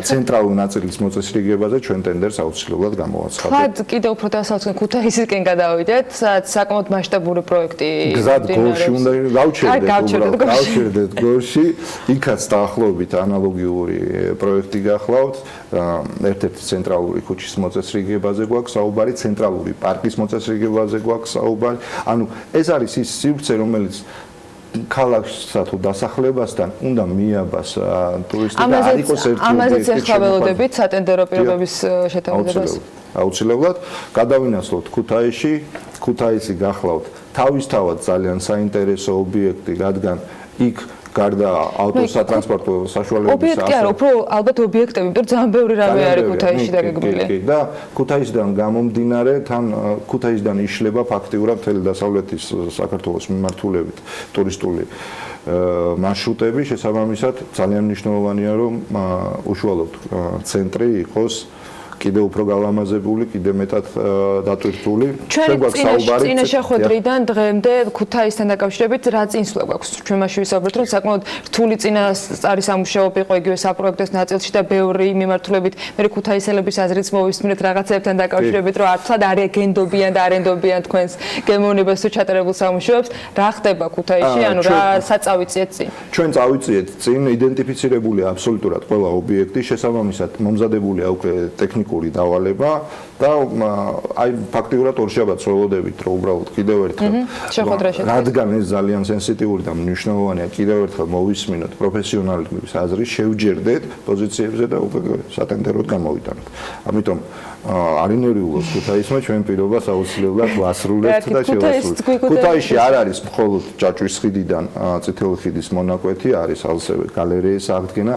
ცენტრალური ნაწილის მოწესრიგებაზე ჩვენ ტენდერს აუცილებლად გამოვაცხადებთ. ხად კიდევ უფრო დასავლეთისკენ ქუთაისისკენ გადავიდეთ, სადაც საკმაოდ მასშტაბური პროექტი გზად გორში უნდა გავჩერდეთ გორში, იქაც დაახლოებით ანალოგიური პროექტი გახლავთ, ერთ-ერთი ცენტრალური ქუჩის მოწესრიგებაზე გვაქვს საუბარი, ცენტრალური პარკის მოწესრიგებაზე გვაქვს საუბარი. ანუ ეს არის ის სივრცე, რომელიც ქალაქსა თუ დასახლებასთან უნდა მიაბას ტურისტი და არ იყოს ერთი ამაზეც ახლა ველოდებით სატენდერო პირობების შეტანილებას. აუცილებლად გადავინაცვლოთ ქუთაისში, ქუთაისი გახლავთ თავისთავად ძალიან საინტერესო ობიექტი, რადგან იქ გარდა ავტოსატრანსპორტო საშუალებების ობიექტი არა, უფრო ალბათ ობიექტები, იმიტომ რომ ძალიან ბევრი რამე არის ქუთაისში დაგეგმილი. და ქუთაისიდან გამომდინარე, თან ქუთაისიდან იშლება ფაქტიურად მთელი დასავლეთის საქართველოს მიმართულებით ტურისტული მარშრუტები, შესაბამისად ძალიან მნიშვნელოვანია, რომ უშუალოდ ცენტრი იყოს კიდე უფრო გალამაზებული, კიდე მეტად დატვირთული. ჩვენ წინა შეხვედრიდან დღემდე ქუთაისთან დაკავშირებით რა წინსვლა გვაქვს? ჩვენ მაშინ ვისაუბრეთ, რომ საკმაოდ რთული წინასწარი სამუშაოები იყო იგივე საპროექტოს ნაწილში და ბევრი მიმართულებით მე ქუთაისელების აზრიც მოვისმინეთ რაღაცებთან დაკავშირებით, რომ ართლად არ ეგენდობიან და არ ენდობიან თქვენს გემოვნებას თუ ჩატარებულ სამუშაოებს. რა ხდება ქუთაისში? ანუ რა საწავიციეთ წინ? ჩვენ წავიწიეთ წინ, იდენტიფიცირებულია აბსოლუტურად ყველა ობიექტი, შესაბამისად მომზადებულია უკვე ტექნიკური დავალება და აი ფაქტიურად ორშაბათს ველოდებით, რომ უბრალოდ კიდევ ერთხელ რადგან ეს ძალიან სენსიტიური და მნიშვნელოვანია, კიდევ ერთხელ მოვისმინოთ პროფესიონალების აზრი, შევჯერდეთ პოზიციებზე და უკვე სატენდეროდ გამოვიტანოთ. ამიტომ არინერიულოს ქუთაისმა ჩვენ პირობას აუცილებლად ვასრულებთ და შევასრულებთ. ქუთაისში არ არის მხოლოდ ჭაჭვის ხიდიდან წითელი ხიდის მონაკვეთი, არის ასევე გალერეის აღდგენა.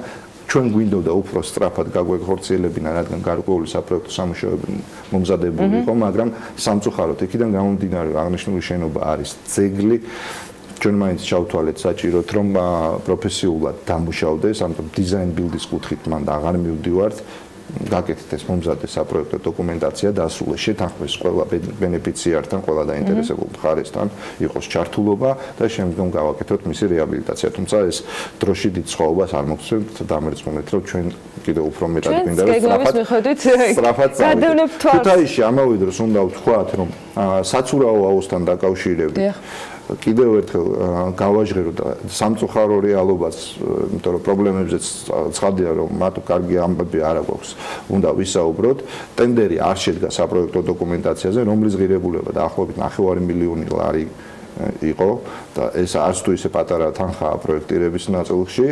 ჩვენ გვინდოდა უფრო სწრაფად გაგვეხორციელებინა, რადგან გარკვეული საპროექტო სამუშაოები მომზადებული იყო, მაგრამ სამწუხაროდ იქიდან გამომდინარე აღნიშნული შენობა არის ძეგლი. ჩვენ მაინც ჩავთვალეთ საჭიროდ, რომ პროფესიულად დამუშავდეს, ამიტომ დიზაინ ბილდის კუთხით მან აღარ მივდივართ. გაკეთეთ ეს მომზადე საპროექტო დოკუმენტაცია დასრულე შეთანხმდეს ყველა ბენეფიციართან, ყველა დაინტერესებულ მხარესთან იყოს ჩართულობა და შემდგომ გავაკეთოთ მისი რეაბილიტაცია. თუმცა ეს დროში დიდ სხვაობას არ მოგცემთ, დამერწმუნეთ, რომ ჩვენ კიდევ უფრო მეტად გვინდა სწრაფად გადავნებთ თვალს. ქუთაისში ამავე დროს უნდა ვთქვათ, რომ საცურაო აუზთან დაკავშირებით კიდევ ერთხელ გავაჟღეროთ სამწუხარო რეალობას, იმიტომ რომ პრობლემებზეც ცხადია, რომ მათო კარგი ამბები არ აქვს. უნდა ვისაუბროთ, ტენდერი არ შედგა საპროექტო დოკუმენტაციაზე, რომლის ღირებულება დაახლოებით 9 მილიონი ლარი იყო და ეს არც თუ ისე პატარა თანხაა პროექტირების ნაწილში,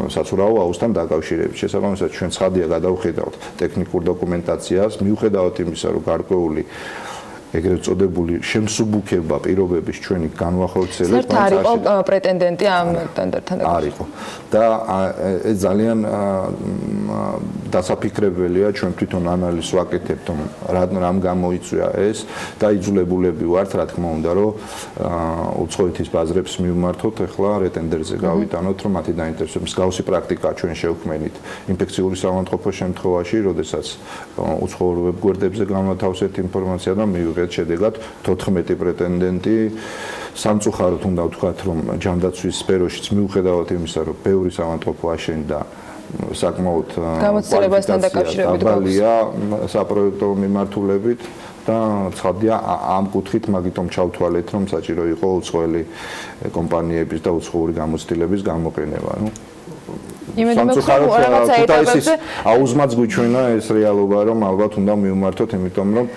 საცურაო აუზთან დაკავშირებით. შესაბამისად, ჩვენ ცხადია გადავხედავთ ტექნიკურ დოკუმენტაციას, მიუხედავად იმისა, რომ გარკვეული ეგრეთ წოდებული შემსუბუქება პირობების ჩვენი განვახორციელებით არ იყო პრეტენდენტი ამ ტენდერთან არ იყო და ეს ძალიან დასაფიქრებელია. ჩვენ თვითონ ანალიზს ვაკეთებთ, რამ გამოიწვია ეს და იძულებულები ვართ, რა თქმა უნდა, რომ უცხოეთის ბაზრებს მივმართოთ, ახლა რეტენდერზე გავიტანოთ, რომ მათი დაინტერესების მსგავსი პრაქტიკა ჩვენ შევქმნით ინფექციური საავადმყოფოს შემთხვევაში, როდესაც უცხოურ ვებგვერდებზე განათავსეთ ინფორმაცია და მივიღეთ შედეგად 14 პრეტენდენტი. სამწუხაროდ უნდა ვთქვათ, რომ ჯანდაცვის სფეროშიც მიუხედავად იმისა, რომ ბევრი საავადმყოფო აშენდა საკმაოდ გამოცდილებასთან დაკავშირებით დაბალია საპროექტო მიმართულებით და ცხადია ამ კუთხით მაგიტომ ჩავთვალეთ, რომ საჭირო იყო უცხოელი კომპანიების და უცხოური გამოცდილების გამოყენება. სამწუხაროდ ქუთაისის აუზმაც გვიჩვენა ეს რეალობა, რომ ალბათ უნდა მივმართოთ, იმიტომ რომ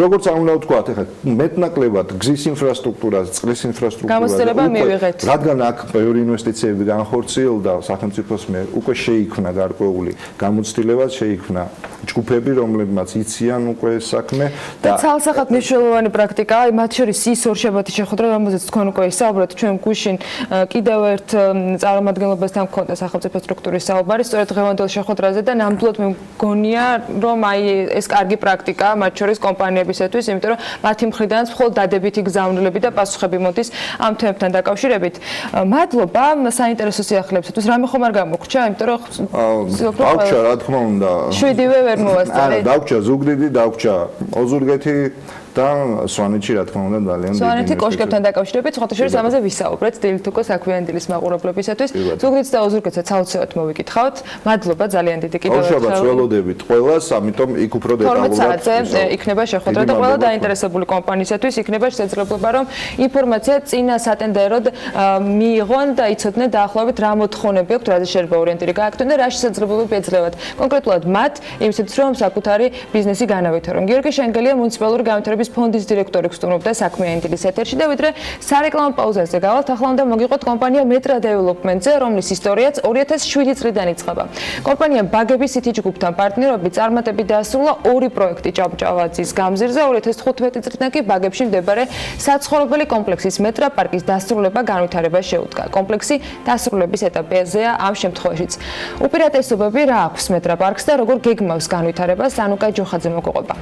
როგორც არ უნდა ვთქვათ, ეხლა მეტნაკლებად გზის ინფრასტრუქტურას, წყლის ინფრასტრუქტურას, რადგან აქ ბევრი ინვესტიციები განხორციელდა სახელმწიფოს მიერ, უკვე შეიქმნა გარკვეული გამოცდილება, შეიქმნა ჯგუფები, რომლებმაც იციან უკვე ეს საქმე და ცალსახად მნიშვნელოვანი პრაქტიკაა, მათ შორის ის ორშაბათი შეხვედრა, რომელზეც თქვენ უკვე ისაუბრეთ, ჩვენ გუშინ კიდევ ერთ წარმომადგენლობასთან გქონდა სახელმწიფო სტრუქტურის საუბარი, სწორედ დღევანდელ შეხვედრაზე და ნამდვილად მე მგონია, რომ აი ეს კარგი პრაქტიკაა მათ შორის კომპანიებისათვის, იმიტომ რომ მათი მხრიდანაც მხოლოდ დადებითი გზავნილები და პასუხები მოდის ამ თემებთან დაკავშირებით. მადლობა საინტერესო სიახლეებისთვის. რამე ხომ არ გამოგრჩა, იმიტომ რომ დავჭა, რა თქმა უნდა. 7-ვე ვერ მოვასწრე. დავჭა ზუგდიდი, დავჭა ოზურგეთი და სვანეთში რა თქმა უნდა ძალიან დიდი. სვანეთი კოშკებთან დაკავშირებით, სხვათა შორის ამაზე ვისაუბრეთ დილით უკვე საქმიანი დილის მაყურებლობისათვის. ზუგდიდს და ოზურგეთსაც აუცილებლად მოვიკითხავთ. მადლობა ძალიან დიდი კიდევ ერთხელ. ორშაბათს ველოდებით ყველას, ამიტომ იქ უფრო დეტალურად 12 საათზე იქნება შეხვედრა და ყველა დაინტერესებული კომპანიისათვის იქნება შესაძლებლობა, რომ ინფორმაცია წინა სატენდეროდ მიიღონ და იცოდნენ დაახლოებით რა მოთხოვნები აქვთ, რაზე შეიძლება ორიენტირი გააკეთონ და რა შესაძლებლობები ეძლევათ. კონკრეტულად მათ იმისათვის, რომ საკუთარი ბიზნესი განავითარონ. გიორგი შენგელია მუნიციპალური განვითარების განკარგულების ფონდის დირექტორი გსტუმრობდა საქმიანი დილის ეთერში და ვიდრე სარეკლამო პაუზაზე გავალთ, ახლა უნდა მოგიყოთ კომპანია Metra Development-ზე, რომლის ისტორიაც 2007 წლიდან იწყება. კომპანიამ ბაგების City ჯგუფთან პარტნიორობით წარმატებით დაასრულა ორი პროექტი ჭავჭავაძის გამზირზე, 2015 წლიდან კი ბაგებში მდებარე საცხოვრებელი კომპლექსის Metra პარკის დასრულება განვითარება შეუდგა. კომპლექსი დასრულების ეტაპზეა ამ შემთხვევაშიც. უპირატესობები რა აქვს Metra პარკს და როგორ გეგმავს განვითარებას, ანუკა ჯოხაძე მოგყვება.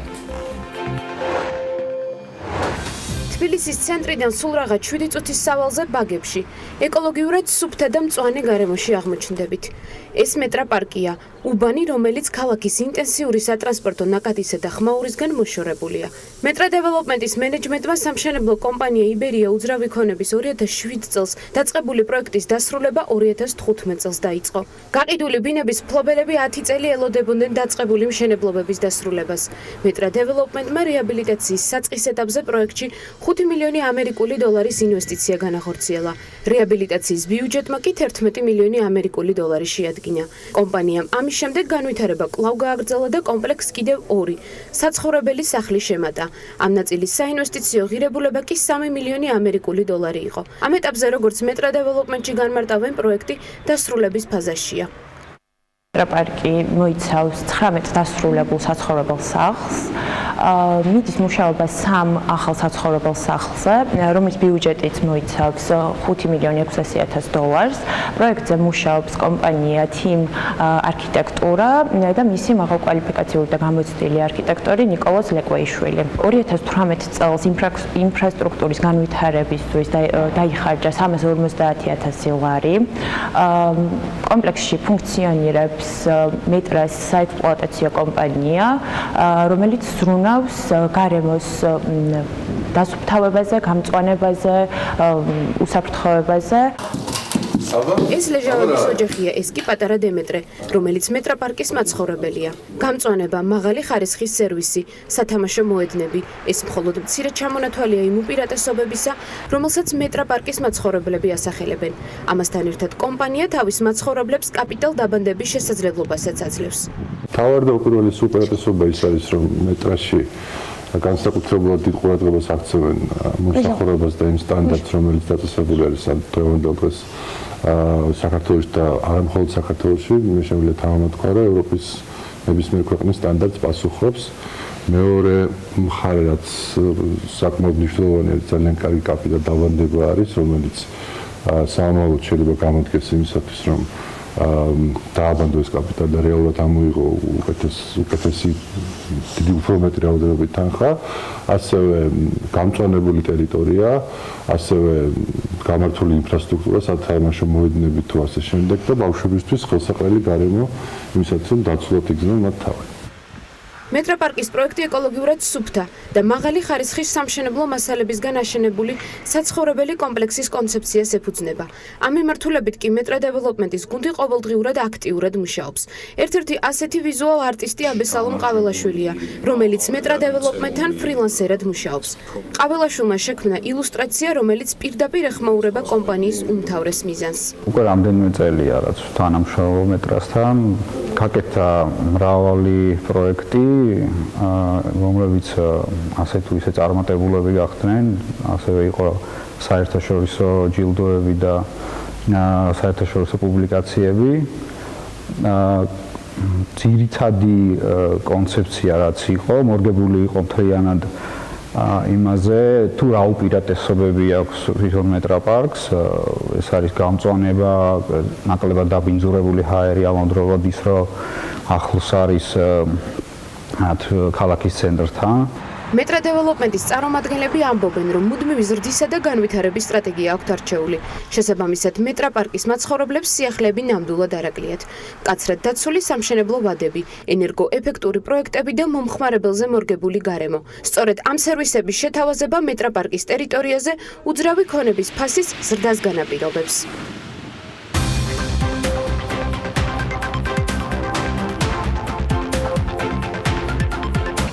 თბილისის ცენტრიდან სულ რაღაც 7 წუთის სავალზე ბაგებში, ეკოლოგიურად სუფთა და მწვანე გარემოში აღმოჩნდებით. ეს Metra პარკია, უბანი, რომელიც ქალაქის ინტენსიური სატრანსპორტო ნაკადისა და ხმაურისგან მოშორებულია. Metra Development-ის მენეჯმენტმა სამშენებლო კომპანია იბერია უძრავი ქონების 2007 წელს დაწყებული პროექტის დასრულება 2015 წელს დაიწყო. გაყიდული ბინების მფლობელები 10 წელი ელოდებოდნენ დაწყებული მშენებლობების დასრულებას. Metra Development-მა რეაბილიტაციის საწყის ეტაპზე პროექტში 5 მილიონი ამერიკული დოლარის ინვესტიცია განახორციელა. რეაბილიტაციის ბიუჯეტმა კი 11 მილიონი ამერიკული დოლარი შეადგინა. კომპანიამ ამის შემდეგ განვითარება კვლავ გააგრძელა და კომპლექსს კიდევ 2 საცხოვრებელი სახლი შემატა. ამ ნაწილის საინვესტიციო ღირებულება კი 3 მილიონი ამერიკული დოლარი იყო. ამ ეტაპზე როგორც Metra Development-ში განმარტავენ პროექტი დასრულების ფაზაშია. Metra პარკი მოიცავს 19 დასრულებულ საცხოვრებელ სახლს. მიდის მუშაობა 3 ახალ საცხოვრებელ სახლზე, რომლის ბიუჯეტიც მოიცავს 5 მილიონი 600,000 დოლარს. პროექტზე მუშაობს კომპანია Team არქიტექტურა და მისი მაღალკვალიფიკაციური და გამოცდილი არქიტექტორი ნიკოლოზ ლეკვეიშვილი. 2018 წელს ინფრასტრუქტურის განვითარებისთვის დაიხარჯა 350,000 ლარი. კომპლექსში ფუნქციონირებს Metra-ს საექსპლუატაციო კომპანია, რომელიც ზრუნავს გარემოს დასუფთავებაზე, გამწვანებაზე, უსაფრთხოებაზე. ეს ლეჟავების ოჯახია, ეს კი პატარა დემეტრე, რომელიც Metra პარკის მაცხოვრებელია. გამწვანება, მაღალი ხარისხის სერვისი, სათამაშო მოედნები, ეს მხოლოდ მცირე ჩამონათვალია იმ უპირატესობებისა, რომელსაც Metra პარკის მაცხოვრებლები ასახელებენ. ამასთან ერთად კომპანია თავის მაცხოვრებლებს კაპიტალ დაბანდების შესაძლებლობასაც აძლევს. თავარ და უპირველეს უპირატესობა ის არის, რომ Metra-ში განსაკუთრებულად დიდ ყურადღებას აქცევენ მომსახურებას და იმ სტანდარტს, რომელიც დაწესებული არის დღევანდელ დღეს საქართველოში და არა მხოლოდ საქართველოში, მე შემიძლია თამამად ვქვა, რომ ევროპის ნებისმიერ ქვეყნის სტანდარტს პასუხობს. მეორე მხარე, რაც საკმაოდ მნიშვნელოვანია, ძალიან კარგი კაპიტალ დაბანდება არის, რომელიც სამომავლოდ შეიძლება გამოდგეს იმისათვის, რომ დააბანდოს კაპიტალი და რეალურად ამოიღო უკეთესი დიდი უფრო მეტი რაოდენობით თანხა, ასევე გამწვანებული ტერიტორია, ასევე გამართული ინფრასტრუქტურა, სათამაშო მოედნები თუ ასე შემდეგ და ბავშვებისთვის ხელსაყრელი გარემო იმისათვის, რომ დაცულად იგრძნონ მათ თავი. Metra პარკის პროექტი ეკოლოგიურად სუფთა და მაღალი ხარისხის სამშენებლო მასალებისგან აშენებული საცხოვრებელი კომპლექსის კონცეფციას ეფუძნება. ამ მიმართულებით კი Metra Development-ის გუნდი ყოველდღიურად აქტიურად მუშაობს. ერთ-ერთი ასეთი ვიზუალ არტისტი აბესალომ ყაველაშვილია, რომელიც Metra Development-თან ფრილანსერად მუშაობს. ყაველაშვილმა შექმნა ილუსტრაცია, რომელიც პირდაპირ ეხმაურება კომპანიის უმთავრეს მიზანს. უკვე რამდენიმე წელია, რაც თანამშრომლობ Metra-სთან, გაკეთა მრავალი პროექტი, რომლებიც ასე თუ ისე წარმატებულები გახდნენ, ასევე იყო საერთაშორისო ჯილდოები და საერთაშორისო პუბლიკაციები. ძირითადი კონცეფცია რაც იყო, მორგებული იყო მთლიანად იმაზე, თუ რა უპირატესობები აქვს თვითონ Metra პარკს, ეს არის გამწვანება, ნაკლებად დაბინძურებული ჰაერი, ამავდროულად ის, რომ ახლოს არის ქალაქის ცენტრთან. Metra Development-ის წარმომადგენლები ამბობენ, რომ მუდმივი ზრდისა და განვითარების სტრატეგია აქვთ არჩეული. შესაბამისად, Metra პარკის მაცხოვრებლებს სიახლეები ნამდვილად არ აკლიათ. მკაცრად დაცული სამშენებლო ვადები, ენერგოეფექტური პროექტები და მომხმარებელზე მორგებული გარემო. სწორედ ამ სერვისების შეთავაზება Metra პარკის ტერიტორიაზე უძრავი ქონების ფასის ზრდას განაპირობებს.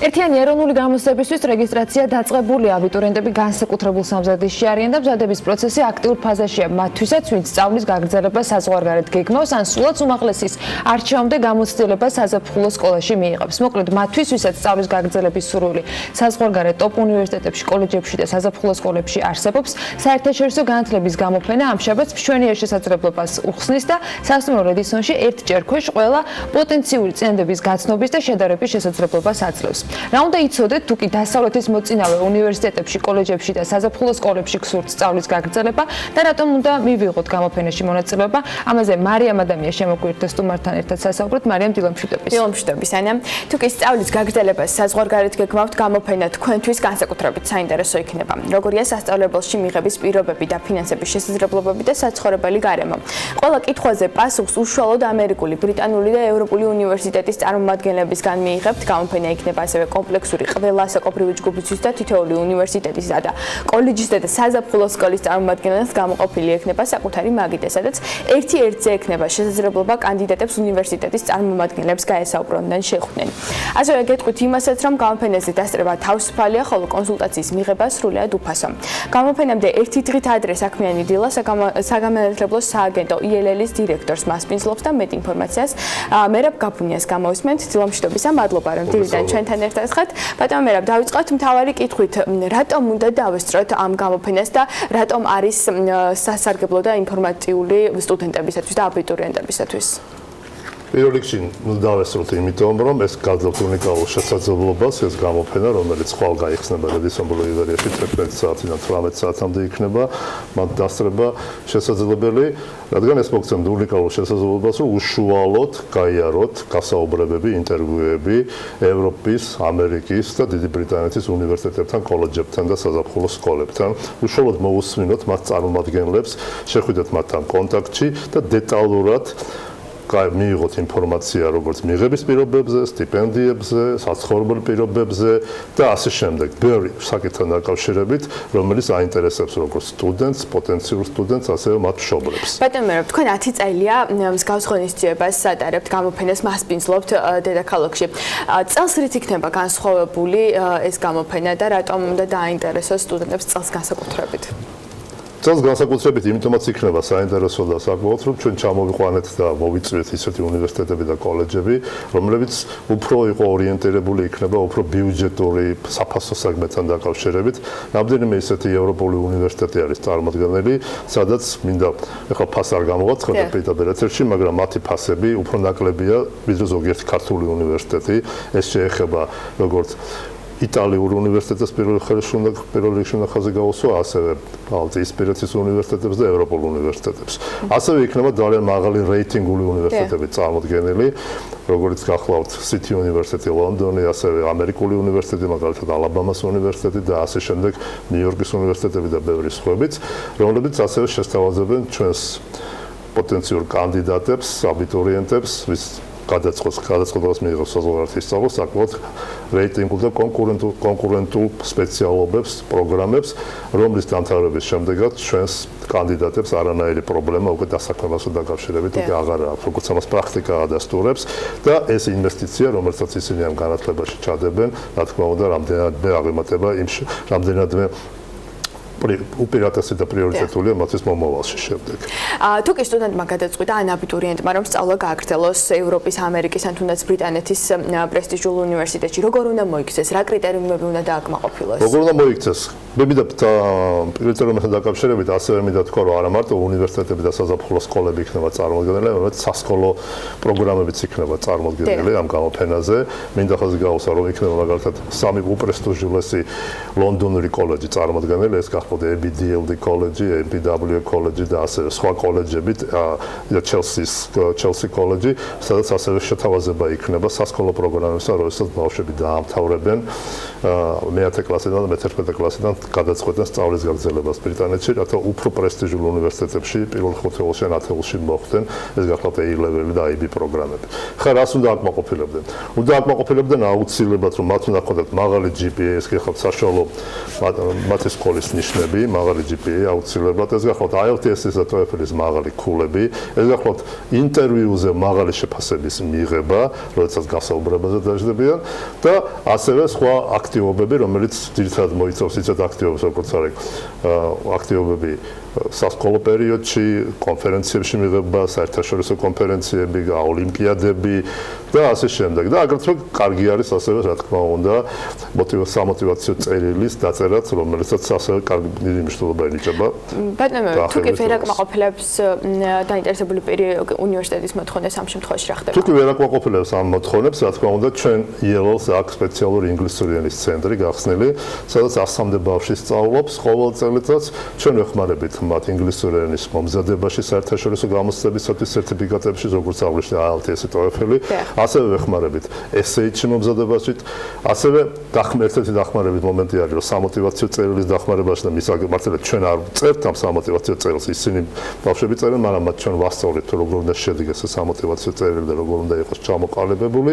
ერთიანი ეროვნული გამოცდებისთვის რეგისტრაცია დაწყებულია. აბიტურიენტები განსაკუთრებულ სამზადისში არიან და მზადების პროცესი აქტიურ ფაზაშია. მათთვისაც, ვინც სწავლის გაგრძელებას საზღვარგარეთ გეგმავს, ან სულაც უმაღლესის არჩევამდე გამოცდილება საზაფხულო სკოლაში მიიღებს. მოკლედ, მათთვის, ვისაც სწავლის გაგრძელების სურვილი საზღვარგარეთ ტოპ უნივერსიტეტებში, კოლეჯებში და საზაფხულო სკოლებში არსებობს, საერთაშორისო განათლების გამოფენა ამ შაბათს მშვენიერ შესაძლებლობას უხსნის და სასტუმრო რედისონში ერთჯერ ქვეშ ყველა პოტენციური წინადების გაცნობის და შედარების შესაძლებლობას აძლევს. რა უნდა იცოდეთ, თუ კი დასავლეთის მოწინავე უნივერსიტეტებში, კოლეჯებში და საზაფხულო სკოლებში გსურთ სწავლის გაგრძელება და რატომ უნდა მივიღოთ გამოფენაში მონაწილეობა? ამაზე მარიამ ადამიანია შემოგვიერთდა სტუმართან ერთად სასაუბროთ. მარიამ, დილა მშვიდობის. დილა მშვიდობის, ანა. თუ კი სწავლის გაგრძელებას საზღვარგარეთ გეგმავთ, გამოფენა თქვენთვის განსაკუთრებით საინტერესო იქნება. როგორია სასწავლებელში მიღების პირობები და ფინანსების შესაძლებლობები და საცხოვრებელი გარემო. ყველა კითხვაზე პასუხს უშუალოდ ამერიკული, ბრიტანული და ევროპული უნივერსიტეტის წარმომადგენლებისგან მიიღებთ. გამოფენა იქნება ასევე კომპლექსური ყველა საკუთრივი ჯგუფისთვის და თითოეული უნივერსიტეტისა და კოლეჯისა და საზაფხულო სკოლის წარმომადგენლებს გამოყოფილი ექნება საკუთარი მაგიდე, სადაც ერთ-ერთზე ექნება შესაძლებლობა კანდიდატებს უნივერსიტეტის წარმომადგენლებს გაესაუბრონ შეხვდნენ. ასევე გეტყვით იმასაც, რომ გამოფენაზე დასწრება თავისუფალია, ხოლო კონსულტაციის მიღება სრულად უფასო. გამოფენამდე ერთი დღით ადრე საქმიანი დილა საგანმანათლებლო სააგენტო ILL-ის დირექტორს მასპინძლობს და მეტ ინფორმაციას მერაბ გაფუნიას გამოვისმენთ. დილა მშვიდობისა, მადლობა რომ დილიდან ჩვენთან ერთად ხართ. ბატონო მერაბ, დავიწყოთ მთავარი კითხვით, რატომ უნდა დავესწროთ ამ გამოფენას და რატომ არის სასარგებლო და ინფორმატიული სტუდენტებისათვის და აბიტურიენტებისათვის? პირველ რიგში დავესწროთ იმიტომ, რომ ეს გაძლევთ უნიკალურ შესაძლებლობას, ეს გამოფენა, რომელიც ხვალ გაიხსნება რედისონ ბულევარდში 11 საათიდან 18 საათამდე იქნება, მათ დასწრება შესაძლებელი, რადგან ეს მოგცემთ უნიკალურ შესაძლებლობას, რომ უშუალოდ გაიაროთ გასაუბრებები, ინტერვიუები ევროპის, ამერიკის და დიდი ბრიტანეთის უნივერსიტეტებთან, კოლეჯებთან და საზაფხულო სკოლებთან. უშუალოდ მოусმინოთ მათ წარმომადგენლებს, შეხვიდეთ მათთან კონტაქტში და დეტალურად მიიღოთ ინფორმაცია როგორც მიღების პირობებზე, სტიპენდიებზე, საცხოვრებელ პირობებზე და ასე შემდეგ. ბევრი საკითხთან დაკავშირებით, რომელიც აინტერესებს როგორც სტუდენტს, პოტენციურ სტუდენტს, ასევე მათ მშობლებს. ბატონო მერაბ, თქვენ 10 წელია მსგავს ღონისძიებას ატარებთ, გამოფენას მასპინძლობთ დედაქალაქში. წელს რით იქნება განსხვავებული ეს გამოფენა და რატომ უნდა დააინტერესოს სტუდენტებს წელს განსაკუთრებით? წელს განსაკუთრებით იმიტომაც იქნება საინტერესო და საკმაოდ, რომ ჩვენ ჩამოვიყვანეთ და მოვიწვიეთ ისეთი უნივერსიტეტები და კოლეჯები, რომლებიც უფრო იყო ორიენტირებული იქნება უფრო ბიუჯეტური საფასო საგმებთან დაკავშირებით. რამდენიმე ისეთი ევროპული უნივერსიტეტი არის წარმოდგენილი, სადაც მინდა ეხლა ფასს არ გამოვაცხადებ პირდაპირ ეთერში, მაგრამ მათი ფასები უფრო ნაკლებია, ვიდრე ზოგიერთი ქართული უნივერსიტეტი. ეს შეეხება როგორც იტალიურ უნივერსიტეტებს პირველ რიგში უნდა ხაზი გაუსვა, ასევე ბალტიისპირეთის უნივერსიტეტებს და ევროპულ უნივერსიტეტებს. ასევე იქნება ძალიან მაღალი რეიტინგული უნივერსიტეტები წარმოდგენილი, როგორც გახლავთ City University ლონდონი, ასევე ამერიკული უნივერსიტეტი, მაგალითად ალაბამას უნივერსიტეტი და ასე შემდეგ, ნიუ-იორკის უნივერსიტეტები და ბევრი სხვაებიც, რომლებიც ასევე შესთავაზებენ ჩვენს პოტენციურ კანდიდატებს, აბიტურიენტებს, ვის გადაწყვეტილებას მიიღოს საზღვარგარეთ ისწავლოს საკმაოდ რეიტინგულ და კონკურენტულ სპეციალობებს, პროგრამებს, რომლის დამთავრების შემდეგაც ჩვენს კანდიდატებს არანაირი პრობლემა უკვე დასაქმებასთან დაკავშირებით უკვე აღარ აქვს, როგორც ამას პრაქტიკა ადასტურებს და ეს ინვესტიცია, რომელსაც ისინი ამ განათლებაში ჩადებენ, რა თქმა უნდა, რამდენადმე აღემატება რამდენადმე უპირატესი და პრიორიტეტულია მათთვის მომავალში შემდეგ. თუ კი სტუდენტმა გადაწყვიტა ან აბიტურიენტმა რომ სწავლა გააგრძელოს ევროპის, ამერიკის ან თუნდაც ბრიტანეთის პრესტიჟულ უნივერსიტეტში, როგორ უნდა მოიქცეს, რა კრიტერიუმები უნდა დააკმაყოფილოს? როგორ უნდა მოიქცეს? მე მინდა კრიტერიუმებთან დაკავშირებით ასევე მინდა თქვა, რომ არა მარტო უნივერსიტეტები და საზაფხულო სკოლები იქნება წარმოდგენილი, არამედ სასკოლო პროგრამებიც იქნება წარმოდგენილი ამ გამოფენაზე. მინდა ხაზი გაუსვა, რომ იქნება მაგალითად სამი უპრესტიჟულესი ლონდონური კოლეჯი წარმოდგენილი, ეს ABDLD კოლეჯი, MPW კოლეჯი და ასევე სხვა კოლეჯები და Chelsea კოლეჯი, სადაც ასევე შეთავაზება იქნება სასკოლო პროგრამებსა, როდესაც ბავშვები დაამთავრებენ მე-10 კლასიდან და მე-11 კლასიდან გადაწყვეტენ სწავლის გაგრძელებას ბრიტანეთში, რათა უფრო პრესტიჟულ უნივერსიტეტებში პირველ 5 ათეულში ან 10-ში მოხვდნენ ეს გახლავთ A-level და IB პროგრამები. ხა რას უნდა აკმაყოფილებდნენ? უნდა აკმაყოფილებდნენ აუცილებლად, რომ მათ უნდა ჰქონდეთ მაღალი GPA, ეს გახლავთ საშუალო მათი სკოლის ნიშნები. იქნები, მაღალი GPA აუცილებლად, ეს გახლავთ IELTS-ის და TOEFL-ის მაღალი ქულები, ეს გახლავთ ინტერვიუზე მაღალი შეფასების მიღება, როდესაც გასაუბრებაზე დაждდებიან და ასევე სხვა აქტივობები, რომელიც ძირითადად მოიცავს ისეთ აქტივობებს, როგორც არის აქტივობები სასკოლო პერიოდში, კონფერენციებში მიღება, საერთაშორისო კონფერენციები, ოლიმპიადები და ასე შემდეგ. და აგრეთვე კარგი არის ასევე, რა თქმა უნდა, სამოტივაციო წერილის დაწერაც, რომელსაც ასევე კარგი მნიშვნელობა ენიჭება. ბატონო, თუ კი ვერ აკმაყოფილებს დაინტერესებული პირი უნივერსიტეტის მოთხოვნას ამ შემთხვევაში რა ხდება? თუ კი ვერ აკმაყოფილებს ამ მოთხოვნებს, რა თქმა უნდა, ჩვენ IELTS აქვს სპეციალური ინგლისური ენის ცენტრი გახსნილი, სადაც 100-მდე ბავშვი სწავლობს ყოველ წელიწადს. ჩვენ ვეხმარებით მათ ინგლისური ენის მომზადებაში, საერთაშორისო გამოცდებისათვის სერტიფიკატებში, როგორც აღნიშნე IELTS, TOEFL, ასევე ვეხმარებით SAT-ში მომზადებაში, ასევე ერთერთი დახმარებით მომენტი არის, რომ სამოტივაციო წერილის დახმარებაში და მართლაც ჩვენ არ წერთ ამ სამოტივაციო წერილს, ისინი ბავშვები წერენ, მაგრამ მათ ჩვენ ვასწავლით, თუ როგორ უნდა შედგეს ეს სამოტივაციო წერილი და როგორ უნდა იყოს ჩამოყალიბებული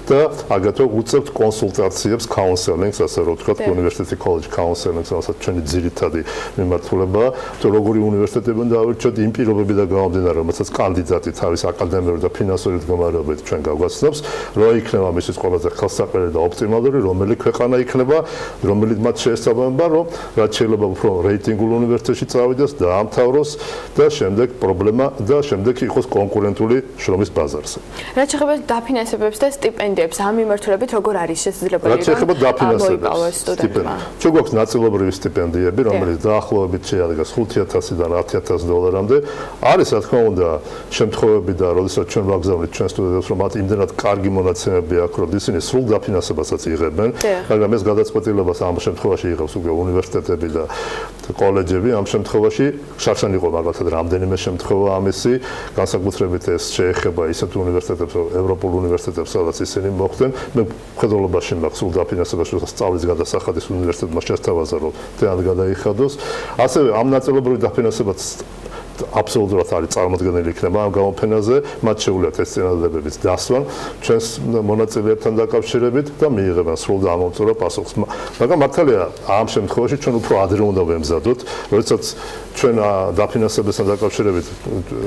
და აგრეთვე უწევთ კონსულტაციებს, counseling-ს, ასე რომ ვთქვათ, University College counseling-ს, რასაც ჩვენი ძირითადი მიმართულებაა, თუ როგორი უნივერსიტეტები უნდა ავირჩიოთ იმ პირობებიდან გამომდინარე, რომელსაც კანდიდატი თავის აკადემიური და ფინანსური მდგომარეობით ჩვენ გავგაცნობს, რა იქნება მისთვის ყველაზე ხელსაყრელი და ოპტიმალური, რომელი ქვეყანა იქნება, რომელიც მათ შეესაბამება, რომ რაც შეიძლება უფრო რეიტინგულ უნივერსიტეტში წავიდეს, დაამთავროს და შემდეგ პრობლემა და შემდეგ იყოს კონკურენტული შრომის ბაზარზე. რაც შეეხება დაფინანსებებს და სტიპენდიებს, ამ მიმართულებით როგორ არის შესაძლებელი? რაც შეეხება დაფინანსებებს, სტიპენდიებს. ჩვენ გვაქვს ნაწილობრივი სტიპენდიები, რომელიც დაახლოებით შეადგენს $5,000-დან $10,000-მდე. არის, რა თქმა უნდა, შემთხვევები და როდესაც ჩვენ ვაგზავნით ჩვენ სტუდენტებს, რომ მათ იმდენად კარგი მონაცემები აქვს, რომ ისინი სრულ დაფინანსებასაც იღებენ, მაგრამ ეს გადაწყვეტილებას ამ შემთხვევაში იღებს უკვე უნივერსიტეტები და კოლეჯები. ამ შემთხვევაში შარშან იყო მაგალითად რამდენიმე შემთხვევა ამისი, განსაკუთრებით ეს შეეხება ისეთ უნივერსიტეტებს, ევროპულ უნივერსიტეტებს, სადაც ისინი მოხდნენ. მე მხედველობაში მაქვს სრულ დაფინანსებაში, როცა სწავლის გადასახადის უნივერსიტეტმა შესთავაზა, რომ თეატრ გადაიხადოს. ასევე ამ ნაწილობრივი დაფინანსებაც აბსოლუტურად არის წარმოქმნილი იქნება ამ გამოფენაზე, მათ შეუძლიათ ეს წინადადებებიც დასვან ჩვენს მონაწილეებთან დაკავშირებით და მიიღებენ სრულ და ამომწურო პასუხს. მაგრამ მართალია ამ შემთხვევაში ჩვენ უფრო ადრე უნდა ვემზადოთ, როდესაც ჩვენ დაფინანსებასთან დაკავშირებით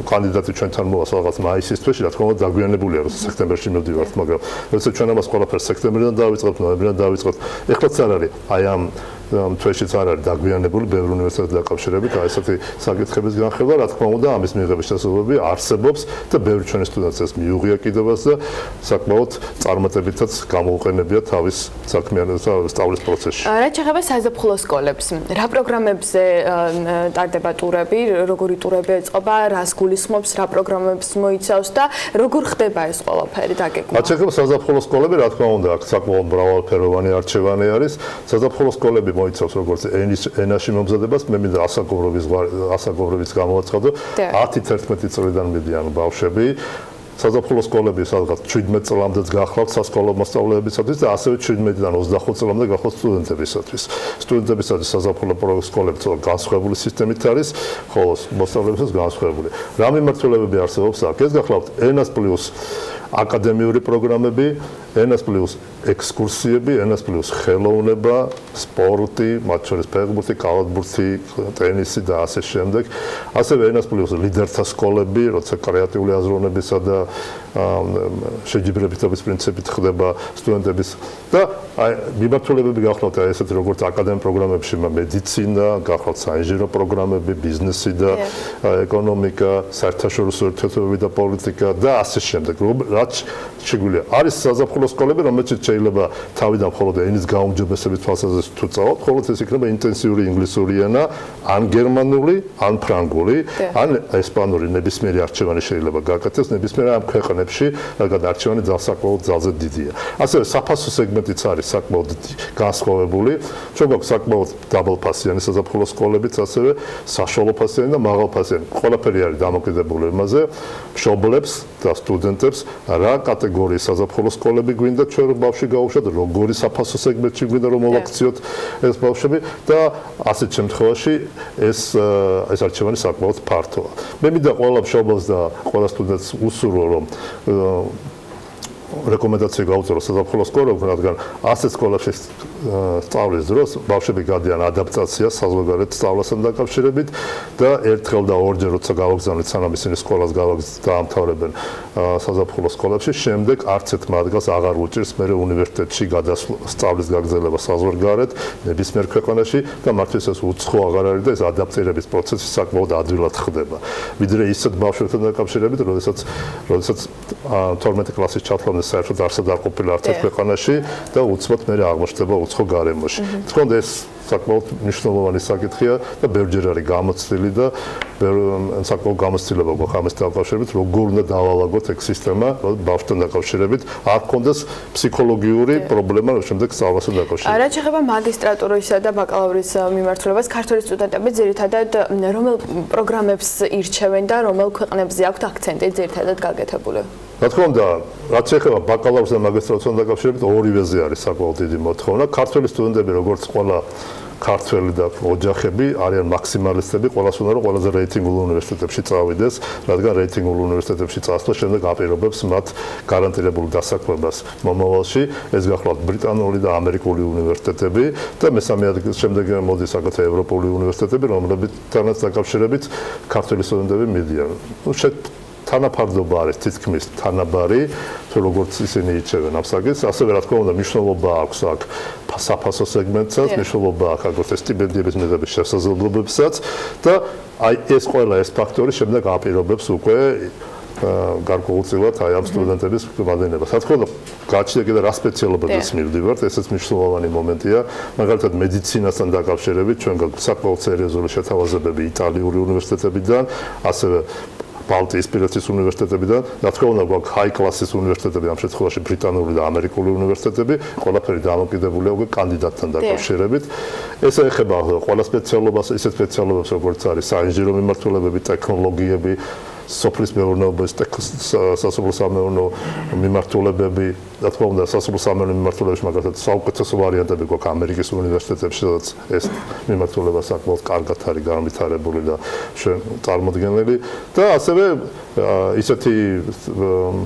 კანდიდატი ჩვენთან მოვა რაღაც მაისის თვეში, რა თქმა უნდა დაგვიანებულია, რომ სექტემბერში მივდივართ, მაგრამ როდესაც ჩვენ ამას ყველაფერს სექტემბრიდან დავიწყებთ, ნოემბრიდან დავიწყებთ, ეხლაც არ არის აი ამ თვეშიც არ არის დაგვიანებული ბევრი უნივერსიტეტთან დაკავშირებით, აი ესეთი საკითხების განხილვა, რა თქმა უნდა, ამის მიღების შესაძლებლობები არსებობს და ბევრი ჩვენი სტუდენტს ეს მიუღია კიდევაც და საკმაოდ წარმატებითაც გამოუყენებია თავის საქმიანობას სწავლის პროცესში. რაც შეეხება საზაფხულო სკოლებს, რა პროგრამებზე ტარდება ტურები, როგორი ტურები ეწყობა, რას გულისხმობს, რა პროგრამებს მოიცავს და როგორ ხდება ეს ყველაფერი დაგეგმვა? რაც შეეხება საზაფხულო სკოლები, რა თქმა უნდა, აქ საკმაოდ მრავალფეროვანი არჩევანი არის. საზაფხულო სკოლები მოიცავს როგორც ენაში მომზადებას, მე მინდა ასაკობრივის გამოვაცხადო 10-11 წლიდან მიდიან ბავშვები. საზაფხულო სკოლები სადღაც 17 წლამდეც გახლავთ სასკოლო მოსწავლეებისათვის და ასევე 17-დან 25 წლამდე გახლავთ სტუდენტებისათვის. სტუდენტებისათვის საზაფხულო სკოლები განსხვავებული სისტემით არის, ხოლო მოსწავლეებისათვის განსხვავებული. რა მიმართულებები არსებობს აქ? ეს გახლავთ ენას პლუს აკადემიური პროგრამები, ენას პლუს ექსკურსიები, ენას პლუს ხელოვნება, სპორტი, მათ შორის ფეხბურთი, კალათბურთი, ტენისი და ასე შემდეგ. ასევე ენას პლუს ლიდერთა სკოლები, როცა კრეატიული აზროვნებისა და შეჯიბრებითობის პრინციპით ხდება სტუდენტების და მიმართულებები გახლავთ ესეთი როგორც აკადემიურ პროგრამებში მედიცინა, გახლავთ საინჟინრო პროგრამები, ბიზნესი და ეკონომიკა, საერთაშორისო ურთიერთობები და პოლიტიკა და ასე შემდეგ. რაც შეგვიძლია არის საზაფხულო სკოლები, რომელშიც შეიძლება თავიდან მხოლოდ ენის გაუმჯობესების თვალსაზრისით თუ წავალთ, მხოლოდ ეს იქნება ინტენსიური ინგლისური ენა, ან გერმანული, ან ფრანგული, ან ესპანური ნებისმიერი არჩევანი შეიძლება გაკეთდეს ნებისმიერ ამ ქვეყნებში, რადგან არჩევანი საკმაოდ ძალზე დიდია. ასევე საფასო სეგმენტიც არის საკმაოდ განსხვავებული. ჩვენ გვაქვს საკმაოდ დაბალფასიანი საზაფხულო სკოლებიც, ასევე საშუალო ფასიანი და მაღალფასიანი. ყველაფერი არის დამოკიდებული იმაზე, მშობლებს და სტუდენტებს რა კატეგორიის საზაფხულო სკოლები გვინდა ჩვენ ბავშვი გაუშვათ, როგორი საფასო სეგმენტში გვინდა რომ მოვაქციოთ ეს ბავშვები და ასეთ შემთხვევაში ეს არჩევანი საკმაოდ ფართოა. მე მინდა ყველა მშობელს და ყველა სტუდენტს უსურვო, რომ რეკომენდაცია გაუწევს საზაფხულო სკოლებში, რადგან ასეთ სკოლებში სწავლის დროს ბავშვები გადიან ადაპტაციას საზღვარგარეთ სწავლასთან დაკავშირებით და ერთხელ და ორჯერ როცა გავაგზავნით სანამ ისინი სკოლას დაამთავრებენ საზაფხულო სკოლებში, შემდეგ არც ერთ მათგანს აღარ უჭირს მე უნივერსიტეტში სწავლის გაგრძელება საზღვარგარეთ ნებისმიერ ქვეყანაში და მართლაც ეს უცხო აღარ არის და ეს ადაპტირების პროცესი საკმაოდ ადვილად ხდება. ვიდრე ისეთ ბავშვებთან დაკავშირებით, როდესაც 12 კლასის ჩათვლამდე საერთოდ არსად არ ყოფილა არც ერთ ქვეყანაში და უცბად მე აღმოჩნდება უცხო გარემოში. თქონდა ეს საკმაოდ მნიშვნელოვანი საკითხია და ბევრჯერ არის გამოცდილი და საკმაოდ გამოცდილება გვაქვს ამას დაკავშირებით, როგორ უნდა დავალაგოთ ეგ სისტემა ბავშვთან დაკავშირებით, არ გქონდეს ფსიქოლოგიური პრობლემა შემდეგ სწავლასთან დაკავშირებით. რაც შეეხება მაგისტრატურისა და ბაკალავრის მიმართულებას, ქართველი სტუდენტები ძირითადად რომელ პროგრამებს ირჩევენ და რომელ ქვეყნებზე აქვთ აქცენტი ძირითადად გაკეთებული? რა თქმა უნდა, რაც შეეხება ბაკალავრს და მაგისტრატურასთან დაკავშირებით, ორივეზე არის საკმაოდ დიდი მოთხოვნა. ქართველი სტუდენტები, როგორც ყველა ქართველი და ოჯახები არიან მაქსიმალისტები, ყველას უნდა რომ ყველაზე რეიტინგულ უნივერსიტეტებში წავიდეს, რადგან რეიტინგულ უნივერსიტეტებში წასვლა შემდეგ აპირობებს მათ გარანტირებულ დასაქმებას მომავალში. ეს გახლავთ ბრიტანული და ამერიკული უნივერსიტეტები და მესამე ადგილს შემდეგ მოდის აგრეთვე ევროპული უნივერსიტეტები, რომლებთანაც დაკავშირებით ქართველი სტუდენტები მიდიან. თანაფარდობა არის თითქმის თანაბარი, თუ როგორც ისინი ირჩევენ ამ საკითხს, ასევე რა თქმა უნდა მნიშვნელობა აქვს აქ საფასო სეგმენტსაც, მნიშვნელობა აქვს აგრეთვე სტიპენდიების მიღების შესაძლებლობებსაც და აი ეს ყველა ეს ფაქტორი შემდეგ აპირობებს უკვე გარკვეულწილად აი ამ სტუდენტების მადენებას. რა თქმა უნდა, გაჩნდა კიდე რა სპეციალობებიც მივდივართ, ესეც მნიშვნელოვანი მომენტია, მაგალითად მედიცინასთან დაკავშირებით, ჩვენ გვაქვს საკმაოდ სერიოზული შეთავაზებები იტალიური უნივერსიტეტებიდან, ასევე ბალტიისპირეთის უნივერსიტეტებიდან, რა თქმა უნდა, გვაქვს high class-ის უნივერსიტეტები, ამ შემთხვევაში ბრიტანული და ამერიკული უნივერსიტეტები, ყველაფერი დამოკიდებულია უკვე კანდიდატთან დაკავშირებით. ეს ეხება ყველა სპეციალობას, ისეთ სპეციალობებს, როგორც არის საინჟინრო მიმართულებები, ტექნოლოგიები, სოფლის მეურნეობის სასოფლო სამეურნეო მიმართულებები, რა თქმა უნდა, სასოფლო სამეურნეო მიმართულებებში მაგალითად საუკეთესო ვარიანტები გვაქვს ამერიკის უნივერსიტეტებში, სადაც ეს მიმართულება საკმაოდ კარგად არის განვითარებული და წარმოდგენილი და ასევე ისეთი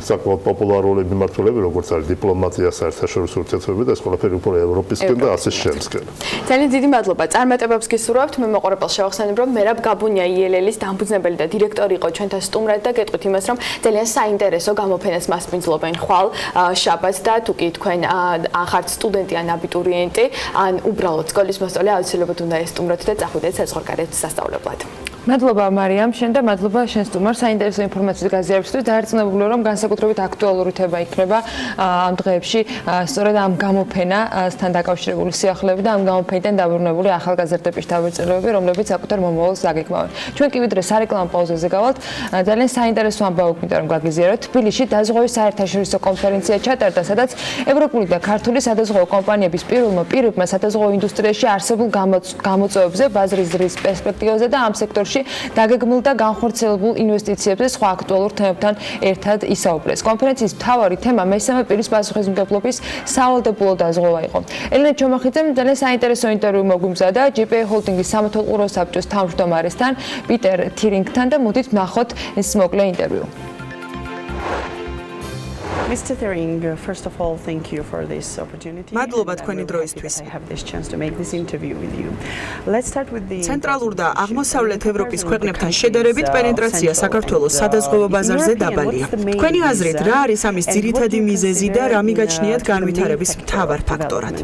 საკმაოდ პოპულარული მიმართულები, როგორც არის დიპლომატია, საერთაშორისო ურთიერთობები და ეს ყველაფერი უფრო ევროპისკენ და ასე შემსკენ. ძალიან დიდი მადლობა. წარმატებებს გისურვებთ. მე მოყურებელს შევახსენებ, რომ მერაბ გაბუნია ILL-ის დამფუძნებელი და დირექტორი იყო ჩვენთან სტუმრად და გეტყვით იმას, რომ ძალიან საინტერესო გამოფენას მასპინძლობენ ხვალ შაბათს და თუ კი თქვენ ახართ სტუდენტი ან აბიტურიენტი, ან უბრალოდ სკოლის მოსწავლე, აუცილებლად უნდა ესტუმროთ და წახვიდეთ საზღვარგარეთ სასწავლებლად. მადლობა მარიამ, შენ და მადლობა შენ სტუმარს საინტერესო ინფორმაციის გაზიარებისთვის. დაარწმუნებული რომ განსაკუთრებით აქტუალური თემა იქნება ამ დღეებში სწორედ ამ გამოფენასთან დაკავშირებული სიახლეები და ამ გამოფენიდან დაბრუნებული ახალგაზრდების თავმოწილებები, რომლებიც საკუთარ მომავალს დაგეგმავენ. ჩვენ კი ვიდრე სარეკლამო პაუზაზე გავალთ, ძალიან საინტერესო ამბავი გვინდა რომ გაგიზიაროთ. თბილისში დაზღვევის საერთაშორისო კონფერენცია ჩატარდა, სადაც ევროპული და ქართული სადაზღვევო კომპანიების პირებმა სადაზღვევო ინდუსტრიაში არსებულ გამოწვევებზე, ბაზრის ზრდის პერსპექტივაზე და ამ სექტორში დაგეგმილ და განხორციელებულ ინვესტიციებზე სხვა აქტუალურ თემებთან ერთად ისაუბრეს. კონფერენციის მთავარი თემა მესამე პირის პასუხისმგებლობის სავალდებულო დაზღვევა იყო. ელენე ჩომახიძემ ძალიან საინტერესო ინტერვიუ მოგვიმზადა GPA ჰოლდინგის სამმართველო საბჭოს თავმჯდომარესთან პიტერ თირინგთან და მოდით ვნახოთ ეს მოკლე ინტერვიუ. Mr. Thiering, first of all, thank you for this opportunity. მადლობა თქვენი დროისთვის. ცენტრალურ და აღმოსავლეთ ევროპის ქვეყნებთან შედარებით პენეტრაცია საქართველოს სადაზღვევო ბაზარზე დაბალია. თქვენი აზრით, რა არის ამის ძირითადი მიზეზი და რა მიგაჩნიათ განვითარების მთავარ ფაქტორად?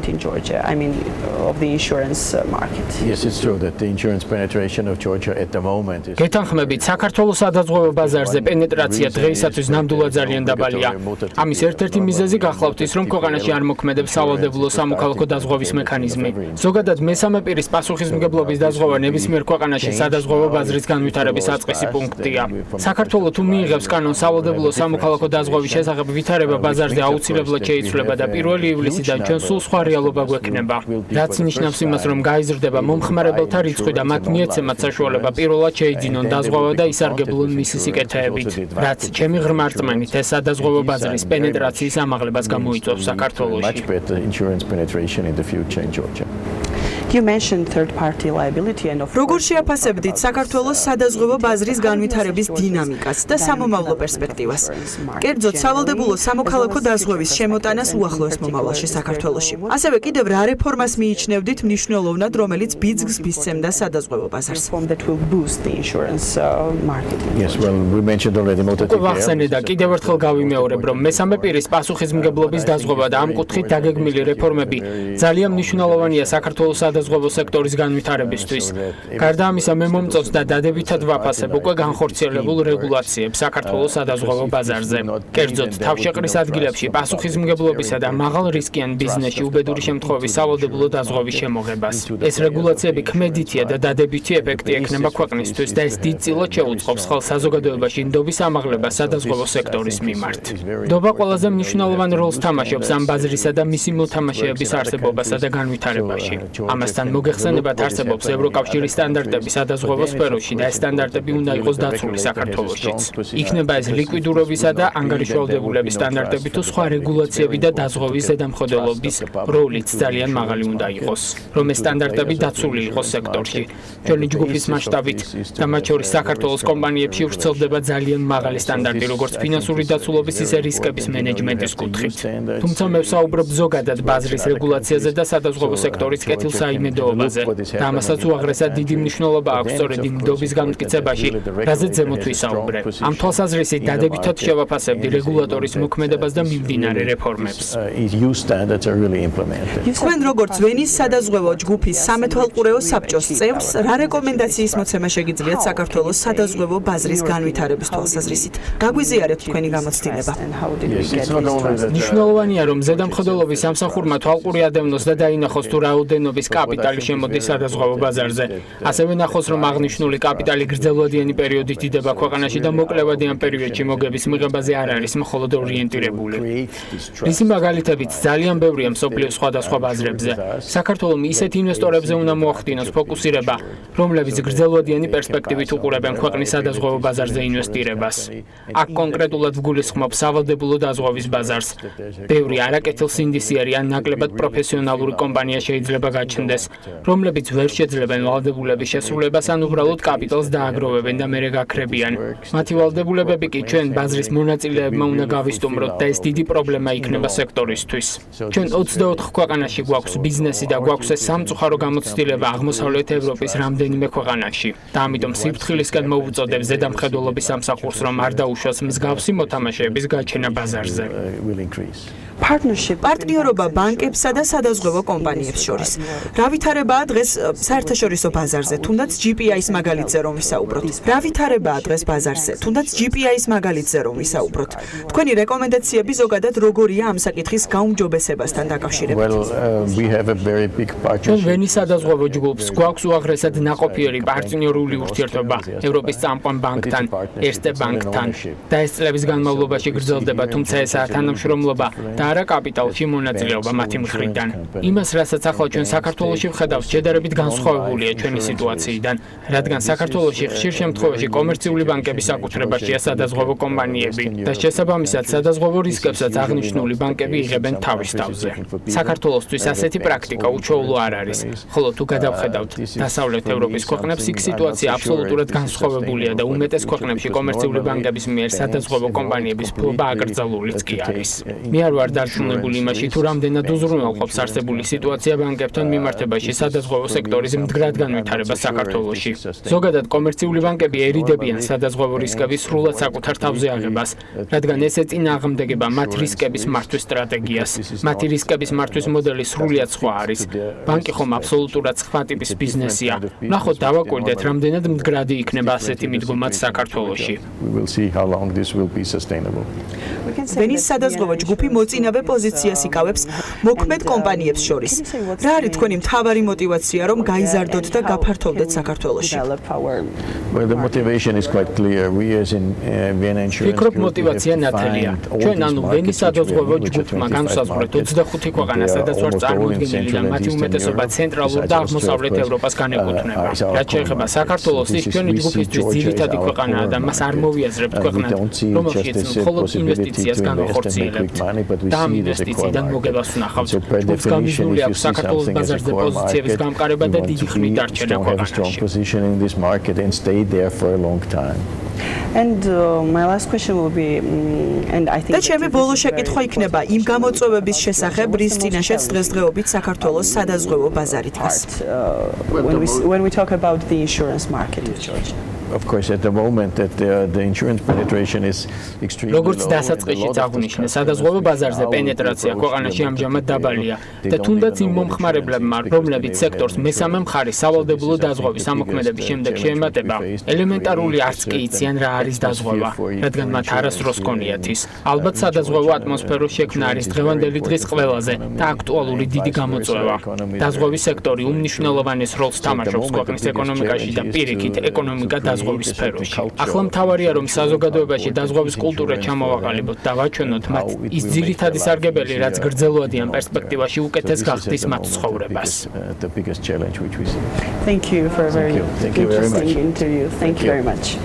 გეთანხმებით, საქართველოს სადაზღვევო ბაზარზე პენეტრაცია დღეისათვის ნამდვილად ძალიან დაბალია. ამის ერთ-ერთი მიზეზი გახლავთ ის, რომ ქვეყანაში არ მოქმედებს სავალდებულო სამოქალაქო დაზღვევის მექანიზმი. ზოგადად, მესამე პირის პასუხისმგებლობის დაზღვევა ნებისმიერ ქვეყანაში სადაზღვევო ბაზრის განვითარების საწყისი პუნქტია. საქართველოს თუ მიიღებს კანონს სავალდებულო სამოქალაქო დაზღვევის შესახებ ვითარება ბაზარზე აუცილებლად შეიცვლება და 1 ივლისიდან ჩვენ სულ სხვა რეალობა გვექნება. რაც ნიშნავს იმას, რომ გაიზრდება მომხმარებელთა რიცხვი და მათ მიეცემათ საშუალება პირველად შეიძინონ დაზღვევა და ისარგებლონ მისი სიკეთეებით. რაც ჩემი ღრმა რწმენით ეს სადაზღვევო ბაზრის პენეტრაციის ამაღლებას გამოიწვევს საქართველოში. You mentioned third-party liability and of როგორ შეაფასებდით საქართველოს სადაზღვევო ბაზრის განვითარების დინამიკას და სამომავლო პერსპექტივას? კერძოდ, სავალდებულო სამოქალაქო დაზღვევის შემოტანას უახლოეს მომავალში საქართველოში. ასევე კიდევ რა რეფორმას მიიჩნევდით მნიშვნელოვნად, რომელიც ბიძგს მისცემდა სადაზღვევო ბაზარს? ვახსენე და კიდევ ერთხელ გავიმეორებ, რომ მესამე პირის პასუხისმგებლობის დაზღვევა და ამ კუთხით დაგეგმილი რეფორმები ძალიან მნიშვნელოვანია საქართველოს სადაზღვევო სექტორის განვითარებისთვის. გარდა ამისა, მე მომწონს და დადებითად ვაფასებ უკვე განხორციელებულ რეგულაციებს საქართველოს სადაზღვევო ბაზარზე. კერძოდ, თავშეყრის ადგილებში პასუხისმგებლობისა და მაღალ რისკიან ბიზნესში უბედური შემთხვევების სავალდებულო დაზღვევის შემოღებას. ეს რეგულაციები ქმედითია და დადებითი ეფექტი ექნება ქვეყნისთვის და ეს დიდწილად შეუწყობს ხალხ საზოგადოებაში ნდობის ამაღლებას სადაზღვევო სექტორის მიმართ. ნდობა ყველაზე მნიშვნელოვან როლს თამაშობს ამ ბაზრისა და მისი მოთამაშეების არსებობასა და განვითარებაში. ამასთან მოგეხსენებათ, არსებობს ევროკავშირის სტანდარტები სადაზღვევო სფეროში და ეს სტანდარტები უნდა იყოს დაცული საქართველოშიც. იქნება ეს ლიკვიდურობისა და ანგარიშვალდებულების სტანდარტები თუ სხვა რეგულაციები და დაზღვევის ზედამხედველობის როლიც ძალიან მაღალი უნდა იყოს, რომ ეს სტანდარტები დაცული იყოს სექტორში. ჩვენი ჯგუფის მასშტაბით და მათ შორის საქართველოს კომპანიებში ვრცელდება ძალიან მაღალი სტანდარტი, როგორც ფინანსური დაცულობის, ისე რისკების მენეჯმენტის კუთხით. თუმცა მე ვსაუბრობ ზოგადად ბაზრის რეგულაციაზე და სადაზღვევო სექტორის კეთილსაიმედოობაზე და ამასაც უაღრესად დიდი მნიშვნელობა აქვს სწორედ იმ ნდობის განმტკიცებაში, რაზეც ზემოთ ვისაუბრე. ამ თვალსაზრისით დადებითად შევაფასებდი რეგულატორის მოქმედებას და მიმდინარე რეფორმებს. თქვენ როგორც ვენის სადაზღვევო ჯგუფის სამეთვალყურეო საბჭოს წევრს, რა რეკომენდაციის მოცემა შეგიძლიათ საქართველოს სადაზღვევო ბაზრის განვითარების თვალსაზრისით? გაგვიზიარეთ თქვენი გამოცდილება. მნიშვნელოვანია, რომ ზედამხედველობის სამსახურმა თვალყური ადევნოს და დაინახოს თუ რაოდენობის კაპიტალი შემოდის სადაზღვევო ბაზარზე. ასევე ნახოს, რომ აღნიშნული კაპიტალი გრძელვადიანი პერიოდით იდება ქვეყანაში და მოკლევადიან პერიოდში მოგების მიღებაზე არ არის მხოლოდ ორიენტირებული. რისი მაგალითებიც ძალიან ბევრია მსოფლიოს სხვადასხვა ბაზრებზე. საქართველოს ისეთ ინვესტორებზე უნდა მოახდინოს ფოკუსირება, რომლებიც გრძელვადიანი პერსპექტივით უყურებენ ქვეყნის სადაზღვევო ბაზარზე ინვესტირებას. აქ კონკრეტულად ვგულისხმობ სავალდებულო დაზღვევის ბაზარს. ბევრი არაკეთილსინდისიერი ან ნაკლებად პროფესიონალური კომპანია შეიძლება გაჩნდეს, რომლებიც ვერ შეძლებენ ვალდებულების შესრულებას ან უბრალოდ კაპიტალს დააგროვებენ და მერე გაქრებიან. მათი ვალდებულებები კი ჩვენ ბაზრის მონაწილეებმა უნდა გავისტუმროთ და ეს დიდი პრობლემა იქნება სექტორისთვის. ჩვენ 24 ქვეყანაში გვაქვს ბიზნესი და გვაქვს ეს სამწუხარო გამოცდილება აღმოსავლეთ ევროპის რამდენიმე ქვეყანაში. და ამიტომ სიფრთხილისკენ მოვუწოდებ ზედამხედველობის სამსახურს, რომ არ დაუშვას მსგავსი მოთამაშეების გაჩენა ბაზარზე. პარტნიორობა ბანკებსა და სადაზღვევო კომპანიებს შორის. რა ვითარებაა დღეს საერთაშორისო ბაზარზე, თუნდაც GPI-ის მაგალითზე რომ ვისაუბროთ? რა ვითარებაა დღეს ბაზარზე, თუნდაც GPI-ის მაგალითზე რომ ვისაუბროთ? თქვენი რეკომენდაციები ზოგადად როგორია ამ საკითხის გაუმჯობესებასთან დაკავშირებით? ჩვენ ვენის სადაზღვევო ჯგუფს გვაქვს უაღრესად ნაყოფიერი პარტნიორული ურთიერთობა ევროპის წამყვან ბანკთან, ერსტე ბანკთან და ეს წლების განმავლობაში გრძელდება, თუმცა ესაა თანამშრომლობა და არა კაპიტალში მონაწილეობა მათი მხრიდან. იმას, რასაც ახლა ჩვენ საქართველოში ვხედავთ, შედარებით განსხვავებულია ჩვენი სიტუაციიდან, რადგან საქართველოში ხშირ შემთხვევაში კომერციული ბანკების საკუთრებაშია სადაზღვევო კომპანიები და შესაბამისად სადაზღვევო რისკებსაც აღნიშნული ბანკები იღებენ თავის თავზე. საქართველოსთვის ასეთი პრაქტიკა უჩვეულო არ არის, ხოლო თუ გადავხედავთ დასავლეთ ევროპის ქვეყნებს, იქ სიტუაცია აბსოლუტურად განსხვავებულია და უმეტეს ქვეყნებში კომერციული ბანკების მიერ სადაზღვევო კომპანიების ფლობა აკრძალულიც კი არის. მე არ ვარ დარწმუნებული იმაში, თუ რამდენად უზრუნველყოფს არსებული სიტუაცია ბანკებთან მიმართებაში სადაზღვევო სექტორის მდგრად განვითარებას საქართველოში. ზოგადად კომერციული ბანკები ერიდებიან სადაზღვევო რისკების სრულად საკუთარ თავზე აღებას, რადგან ეს ეწინააღმდეგება მათ რისკების მართვის სტრატეგიას. მათი რისკების მართვის მოდელი სრულიად სხვა არის. ბანკი ხომ აბსოლუტურად სხვა ტიპის ბიზნესია. ნახოთ, დავაკვირდეთ, რამდენად მდგრადი იქნება ასეთი მიდგომაც საქართველოში. ვენის სადაზღვევო ჯგუფი მოწინავე პოზიციას იკავებს მოქმედ კომპანიებს შორის. რა არის თქვენი მთავარი мотиваცია, რომ გაიზარდოთ და გაფართოვდეთ საქართველოში? ვფიქრობ, мотиваცია ნათელია. ჩვენ ანუ ვენის სადაზღვევო ჯგუფმა განსაზღვრეთ 25 ქვეყანა, სადაც ვართ წარმოდგენილი და მათი უმეტესობა ცენტრალურ და აღმოსავლეთ ევროპას განეკუთვნება. რაც შეეხება საქართველოს, ის ჩვენი ჯგუფისთვის ძირითადი ქვეყანაა და მას არ მოვიაზრებთ ქვეყნად, რომელშიც მხოლოდ ინვესტიციას განვახორციელებთ. და ამ ინვესტიციიდან მოგებას ვნახავთ. ჯგუფს გამიზნული აქვს საქართველოს ბაზარზე პოზიციების გამყარება და დიდი ხნით დარჩენა ქვეყანაში. And my last question will be and I think და ჩემი ბოლო შეკითხვა იქნება იმ გამოწვევების შესახებ, რის წინაშეც დღესდღეობით საქართველოს სადაზღვევო ბაზარი დგას. When we talk about the insurance market in Georgia. Of course, at the moment that the insurance penetration is extremely low. როგორც დასაწყისშიც აღნიშნე, სადაზღვევო ბაზარზე პენეტრაცია ქვეყანაში ამჟამად დაბალია და თუნდაც იმ მომხმარებლებმა, რომლებიც სექტორს მესამე მხარის სავალდებულო დაზღვევის ამოქმედების შემდეგ შეემატება, ელემენტარული არც კი იციან რა არის დაზღვევა, რადგან მათ არასდროს ჰქონიათ ის. ალბათ სადაზღვევო ატმოსფეროს შექმნა არის დღევანდელი დღის ყველაზე და აქტუალური დიდი გამოწვევა. დაზღვევის სექტორი უმნიშვნელოვანეს როლს თამაშობს ქვეყნის ეკონომიკაში და პირიქით ეკონომიკა დაზღვევის სფეროში. ახლა მთავარია რომ საზოგადოებაში დაზღვევის კულტურა ჩამოვაყალიბოთ და ვაჩვენოთ მათ ის ძირითადი სარგებელი, რაც გრძელვადიან პერსპექტივაში უკეთეს გახდის მათ ცხოვრებას. Thank you for a very interesting interview. Thank you very much.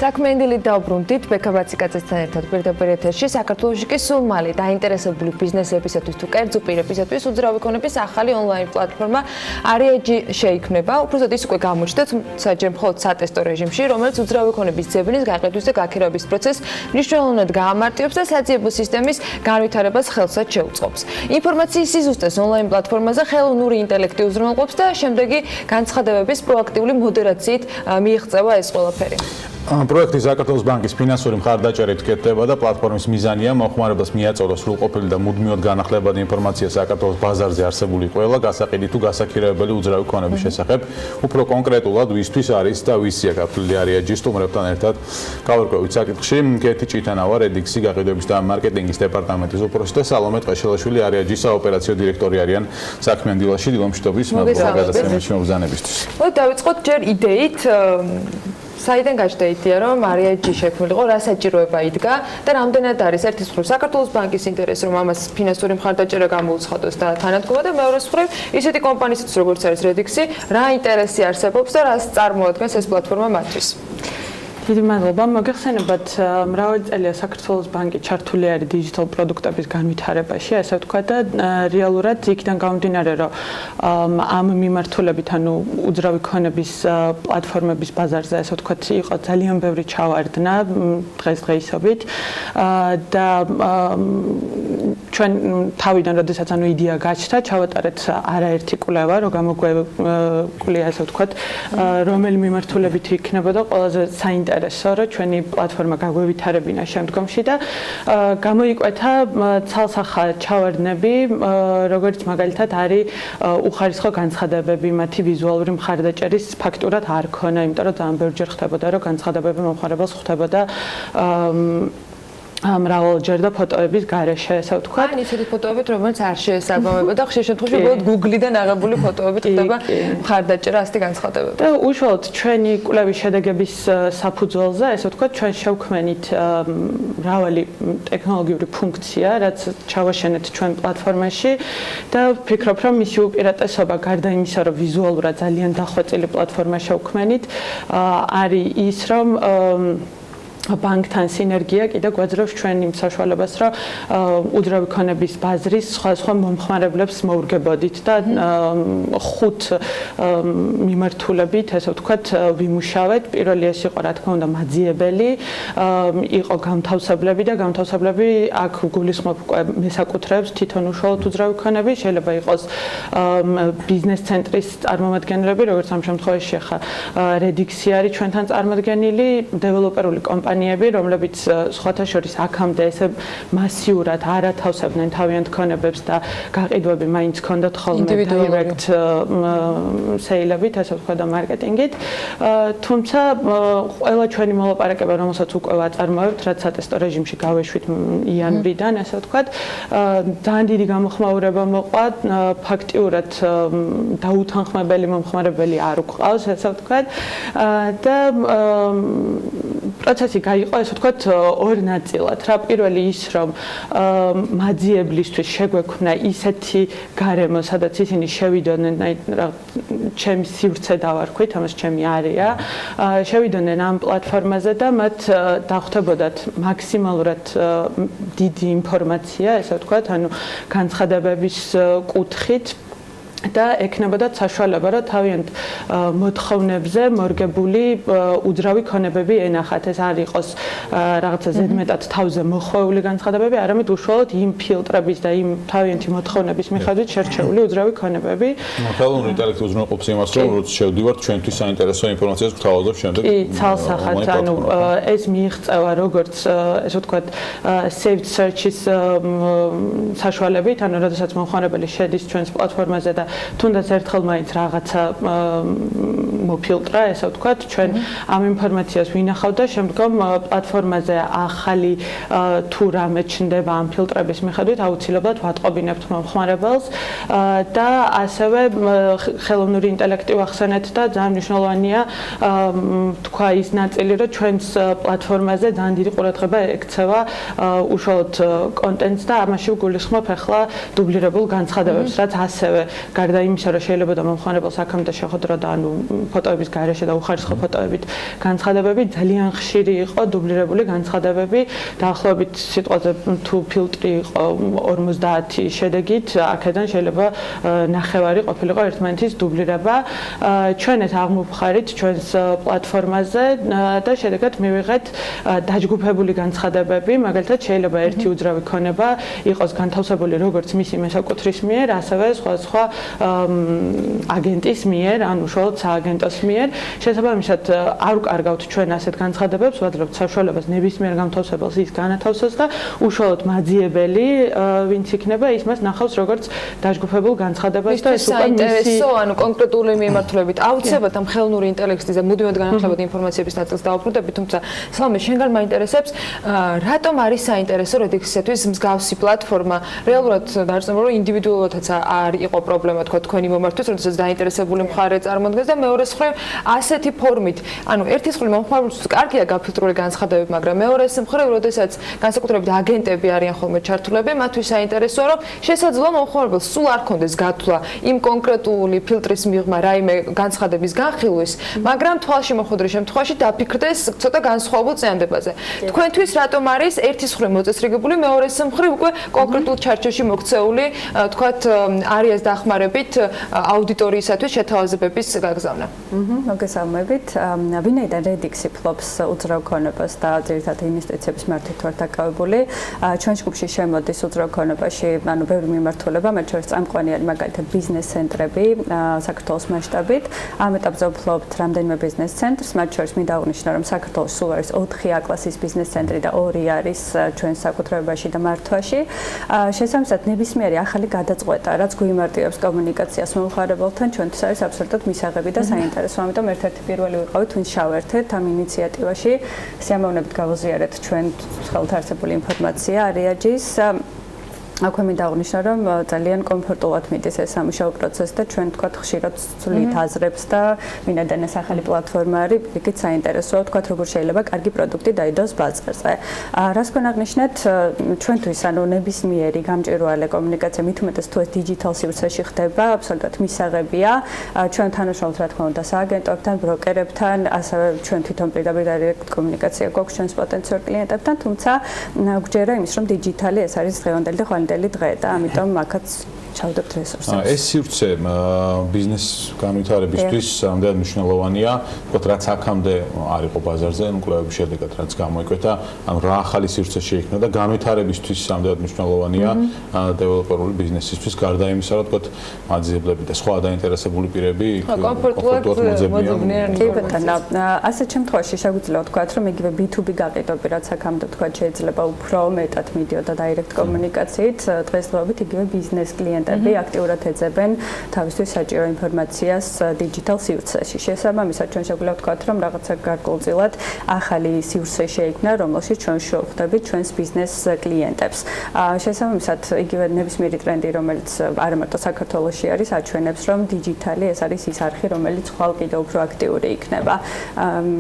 საქმიანი დაუბრუნდით ბექაბაციკაძესთან ერთად პირდაპირ ეთერში საქართველოში კი სულ მალე დაინტერესებული ბიზნესებისათვის თუ კერძო პირებისათვის უძრავი ქონების ახალი ონლაინ პლატფორმა ARIAG შეიქმნება. უბრალოდ ის უკვე გამოჩნდა, თუმცა ჯერ მხოლოდ სატესტო რეჟიმში, რომელიც უძრავი ქონების ძებნის გაყიდვის და გაქირავების პროცესს მნიშვნელოვნად გაამარტივებს და საძიებო სისტემის განვითარებას ხელსაც შეუწყობს. ინფორმაციის სიზუსტეს ონლაინ პლატფორმაზე ხელოვნური ინტელექტი უზრუნველყოფს და შემდეგი განცხადებების პროაქტიული მოდერაციით მიიღწევა ეს ყველაფერი. პროექტი საქართველოს ბანკის ფინანსური მხარდაჭერით კეთდება და პლატფორმის მიზანია მომხმარებელს მიაწოდოს სრულყოფილი და მუდმივად განახლებადი ინფორმაცია საქართველოს ბაზარზე არსებული ყველა გასაყიდი თუ გასაქირავებელი უძრავი ქონების შესახებ. უფრო კონკრეტულად ვისთვის არის და ვისია გაფრთხილი ARIAG სტუმრებთან ერთად გავარკვევით საკითხში. კეთი ჭიტანავა, რედიქსი გაყიდვების და მარკეტინგის დეპარტამენტის უფროსი და სალომე ტყეშელაშვილი ARIAG-ის საოპერაციო დირექტორი არიან საქმიანი დილაში. დილომშვიდობის მადლობა გადაცემაში მომბრძანებისთვის. დავიწყოთ ჯერ იდეით საიდან გაჩნდა იდეა, რომ ARIAG შექმნილიყო, რა საჭიროება იდგა და რამდენად არის ერთის მხრივ საქართველოს ბანკის ინტერესი, რომ ამას ფინანსური მხარდაჭერა გამოუცხადოს და თანადგომა და მეორეს მხრივ ისეთი კომპანიისთვის, როგორც არის რედიქსი, რა ინტერესი არსებობს და რას წარმოადგენს ეს პლატფორმა მათთვის. დიდი მადლობა. მოგეხსენებათ, მრავალი წელია საქართველოს ბანკი ჩართული არის დიჯიტალ პროდუქტების განვითარებაში, ასე ვთქვა და რეალურად იქიდან გამომდინარე, რომ ამ მიმართულებით, ანუ უძრავი ქონების პლატფორმების ბაზარზე, ასე ვთქვა, იყო ძალიან ბევრი ჩავარდნა დღესდღეობით და ჩვენ თავიდან, როდესაც ანუ იდეა გაჩნდა, ჩავატარეთ არაერთი კვლევა, რომ გამოგვეკვლიე, ასე ვთქვა, რომელი მიმართულებით იქნებოდა ყველაზე საინტერესო რომ ჩვენი პლატფორმა გაგვევითარებინა შემდგომში და გამოიკვეთა ცალსახა ჩავარდნები, როგორც მაგალითად არის უხარისხო განცხადებები, მათი ვიზუალური მხარდაჭერის ფაქტურად არ ქონა, იმიტომ რომ ძალიან ბევრჯერ ხდებოდა, რომ განცხადებები მომხმარებელს ხვდებოდა მრავალჯერ და ფოტოების გარეშე, ასე ვთქვათ. ან ისეთი ფოტოებით, რომელიც არ შეესაბამება და ხშირ შემთხვევაში უბრალოდ Google-დან აღებული ფოტოებით ხდება მხარდაჭერა ასეთი განცხადებები. და უშუალოდ ჩვენი კვლევის შედეგების საფუძველზე, ასე ვთქვათ, ჩვენ შევქმნით მრავალი ტექნოლოგიური ფუნქცია, რაც ჩავაშენეთ ჩვენ პლატფორმაში და ვფიქრობ, რომ მისი უპირატესობა გარდა იმისა, რომ ვიზუალურად ძალიან დახვეწილი პლატფორმა შევქმნით, არის ის, რომ ბანკთან სინერგია კიდე გვაძლევს ჩვენ იმ საშუალებას, რომ უძრავი ქონების ბაზრის სხვა მომხმარებლებს მოურგებოდით და ხუთ მიმართულებით, ასე ვთქვათ, ვიმუშავეთ. პირველი ეს იყო, რა თქმა უნდა, მაძიებელი, იყო განთავსებლები და განთავსებლები აქ გულისხმობ მესაკუთრეებს თვითონ უშუალოდ უძრავი ქონები, შეიძლება იყოს ბიზნეს ცენტრის წარმომადგენლები, როგორც ამ შემთხვევაში ახლა რედიქსი არის ჩვენთან წარმოდგენილი, დეველოპერული კომპანია რომლებიც სხვათა შორის აქამდე ესე მასიურად არ ათავსებდნენ თავიანთ ქონებებს და გაყიდვები მაინც ჰქონდათ ხოლმე direct sale-ებით, ასე ვთქვა და მარკეტინგით. თუმცა ყველა ჩვენი მოლაპარაკება, რომელსაც უკვე ვაწარმოებთ, რაც სატესტო რეჟიმში გავეშვით იანვრიდან, ასე ვთქვა, ძალიან დიდი გამოხმაურება მოყვა, ფაქტიურად დაუთანხმებელი მომხმარებელი არ გვყავს, ასე ვთქვა და პროცესი გაიყო ესე ვთქვათ ორ ნაწილად. რა პირველი ის რომ მაძიებლისთვის შეგვექმნა ისეთი გარემო, სადაც ისინი შევიდოდნენ ჩემი სივრცე დავარქვით, ამას ჩემი არეა, შევიდოდნენ ამ პლატფორმაზე და მათ დახვდებოდათ მაქსიმალურად დიდი ინფორმაცია, ესე ვთქვათ, ანუ განცხადებების კუთხით და ექნებოდათ საშუალება, რომ თავიანთ მოთხოვნებზე მორგებული უძრავი ქონებები ენახათ. ეს არ იყოს რაღაცა ზედმეტად თავზე მოხვეული განცხადებები, არამედ უშუალოდ იმ ფილტრების და იმ თავიანთი მოთხოვნების მიხედვით შერჩეული უძრავი ქონებები. ხელოვნური ინტელექტი უზრუნველყოფს იმას, რომ როცა შევდივართ ჩვენთვის საინტერესო ინფორმაციას გვთავაზობ შემდეგ. კი, ცალსახად, ანუ ეს მიიღწევა როგორც ესე ვთქვათ saved search-ის საშუალებით, ანუ როდესაც მომხმარებელი შედის ჩვენს პლატფორმაზე და თუნდაც ერთხელ მაინც რაღაცა მოფილტრა, ესე ვთქვათ, ჩვენ ამ ინფორმაციას ვინახავთ და შემდგომ პლატფორმაზე ახალი თუ რამე ჩნდება ამ ფილტრების მიხედვით, აუცილებლად ვატყობინებთ მომხმარებელს და ასევე ხელოვნური ინტელექტი ვახსენეთ და ძალიან მნიშვნელოვანია თქვა ის ნაწილი, რომ ჩვენს პლატფორმაზე ძალიან დიდი ყურადღება ექცევა უშუალოდ კონტენტს და ამაში ვგულისხმობ ახლა დუბლირებულ განცხადებებს, რაც ასევე გარდა იმისა, რომ შეიძლება და მომხმარებელს აქამდე შეხვედრა და ანუ ფოტოების გარეშე და უხარისხო ფოტოებით განცხადებები ძალიან ხშირი იყო დუბლირებული განცხადებები, დაახლოებით სიტყვაზე თუ ფილტრი იყო 50 შედეგით, აქედან შეიძლება ნახევარი ყოფილიყო ერთმანეთის დუბლირება. ჩვენ ეს აღმოვხარით ჩვენს პლატფორმაზე და შედეგად მივიღეთ დაჯგუფებული განცხადებები, მაგალითად შეიძლება ერთი უძრავი ქონება იყოს განთავსებული როგორც მისი მესაკუთრის მიერ, ასევე სხვა აგენტის მიერ, ან უშუალოდ სააგენტოს მიერ. შესაბამისად, არ ვკარგავთ ჩვენ ასეთ განცხადებებს, ვაძლევთ საშუალებას ნებისმიერ განთავსებელს ის განათავსოს და უშუალოდ მაძიებელი, ვინც იქნება, ის მას ნახავს როგორც დაჯგუფებულ განცხადებას და ეს უკვე საინტერესო, ანუ კონკრეტული მიმართულებით აუცილებლად ამ ხელოვნური ინტელექტის და მუდმივად განახლებადი ინფორმაციების ნაწილს დავუბრუნდებით, თუმცა სლავმე შენგან მაინტერესებს, რატომ არის საინტერესო რედიქსისათვის მსგავსი პლატფორმა? რეალურად დაარწმუნებულო რომ ინდივიდუალურადაც არ იყო პრობლემა თქვა თქვენი მომართვის, როდესაც დაინტერესებული მხარე წარმოადგენს და მეორეს მხრივ ასეთი ფორმით, ანუ ერთის მხრივ მომხმარებელთვის კარგია გაფილტრული განცხადებები, მაგრამ მეორეს მხრივ, როდესაც განსაკუთრებით აგენტები არიან ხოლმე ჩართულები, მათთვის საინტერესოა, რომ შესაძლოა მომხმარებელს სულ არ კონდეს გათვლა იმ კონკრეტული ფილტრის მიღმა რაიმე განცხადების განხილვის, მაგრამ თვალში მოხვედრის შემთხვევაში დაფიქრდეს ცოტა განსხვავებულ წინადებაზე. თქვენთვის რატომ არის ერთის მხრივ მოწესრიგებული, მეორეს მხრივ უკვე კონკრეტულ ჩარჩოში მოქცეული, თქვათ, არიას დახმარებით აუდიტორიისათვის შეთავაზებების გაგზავნა. მოგესალმებით. ვინაიდან რედიქსი ფლობს უძრავ ქონებას და ძირითადად ინვესტიციების მართვით ვართ დაკავებული, ჩვენ ჯგუფში შემოდის უძრავ ქონებაში, ანუ ბევრი მიმართულება, მათ შორის წამყვანი არის მაგალითად ბიზნეს ცენტრები საქართველოს მასშტაბით. ამ ეტაპზე ვფლობთ რამდენიმე ბიზნეს ცენტრს, მათ შორის მინდა აღნიშნო, რომ საქართველოს სულ არის 4 A-კლასის ბიზნეს ცენტრი და 2 არის ჩვენს საკუთრებაში და მართვაში. შესაბამისად, ნებისმიერი ახალი გადაწყვეტა, რაც გვიმარტივებს კომუნიკაციას მომხმარებელთან, ჩვენთვის არის აბსოლუტურად მისაღები და საინტერესო. ამიტომ ერთ-ერთი პირველი ვიყავით, ვინც შავერთეთ ამ ინიციატივაში. სიამოვნებით გავაზიარეთ ჩვენ ხელთ არსებული ინფორმაცია არიაჯის. აქვე მინდა აღნიშნო, რომ ძალიან კომფორტულად მიდის ეს სამუშაო პროცესი და ჩვენ თქვათ ხშირად სრულიად აზრებს და ვინაიდან ეს ახალი პლატფორმა არის, იქით საინტერესოა თქვათ როგორ შეიძლება კარგი პროდუქტი დაიდოს ბაზარზე. რას თქვენ აღნიშნეთ, ჩვენთვის ანუ ნებისმიერი გამჭვირვალე კომუნიკაცია, მით უმეტეს თუ ეს დიჯიტალ სივრცეში ხდება, აბსოლუტურად მისაღებია. ჩვენ თანაშმოვლთ რა თქმა უნდა სააგენტოებთან, ბროკერებთან, ასევე ჩვენ თვითონ პირდაპირ დირექტ კომუნიკაცია გვაქვს ჩვენს პოტენციურ კლიენტებთან, თუმცა გვჯერა იმის, რომ დიჯიტალი ეს არის დღევანდელი და ხვალინდელი დღე და ამიტომ აქაც ჩავდებთ რესურსებს. ეს სივრცე ბიზნეს განვითარებისთვის ამდენად მნიშვნელოვანია, ვთქვათ, რაც აქამდე არ იყო ბაზარზე, ნუ კვლევების შედეგად რაც გამოიკვეთა, ანუ რა ახალი სივრცე შეიქმნა და განვითარებისთვის ამდენად მნიშვნელოვანია დეველოპერული ბიზნესისთვის, გარდა იმისა, რომ ვთქვათ, მაძიებლები და სხვა დაინტერესებული პირები კომფორტულად მოძებნიან. კი ბატონო, ასეთ შემთხვევაში შეგვიძლია ვთქვათ, რომ იგივე B2B გაყიდვები, რაც აქამდე ვთქვათ, შეიძლება უფრო მეტად მიდიოდა დაირექტ კომუნიკაციით, დღესდღეობით იგივე ბიზნეს კლიენტ კლიენტები აქტიურად ეძებენ თავისთვის საჭირო ინფორმაციას დიჯიტალ სივრცეში. შესაბამისად, ჩვენ შეგვიძლია ვთქვათ, რომ რაღაცა გარკვეულწილად ახალი სივრცე შეიქმნა, რომელშიც ჩვენ შევხვდებით ჩვენს ბიზნეს კლიენტებს. შესაბამისად, იგივე ნებისმიერი ტრენდი, რომელიც არა მარტო საქართველოში არის, აჩვენებს, რომ დიჯიტალი ეს არის ის არხი, რომელიც ხვალ კიდევ უფრო აქტიური იქნება.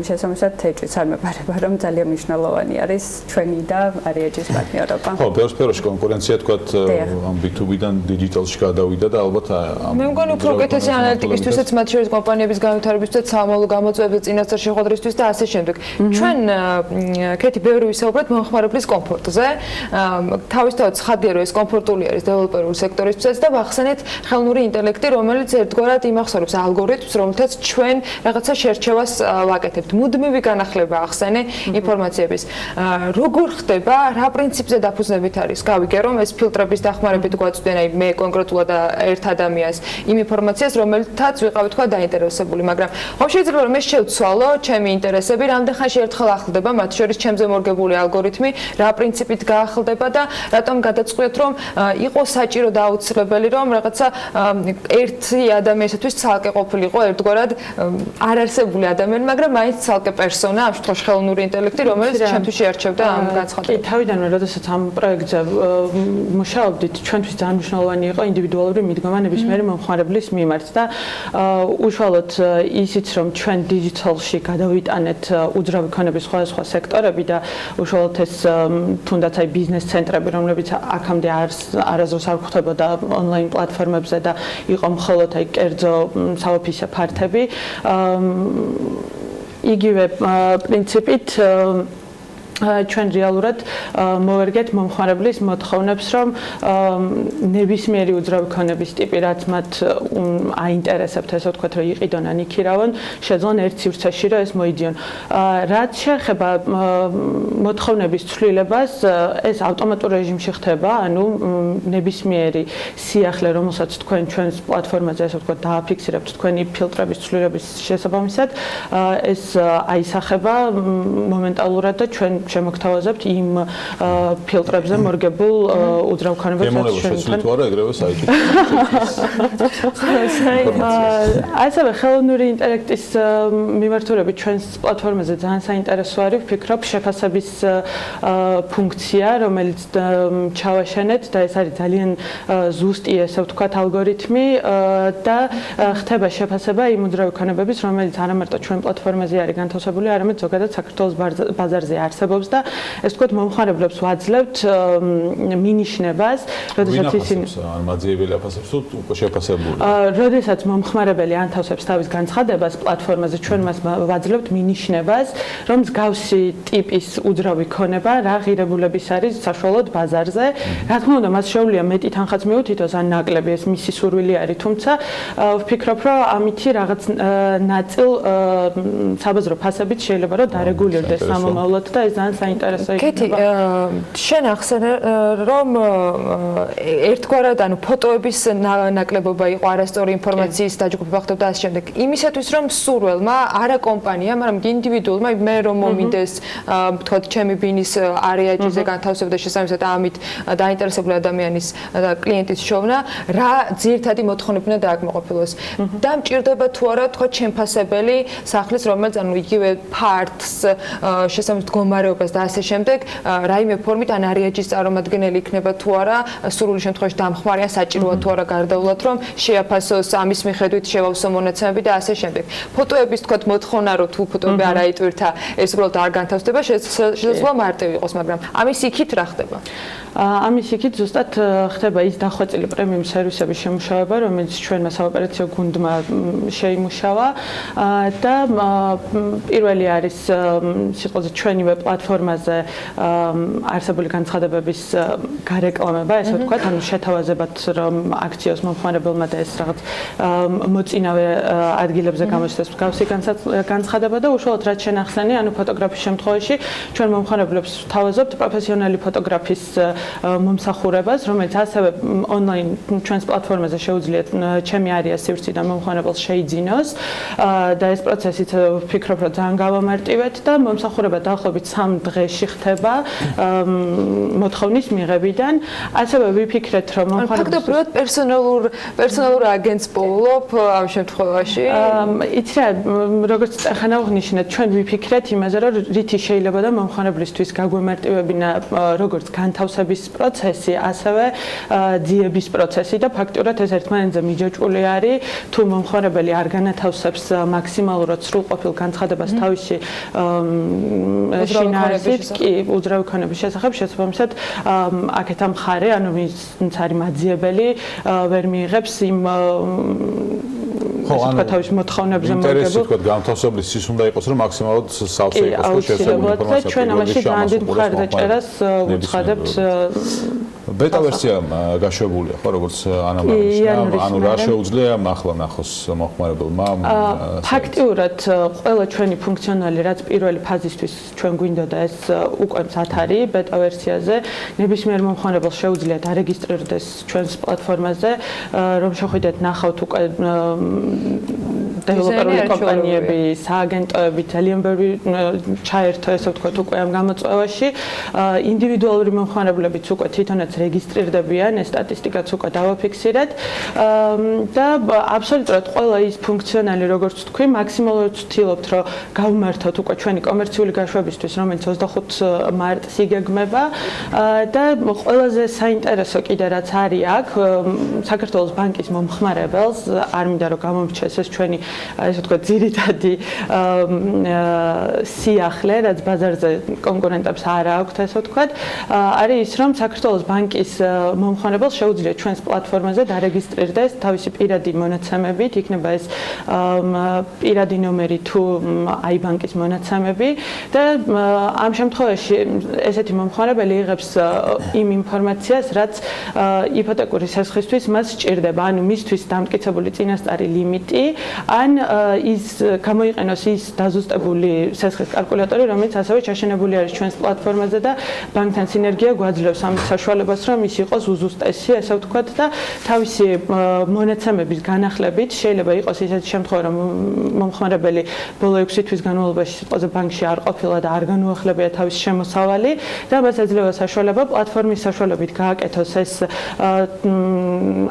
შესაბამისად, ეჭვიც არ მეპარება, რომ ძალიან მნიშვნელოვანი არის ჩვენი და არიეჯის პარტნიორობა. ხო, ბევრ სფეროში კონკურენცია თქვათ ამ B2B-დან დიჯიტალში გადავიდა და ალბათ მე მგონი უფრო უკეთესი ანალიტიკისთვისაც მათ შორის კომპანიების განვითარებისთვისაც სამომავლო გამოწვევების წინასწარ შეხვედრისთვის და ასე შემდეგ. ჩვენ კეთი ბევრი ვისაუბრეთ მომხმარებლის კომფორტზე. თავისთავად ცხადია, რომ ეს კომფორტული არის დეველოპერული სექტორისთვისაც და ვახსენეთ ხელოვნური ინტელექტი, რომელიც ერთგვარად იმახსოვრებს ალგორითმს, რომელთაც ჩვენ რაღაცა შერჩევას ვაკეთებთ. მუდმივი განახლება ახსენე ინფორმაციების. როგორ ხდება, რა პრინციპზე დაფუძნებით არის? გავიგე, რომ ეს ფილტრების დახმარებით გვაწვდენ, აი მე კონკრეტულად ერთ ადამიანს იმ ინფორმაციას, რომელთაც ვიყავი თქვა დაინტერესებული, მაგრამ ხომ შეიძლება რომ ეს შევცვალო, ჩემი ინტერესები რამდენ ხანში ერთხელ ახლდება, მათ შორის ჩემზე მორგებული ალგორითმი, რა პრინციპით გაახლდება და რატომ გადაწყვეტ, რომ იყოს საჭირო და აუცილებელი, რომ რაღაცა ერთი ადამიანისთვის ცალკე ყოფილიყო ერთგვარად არარსებული ადამიანი, მაგრამ მაინც ცალკე პერსონა, ამ შემთხვევაში ხელოვნური ინტელექტი, რომელიც ჩემთვის შეარჩევდა ამ განცხადებას. კი, თავიდანვე, როდესაც ამ პროექტზე მუშაობდით, ჩვენთვის ძალიან მნიშვნელოვანი იყო ინდივიდუალური მიდგომა ნებისმიერი მომხმარებლის მიმართ და უშუალოდ ისიც, რომ ჩვენ დიჯიტალში გადავიტანეთ უძრავი ქონების სხვადასხვა სექტორები და უშუალოდ ეს თუნდაც აი ბიზნეს ცენტრები, რომლებიც აქამდე არასდროს არ გვხვდებოდა ონლაინ პლატფორმებზე და იყო მხოლოდ აი კერძო საოფისე ფართები. იგივე პრინციპით ჩვენ რეალურად მოვერგეთ მომხმარებლის მოთხოვნებს, რომ ნებისმიერი უძრავი ქონების ტიპი, რაც მათ აინტერესებთ, ესე ვთქვათ, რომ იყიდონ ან იქირავონ, შეძლონ ერთ სივრცეში, რომ ეს მოიდიონ. რაც შეეხება მოთხოვნების ცვლილებას, ეს ავტომატურ რეჟიმში ხდება, ანუ ნებისმიერი სიახლე, რომელსაც თქვენ ჩვენს პლატფორმაზე, ესე ვთქვათ, დააფიქსირებთ თქვენი ფილტრების ცვლილების შესაბამისად, ეს აისახება მომენტალურად და ჩვენ შემოგთავაზებთ იმ ფილტრებზე მორგებულ უძრავ ქონებას, რაც შეგვიძლია თუ არა ეგრევე საიტში. ასევე ხელოვნური ინტელექტის მიმართულებით ჩვენს პლატფორმაზე ძალიან საინტერესო არის, ვფიქრობ, შეფასების ფუნქცია, რომელიც ჩავაშენეთ და ეს არის ძალიან ზუსტი, ესე ვთქვათ, ალგორითმი და ხდება შეფასება იმ უძრავი ქონებების, რომელიც არა მარტო ჩვენ პლატფორმაზე არის განთავსებული, არამედ ზოგადად საქართველოს ბაზარზე არსებობს და ეს თქვათ მომხმარებლებს ვაძლევთ მინიშნებას, როდესაც ისინი ან მაძიებელი აფასებს თუ უკვე შეფასებული. როდესაც მომხმარებელი ანთავსებს თავის განცხადებას პლატფორმაზე, ჩვენ მას ვაძლევთ მინიშნებას, რომ მსგავსი ტიპის უძრავი ქონება რა ღირებულების არის საშუალოდ ბაზარზე. რა თქმა უნდა, მას შეუძლია მეტი თანხაც მიუთითოს ან ნაკლები, ეს მისი სურვილი არის, თუმცა ვფიქრობ, რომ ამითი რაღაც ნაწილ საბაზრო ფასებით შეიძლება რომ დარეგულირდეს სამომავლოდ და ეს ძალიან საინტერესო იქნება. კეთი, შენ ახსენე, რომ ერთგვარად, ანუ ფოტოების ნაკლებობა იყო, არასწორი ინფორმაციის დაჯგუფება ხდებოდა და ასე შემდეგ. იმისათვის, რომ სურველმა, არა კომპანია, მაგრამ ინდივიდუალმა მე რომ მომინდეს, თქვათ, ჩემი ბინის არეაჯიზე განთავსება და შესაბამისად ამით დაინტერესებული ადამიანის და კლიენტის შოვნა, რა ძირითადი მოთხოვნები უნდა დააკმაყოფილოს. და მჭირდება თუ არა, თქვათ, შემფასებელი სახლის, რომელიც ანუ იგივე ფართს, შესაბამისად მდგომარეობას და ასე შემდეგ, რაიმე ფორმით ან არეაჯის წარმომადგენელი იქნება თუ არა, სრული შემთხვევაში დამხმარე ან საჭიროა თუ არა გარდაულად, რომ შეაფასოს ამის მიხედვით შევავსო მონაცემები და ასე შემდეგ. ფოტოების თქვათ მოთხოვნა, რომ თუ ფოტოები არ აიტვირთა, ეს უბრალოდ არ განთავსდება, შესაძლოა მარტივი იყოს, მაგრამ ამის იქით რა ხდება? ამის იქით ზუსტად ხდება ის დახვეწილი პრემიუმ სერვისების შემუშავება, რომელიც ჩვენმა საოპერაციო გუნდმა შეიმუშავა და პირველი არის სიტყვაზე ჩვენივე პლატფორმაზე არსებული განცხადებების გარეკლამება, ესე ვთქვათ, ანუ შეთავაზებათ, რომ აქციოს მომხმარებელმა და ეს რაღაც მოწინავე ადგილებზე გამოჩნდეს მსგავსი განცხადება და უშუალოდ რაც შენ ახსენე, ანუ ფოტოგრაფის შემთხვევაში ჩვენ მომხმარებლებს ვთავაზობთ პროფესიონალი ფოტოგრაფის მომსახურებას, რომელიც ასევე ონლაინ ჩვენს პლატფორმაზე შეუძლიათ ჩემი არია სივრციდან მომხმარებელს შეიძინოს და ეს პროცესიც ვფიქრობ, რომ ძალიან გავამარტივეთ და მომსახურება დაახლოებით 3 დღეში ხდება მოთხოვნის მიღებიდან. ასევე ვიფიქრეთ, რომ ფაქტობრივად პერსონალურ აგენტს პოულობ ამ შემთხვევაში. იცი რა, როგორც ახლა აღნიშნეთ, ჩვენ ვიფიქრეთ იმაზე, რომ რითი შეიძლება და მომხმარებლისთვის გაგვემარტივებინა როგორც განთავსების პროცესი, ასევე ძიების პროცესი და ფაქტურად ეს ერთმანეთზე მიჯაჭვული არის, თუ მომხმარებელი არ განათავსებს მაქსიმალურად სრულყოფილ განცხადებას თავისი შინაარსით, კი, უძრავი ქონების შესახებ, შესაბამისად, აქეთ ამ მხარე, ანუ ვინც არის მაძიებელი, ვერ მიიღებს იმ თავის მოთხოვნებზე ინტერესი თქვა განთავსებლის ის უნდა იყოს, რომ მაქსიმალურად სავსე იყოს და შესაძლებელი ინფორმაცია. ჩვენ ამაში ძალიან დიდ მხარდაჭერას ვუცხადებთ. ბეტა ვერსია გაშვებულია, ხო, როგორც ანამარიშნა, ანუ რა შეუძლია ახლა ნახოს მომხმარებელმა. ფაქტიურად ყველა ჩვენი ფუნქციონალი, რაც პირველი ფაზისთვის ჩვენ გვინდოდა ეს უკვე მზად არის ბეტა ვერსიაზე. ნებისმიერ მომხმარებელს შეუძლია დარეგისტრირდეს ჩვენს პლატფორმაზე, რომ შეხვიდეთ ნახავთ უკვე დეველოპერული კომპანიები, სააგენტოები ძალიან ბევრი ჩაერთო, ესე ვთქვათ, უკვე ამ გამოწვევაში. ინდივიდუალური მომხმარებლებიც უკვე თვითონაც რეგისტრირდებიან, ეს სტატისტიკაც უკვე დავაფიქსირეთ და აბსოლუტურად ყველა ის ფუნქციონალი, როგორც თქვი, მაქსიმალურად ვცდილობთ, რომ გავმართოთ უკვე ჩვენი კომერციული გაშვებისთვის, რომელიც 25 მარტს იგეგმება და ყველაზე საინტერესო კიდე რაც არის აქ, საქართველოს ბანკის მომხმარებელს არ მინდა რომ გამომრჩეს ეს ჩვენი ესე ვთქვათ ძირითადი სიახლე, რაც ბაზარზე კონკურენტებს არ აქვთ, ესე ვთქვათ, არის ის, რომ საქართველოს ბანკის მომხმარებელს შეუძლია ჩვენს პლატფორმაზე დარეგისტრირდეს თავისი პირადი მონაცემებით, იქნება ეს პირადი ნომერი თუ აი ბანკის მონაცემები და ამ შემთხვევაში ესეთი მომხმარებელი იღებს იმ ინფორმაციას, რაც იპოთეკური შესხისთვის მას სჭირდება, ანუ მისთვის დამტკიცებული წინასწარი ლიმიტი, ან ის გამოიყენოს ის დაზუსტებული შესხის კალკულატორი, რომელიც ასევე ჩაშენებული არის ჩვენს პლატფორმაზე და ბანკთან სინერგია გვაძლევს ამ საშუალებას, რომ ის იყოს უზუსტესი, ესე ვთქვათ და თავისი მონაცემების განახლებით შეიძლება იყოს ისეთი შემთხვევა, რომ მომხმარებელი ბოლო 6 თვის განმავლობაში სიტყვაზე ბანკში არ ყოფილა და არ განუახლებია თავის შემოსავალი და მას ეძლევა საშუალება პლატფორმის საშუალებით გააკეთოს ეს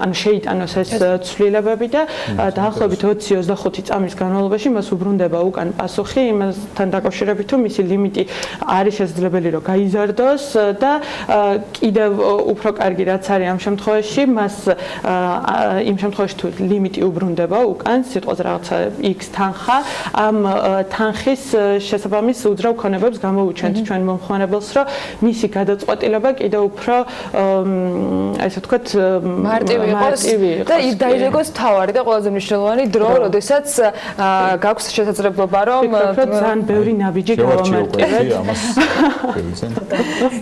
ან შეიტანოს ეს ცვლილებები და დაახლოებით 20-25 წამის განმავლობაში მას უბრუნდება უკან პასუხი იმასთან დაკავშირებით, თუ მისი ლიმიტი არის შესაძლებელი რომ გაიზარდოს და კიდევ უფრო კარგი რაც არის ამ შემთხვევაში, მას იმ შემთხვევაში თუ ლიმიტი უბრუნდება უკან, სიტყვაზე რაღაცა X თანხა, ამ თანხის შესაბამის უძრავ ქონებებს გამოუჩენთ ჩვენ მომხმარებელს, რომ მისი გადაწყვეტილება კიდევ უფრო ესე ვთქვათ მარტივი იყოს და დაიღოს თავარი და ყველაზე მნიშვნელოვანი დრო, როდესაც გაქვს შესაძლებლობა რომ ძალიან ბევრი ნაბიჯი გავამარტივეთ.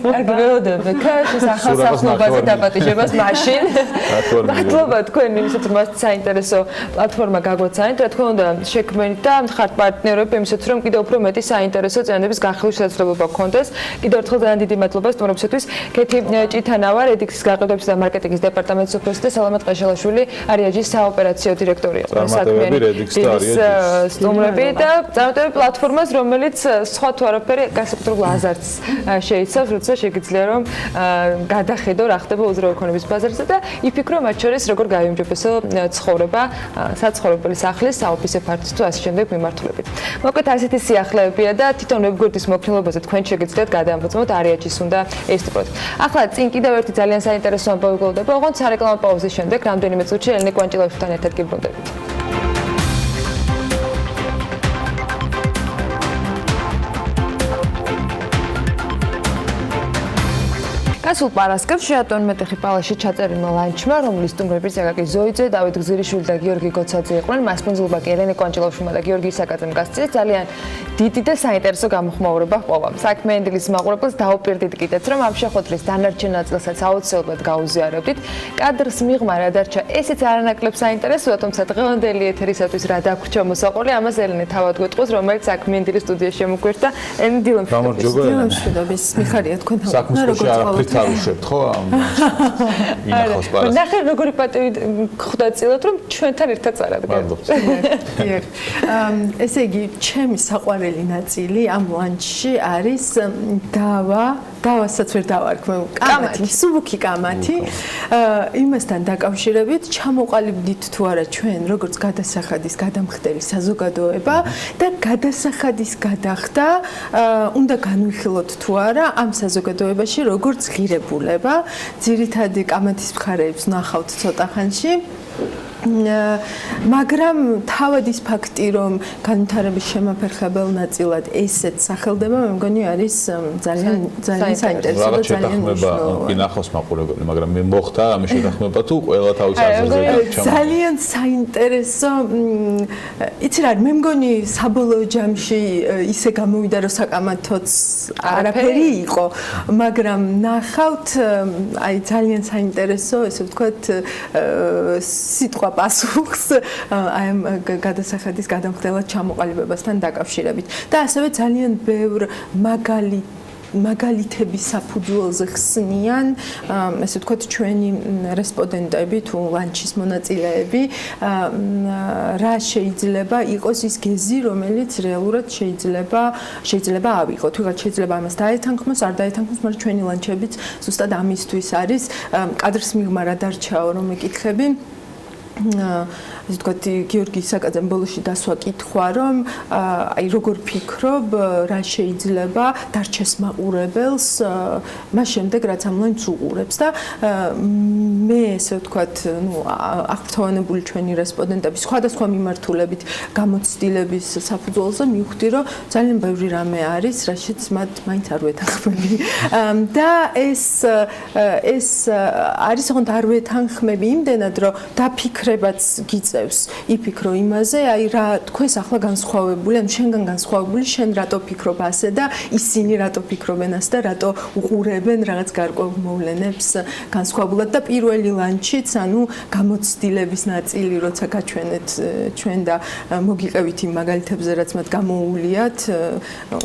კარგი ველოდები, ქაშის ახალ სახლებაზე დაპატიჟებას მაშინ. მადლობა თქვენ იმისათვის, რომ მას საინტერესო პლატფორმა გაგვაცანით, რა თქმა უნდა, შექმნით და ხართ პარტნიორები იმისათვის, რომ კიდევ უფრო მეტი საინტერესო წინადების განხილვის შესაძლებლობა გქონდეს. კიდევ ერთხელ ძალიან დიდი მადლობა სტუმრობისათვის. კეთი ჭითანავა, რედიქსის გაყიდვების და მარკეტინგის დეპარტამენტის უფროსი და სალამათ ყეშელაშვილი, არიაჯის საოპერაციო დირექტორია. საქმიანი რედიქს და არიაჯის სტუმრები და წარმატებები პლატფორმას, რომელიც სხვა თუ არაფერი გასაკუთრებულ აზარს შეიცავს, როცა შეგიძლია რომ გადახედო რა ხდება უძრავი ქონების ბაზარზე და იფიქრო მათ შორის როგორ გაიმჯობესო ცხოვრება საცხოვრებელი სახლის, საოფისე ფართის თუ ასე შემდეგ მიმართულებით. მოკლედ ასეთი სიახლეებია და თვითონ ვებგვერდის მოქნილობაზე თქვენ შეგიძლიათ გადაამოწმოთ არიაჯის უნდა ესწროთ. ახლა წინ კიდევ ერთი ძალიან საინტერესო ამბავი გულდება, ოღონდ სარეკლამო პაუზის შემდეგ რამდენიმე წუთში ელენე კვანჭილაშვილთან ერთად გიბრუნდებით. გასულ პარასკევს შეატონ მეტეხი პალაში ჩაწერილმა ლანჩმა, რომლის სტუმრები ზაგაკი ზოიძე, დავით გზირიშვილი და გიორგი გოცაძე იყვნენ, მასპინძლობა კი ელენე კვანჭილაშვილმა და გიორგი ისაკაძემ გასწიეს. ძალიან დიდი და საინტერესო გამოხმაურება ჰპოვა. საქმიანი დილის მაყურებელს დაუპირდით კიდეც, რომ ამ შეხვედრის დანარჩენ ნაწილსაც აუცილებლად გაუზიარებდით. კადრს მიღმა რა დარჩა, ესეც არანაკლებ საინტერესოა, თუმცა დღევანდელი ეთერისათვის რა დაგვრჩა მოსაყოლი, ამას ელენე თავად გვეტყვის, რომელიც საქმიანი დილის სტუდიაში შემოგვერთა. ელენე დილამშვიდობის. დილამშვიდობის. მიხარია თქვენ თავად. საქმის არ უშევთ ხო ამ ინახოს პარას. ნახე როგორი პატივი ხვდა წილად რომ ჩვენთან ერთად წარადგენ. ესე იგი, ჩემი საყვარელი ნაწილი ამ ლანჩში არის დავასაც ვერ დავარქმევ. კამათი, სუბუქი კამათი. იმასთან დაკავშირებით ჩამოყალიბდით თუ არა ჩვენ როგორც გადასახადის გადამხდელი საზოგადოება და გადასახადის გადახდა უნდა განვიხილოთ თუ არა ამ საზოგადოებაში როგორც ღირებულება. ძირითადი კამათის მხარეებს ნახავთ ცოტა ხანში. მაგრამ თავად ის ფაქტი რომ განვითარების შემაფერხებელ ნაწილად ესეც სახელდება მე მგონი არის ძალიან საინტერესო და ძალიან მნიშვნელოვანი. ინახოს მაყურებელი, მაგრამ მე მოხდა ამის შეთანხმება თუ ყველა თავის აზრზე ჩამოყალიბდა. ძალიან საინტერესო იცი რა მე მგონი საბოლოო ჯამში ისე გამოვიდა რომ საკამათოც არაფერი იყო, მაგრამ ნახავთ აი ძალიან საინტერესო ესე ვთქვათ სიტყვა პასუხს აი ამ გადასახადის გადამხდელად ჩამოყალიბებასთან დაკავშირებით და ასევე ძალიან ბევრ მაგალითების საფუძველზე ხსნიან ესე ვთქვათ ჩვენი რესპონდენტები თუ ლანჩის მონაწილეები რა შეიძლება იყოს ის გეზი რომელიც რეალურად შეიძლება ავიღოთ ვიღაც შეიძლება ამას დაეთანხმოს არ დაეთანხმოს მაგრამ ჩვენი ლანჩებიც ზუსტად ამისთვის არის კადრს მიღმა რა დარჩაო რომ ეკითხები ესე ვთქვათ გიორგი ისაკაძემ ბოლოში დასვა კითხვა რომ აი როგორ ფიქრობ რა შეიძლება დარჩეს მაყურებელს მას შემდეგ რაც ამ ლანჩს უყურებს და მე ესე ვთქვათ ნუ აღფრთოვანებული ჩვენი რესპონდენტები სხვადასხვა მიმართულებით გამოცდილების საფუძველზე მივხვდი რომ ძალიან ბევრი რამე არის რაშიც მათ მაინც არ ვეთანხმები და ეს არის ოღონდ არ ვეთანხმები იმდენად რომ დაფიქრებაც გიწევს იფიქრო იმაზე აი რა თქვენს ახლა განსხვავებული ან შენგან განსხვავებული შენ რატო ფიქრობ ასე და ისინი რატო ფიქრობენ ასე და რატო უყურებენ რაღაც გარკვეულ მოვლენებს განსხვავებულად და პირველი ლანჩიც ანუ გამოცდილების ნაწილი როცა გაჩვენეთ ჩვენ და მოგიყევით იმ მაგალითებზე რაც მათ გამოუვლიათ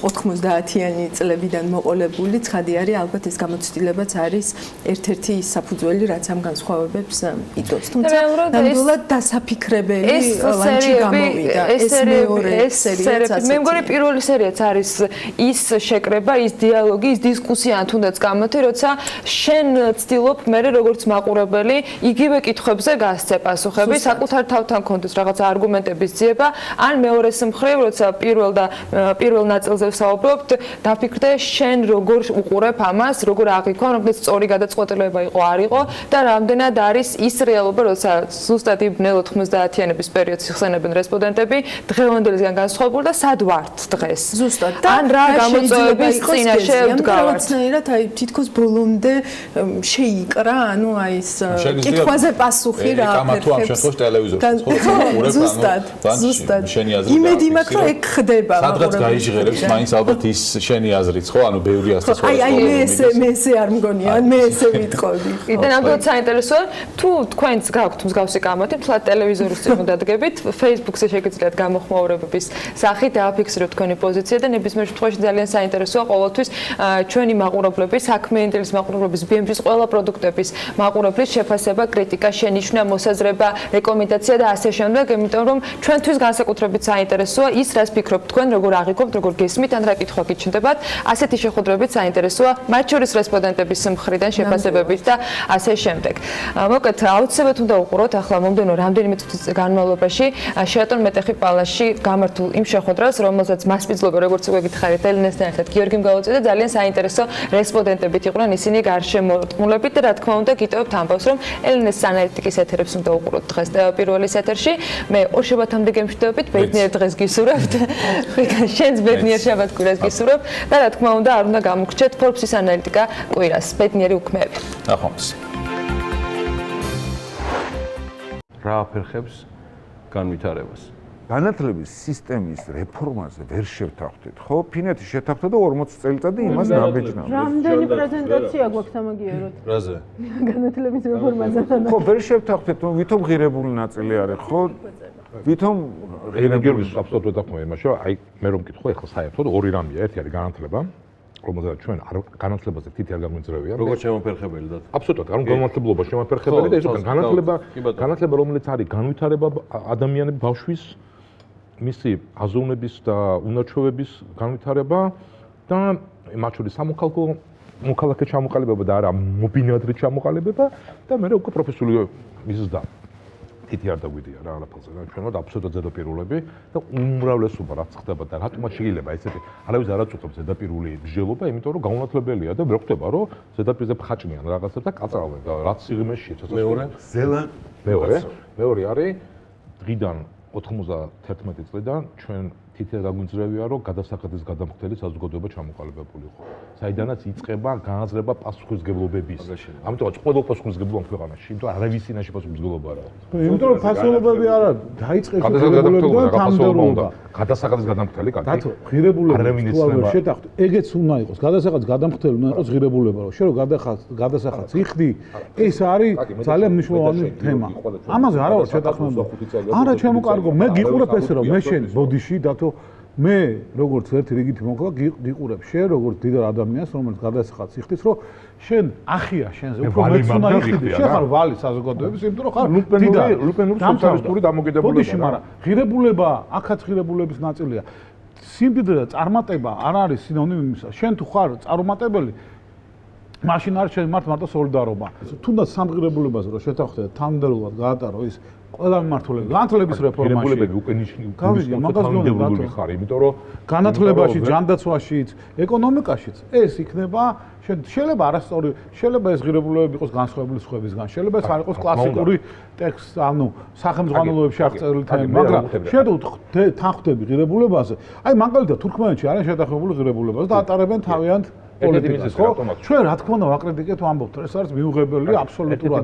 90-იანი წლებიდან მოყოლებული ცხადი არის ალბათ ეს გამოცდილებაც არის ერთ-ერთი საფუძველი რაც ამ განსხვავებებს იდოს თუმცა ნამდვილად დასაფიქრებელი ლანჩი გამოვიდა ეს მეორე სერიაც მე მგონი პირველი სერიაც არის ის შეკრება ის დიალოგი ის დისკუსია თუნდაც გამოთი როცა შენ ცდილობ მე როგორც მაყურებელი იგივე კითხვებზე გასცე პასუხები საკუთარ თავთან კონდეს რაღაც არგუმენტების ძიება ან მეორეს მხრივ როცა პირველ ნაწილზე ვსაუბრობთ დაფიქრდე შენ როგორ უყურებ ამას როგორ აღიქვა რომელიც სწორი გადაწყვეტილება იყო არ იყო და რამდენად არის ის რეალობა როცა ზუსტად იბნელ 90-იანების პერიოდს იხსენებენ რესპონდენტები დღევანდელისგან განსხვავებული და სად ვართ დღეს ზუსტად ან რა გამოწვევების წინაშე ვდგავართ რაღაცნაირად აი თითქოს ბოლომდე შეიკრა ანუ აი ეს კითხვაზე პასუხი რა კამათუ ამ შემთხვევაში ტელევიზორს ხო ზუსტად იმედი მაქვს რომ ეგ ხდება სადღაც გაიჟღერებს მაინც ალბათ ის შენი აზრიც ხო ანუ ბევრი ასეც აი მე ესე არ მგონია ან მე ესე ვიტყოდი კიდე ნამდვილად საინტერესოა თუ თქვენს გაქვთ მსგავსი კამათი თლად ტელევიზორის წინ დადგებით Facebook-ზე შეგიძლიათ გამოხმაურებების სახით დააფიქსიროთ თქვენი პოზიცია და ნებისმიერ შემთხვევაში ძალიან საინტერესოა ყოველთვის ჩვენი მაყურებლების საქმიანი ინტერესის მაყურებლების BMG-ის ყველა პროდუქტების მაყურებლის შეფასება, კრიტიკა, შენიშვნა, მოსაზრება, რეკომენდაცია და ასე შემდეგ, იმიტომ რომ ჩვენთვის განსაკუთრებით საინტერესოა ის, რას ფიქრობთ თქვენ, როგორ აღიქვამთ, როგორ გესმით, ან რა კითხვა გიჩნდებათ. ასეთი შეხვედრებით საინტერესოა მათ შორის რესპონდენტების მხრიდან შეფასებებით და ასე შემდეგ. მოკლედ, აუცილებლად უნდა უყუროთ ახლა მომდენო რამდენიმე წუთის განმავლობაში შეატონ მეტეხი პალასში გამართულ იმ შეხვედრას, რომელსაც მასპინძლობა როგორც უკვე გითხარით, ელენესთან ერთად გიორგიმ გაუწია და ძალიან საინტერესო რესპონდენტებით იყვნენ ისინი გარშემორტყმულებით და რა თქმა უნდა გიტოვებთ ამბავს, რომ ელენეს ანალიტიკის ეთერებს უნდა უყუროთ დღეს პირველის ეთერში. მე ორ შაბათამდე გემშვიდობებით, ბედნიერ დღეს გისურვებთ. შენს ბედნიერ შაბათ-კვირას გისურვებთ და რა თქმა უნდა არ უნდა გამოგრჩეთ Forbes-ის ანალიტიკა კვირას. ბედნიერი უქმეები. ნახვამდის. რა აფერხებს განვითარებას? განათლების სისტემის რეფორმაზე ვერ შევთანხმდით, ხო? ფინეთი შეთანხმდა და 40 წელიწადი იმას ნაბეჭდა. რამდენი პრეზენტაცია გვაქვს ამაგიეროთ? რაზე? განათლების რეფორმაზე. ხო, ვერ შევთანხმდით, ვითომ ღირებული ნაწილი არის, ხო? ვითომ ღირებული აბსოლუტურად ვეთანხმები იმაში, რომ აი მე რომ მკითხო, ეხლა საერთოდ ორი რამეა, ერთი არის განათლება, რომელზეც ჩვენ განათლებაზე თითი არ გამოიწევია. როგორც შემოფერხებელი და აბსოლუტურად, ანუ განმარტებლობა შემოფერხებელი და ეს უკვე განათლება, რომელიც არის განვითარება ადამიანების ბავშვის მისი აზროვნების და უნარჩვევების განვითარება და მათ შორის მოქალაქე ჩამოყალიბება და არა მობინადრი ჩამოყალიბება და მე უკვე პროფესიული მიზდა თითი არ დაგვიდია რა არაფერზე და ჩვენ ვართ აბსოლუტურად ზედაპირულები და უმრავლესობა რაც ხდება და რატომაც შეიძლება ესეთი არავის არ აწუხებს ზედაპირული მსჯელობა, იმიტომ რომ გაუნათლებელია და ვერ ხვდება რომ ზედაპირზე ფხაჭნიან რაღაცებს და კაწრავენ და რაც სიღრმეში მეორე არის დღიდან 91 წლიდან ჩვენ თითი დაგვინძრევია რომ გადასახადის გადამხდელი საზოგადოება ჩამოყალიბებული იყო. საიდანაც იწყება განაზრება პასუხისმგებლობების. ამიტომ ყველა პასუხისმგებლობა ქვეყანაში, იმიტომ რომ არავის წინაშე პასუხისმგებლობა არ არის. იმიტომ რომ ფასეულობები არა დაიწყეს გადასახადის გადასახადის გადამხდელი კაცი. დათო ღირებულება თუ შეტახთ, ეგეც უნდა იყოს. გადასახადის გადამხდელი უნდა იყოს ღირებულება, რომ შენ რო გადასახადს იხდი, ეს არის ძალიან მნიშვნელოვანი თემა. ამაზე არა ვარ შეტახმებული. არა ჩემო მე გიყურებ ესე რომ მე შენ ბოდიში დათო მე როგორც ერთი რიგითი მოქვა გიყურებ შენ როგორც დიდ ადამიანს რომელიც გადასახადს იხდის რომ შენ ახია შენზე უფრო მეც უნდა იხდი შენ ხარ ვალი საზოგადოების იმიტომ რომ ხარ ლუპენური სოციალისტური დამოკიდებულება ბოდიში მაგრამ ღირებულება აქაც ღირებულების ნაწილია სიმდიდრე და წარმატება არ არის სინონიმი იმისა შენ თუ ხარ წარუმატებელი მაშინ არ შეიძლება მარტო სოლიდარობა თუნდაც სამღირებულებაზე რომ შეთანხმდეთ თანმიმდევრულად გაატარო ის ყველა მიმართულება განათლების რეფორმაში უკვე ნიშნული ხარ იმიტომ რომ განათლებაში ჯანდაცვაშიც ეკონომიკაშიც ეს იქნება შეიძლება არასწორი შეიძლება ეს ღირებულებები იყოს განსხვავებული სხვებისგან შეიძლება ეს არ იყოს კლასიკური ტექსტ ანუ სახელმძღვანელოებში აღწერილი თემა მაგრამ შენ თანხმდები ღირებულებაზე აი მაგალითად თურქმენეთში არის შეთანხმებული ღირებულებაზე და ატარებენ თავიანთ პოლიტიკას ხო ჩვენ რა თქმა უნდა ვაკრიტიკეთ ვამბობთ ეს არის მიუღებელი აბსოლუტურად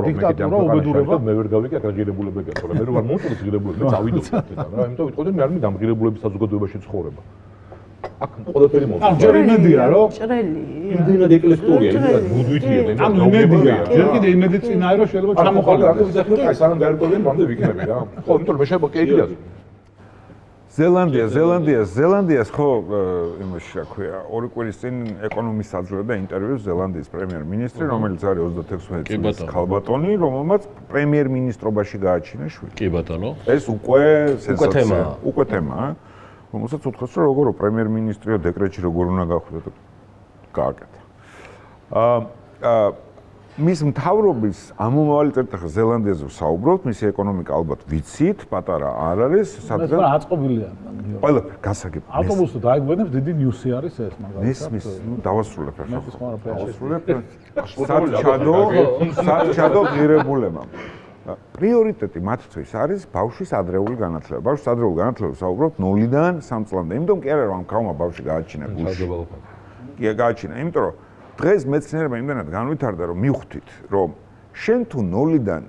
დიქტატურა უბედურება მე ვერ გავიკე აღირებულებები გასწორე მე ვარ მომწონს ღირებულებები წავიდო აქედან რა იმიტომ ვიტყოდი მე არ მინდა ღირებულების საზოგადოებაში ცხოვრება აქ ყველაფერი მომწონს ჯერ იმედია რომ ჭრელი იმდენად ეკლექტურია იმდენად მუდვითია ანუ იმედია ჯერ კიდე იმედი წინაა რომ შეიძლება ჩამოყალიბდეს აქ ვიზახებ აი სანამ გაერკვევენ მამდე ვიქნები რა ხო იმიტომ რომ მე შეიძლება კეიდიას ზელანდიას ხო იმაში რა ქვია ორი კვირის წინ ეკონომის საძღვე და ინტერვიუ ზელანდიის პრემიერ-მინისტრი რომელიც არის 36 წლის ქალბატონი რომელმაც პრემიერ-მინისტრობაში გააჩინა შვილი კი ბატონო ეს უკვე თემაა რომელსაც უთხრეს რომ როგორ პრემიერ-მინისტრიო დეკრეტში როგორ უნდა გახვიდე და გააკეთა მის მთავრობის ამომავალი წერტახა ზელანდიაზე ვსაუბრობთ, მისი ეკონომიკა ალბათ ვიცით, პატარა არ არის, სადღაც აწყობილია. ყველაფერი გასაგები. ავტობუსზე დაიგვენებს დიდი ნიუსი არის ეს მაგალითად. მის დავასრულებ ახლა. საჩადო ღირებულება. პრიორიტეტი მათთვის არის ბავშვის ადრეული განათლება. ბავშვის ადრეული განათლება ვსაუბრობთ 0-დან 3 წლამდე. იმიტომ კი არა რომ ქალმა ბავშვი გააჩინა გულში. კი გააჩინა, იმიტომ რომ დღეს მეცნიერება იმდენად განვითარდა რომ მივხვდით რომ შენ თუ 0-დან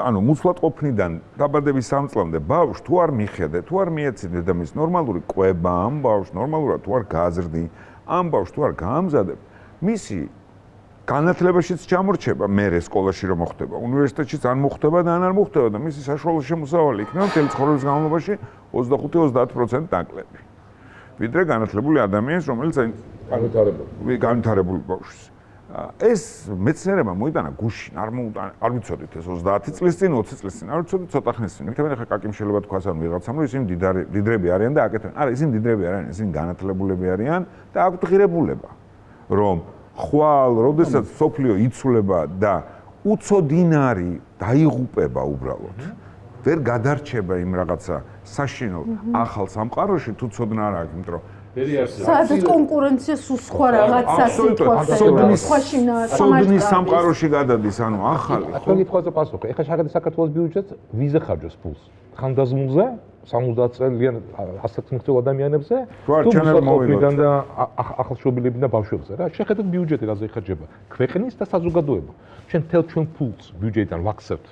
ანუ მუცლადყოფნიდან დაბადების 3 წლამდე ბავშვს თუ არ მიხედე თუ არ მიეცინე და მის ნორმალური კვება ამ ბავშვს ნორმალურად თუ არ გაზრდი ამ ბავშვს თუ არ გაამზადებ მისი განათლებაშიც ჩამორჩება მერე სკოლაში რომ მოხდება უნივერსიტეტშიც არ მოხდება და არ მოხდება და მისი საშუალო შემოსავალი იქნება მთელი ცხოვრების განმავლობაში 25-30% ნაკლები ვიდრე განათლებული ადამიანის რომელიც განვითარებული ბავშვის. ეს მეცნიერება მოიტანა გუშინ, არ ვიცოდით ეს 30 წლის წინ, 20 წლის წინ, არ ვიცოდით ცოტა ხნის წინ. მეთქე ახლა კაკიმ შეიძლება თქვას ანუ ვიღაცამ რომ ისინი დიდრები არიან და აკეთებენ. არა, ისინი დიდრები არიან, ისინი განათლებულები არიან და აქვთ ღირებულება. რომ ხვალ, როდესაც სოფლიო იცვლება და უცოდინარი დაიღუპება უბრალოდ. ვერ გადარჩება იმ რაღაცა საშინელ ახალ სამყაროში თუ ცოდნა არ აქვს, იმიტომ რომ სადაც კონკურენცია სხვა რაღაცა სიტყვას სოდნის სამყაროში გადადის, ანუ ახალი. თქვენ გითხოვთ პასუხი. ეხლა შეგადი საქართველოს ბიუჯეტს ვიზე ხარჯავს ფულს. ხანდაზმულზე 70 წელიან ასაკმრთულ ადამიანებზე თუ მოსახლეობიდან და ახალშობილებიდან და ბავშვებზე რა. შეხედეთ ბიუჯეტი რაზე იხარჯება. ქვეყნის და საზოგადოება. ჩვენ თელ ჩვენ ფულს ბიუჯეტიდან ვახსებთ.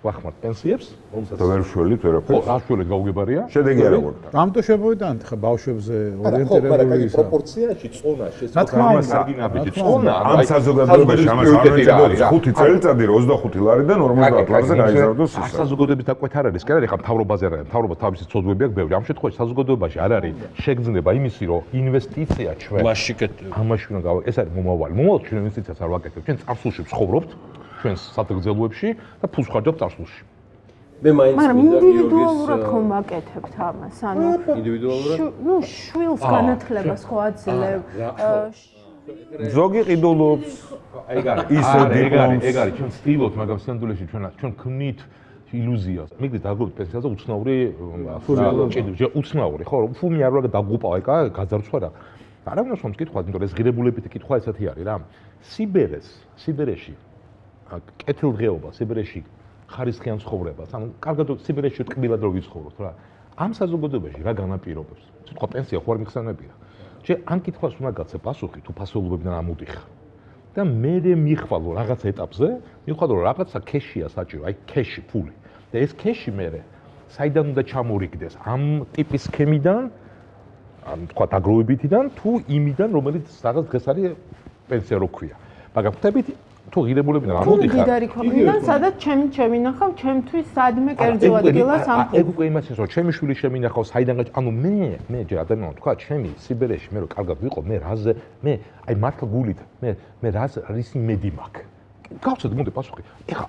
ვახმართ პენსიებს, და ვერ შველით ვერაფერს. ხო, არ შველით გაუგებარია. შედეგი არ აქვს. რამტო შემოვიდანთ ხა ბავშვებზე ორიენტირებული ისა. პროპორციაში წონა რა ამას არგინაბიჯი წონა ამ საზოგადოებაში ამას არ ვეჭებოდი 5 წელიწადი 25 ლარიდან 50 ლარზე გაიზარდოს ის. საზოგადოების დაკვეთა არ არის, კი არა, ხა მთავრობაზე არ არის, მთავრობა თავისი ცოდვები აქვს ბევრი. ამ შემთხვევაში საზოგადოებაში არ არის შეგრძნება იმისი, რომ ინვესტიცია ჩვენ ამაში უნდა გავა. ეს არის მომავალი. მომავალში ჩვენ ინვესტიციას არ ვაკეთებთ. ჩვენ წარსულში ვცხოვრობთ, ჩვენ სადღეგრძელოებში და ფულს ვხარჯავთ წარსულში. მაგრამ ინდივიდუალურად ხომ აკეთებთ ამას? ანუ ინდივიდუალურად? ნუ შვილს განათლებას ხო აძლევ? ზოგი ყიდულობს. ეგ არის ჩვენ ვცდილობთ, მაგრამ სინამდვილეში ჩვენ ქმნით ილუზიას. მიგდით დაგროვეთ პენსიაზე უცნაური უცნაური, ხო, ფუმი არ უნდა დაგუპავა, ეკა გაძარცვა რა. არა უნდა რომ მკითხვა, იმიტომ რომ ეს ღირებულებითი კითხვა ესეთი არის რა. სიბერეში კეთილდღეობა, სიბერეში ხარისხიან ცხოვრებას, ანუ კარგად სიბერეში ტკბილად რო ვიცხოვროთ რა. ამ საზოგადოებაში რა განაპირობებს? სიტყვა პენსია ხო არ მიხსენებია. შე ამ კითხვას უნდა გაცე პასუხი, თუ ფასეულობებიდან ამოდიხარ. და მე მიხვალო რაღაც ეტაპზე, მიხვალო რომ რაღაცა ქეშია საჭირო, აი ქეში, ფული. და ეს ქეში მე საიდან უნდა ჩამორიგდეს? ამ ტიპის სქემიდან, ამ თქვა დაგროვებითიდან თუ იმიდან, რომელიც რაღაც დღეს არის პენსია რო ქვია. მაგრამ ხვდებით თუ ღირებულებიდან ამოდიხარ. მდიდარი ქვეყნიდან, სადაც ჩემი ნახავ, ჩემთვის სადმე კერძო ადგილას ამ ეგ უკვე იმას ის რომ ჩემი შვილი შემინახავს, საიდან ანუ მე ჯერ ადამიანმა თქვა, ჩემი სიბერეში მე რო კარგად ვიყო, მე რაზე, მე აი მართლა გულით, მე რას იმედი მაქვს. გავცეთ მოდი პასუხი. ეხა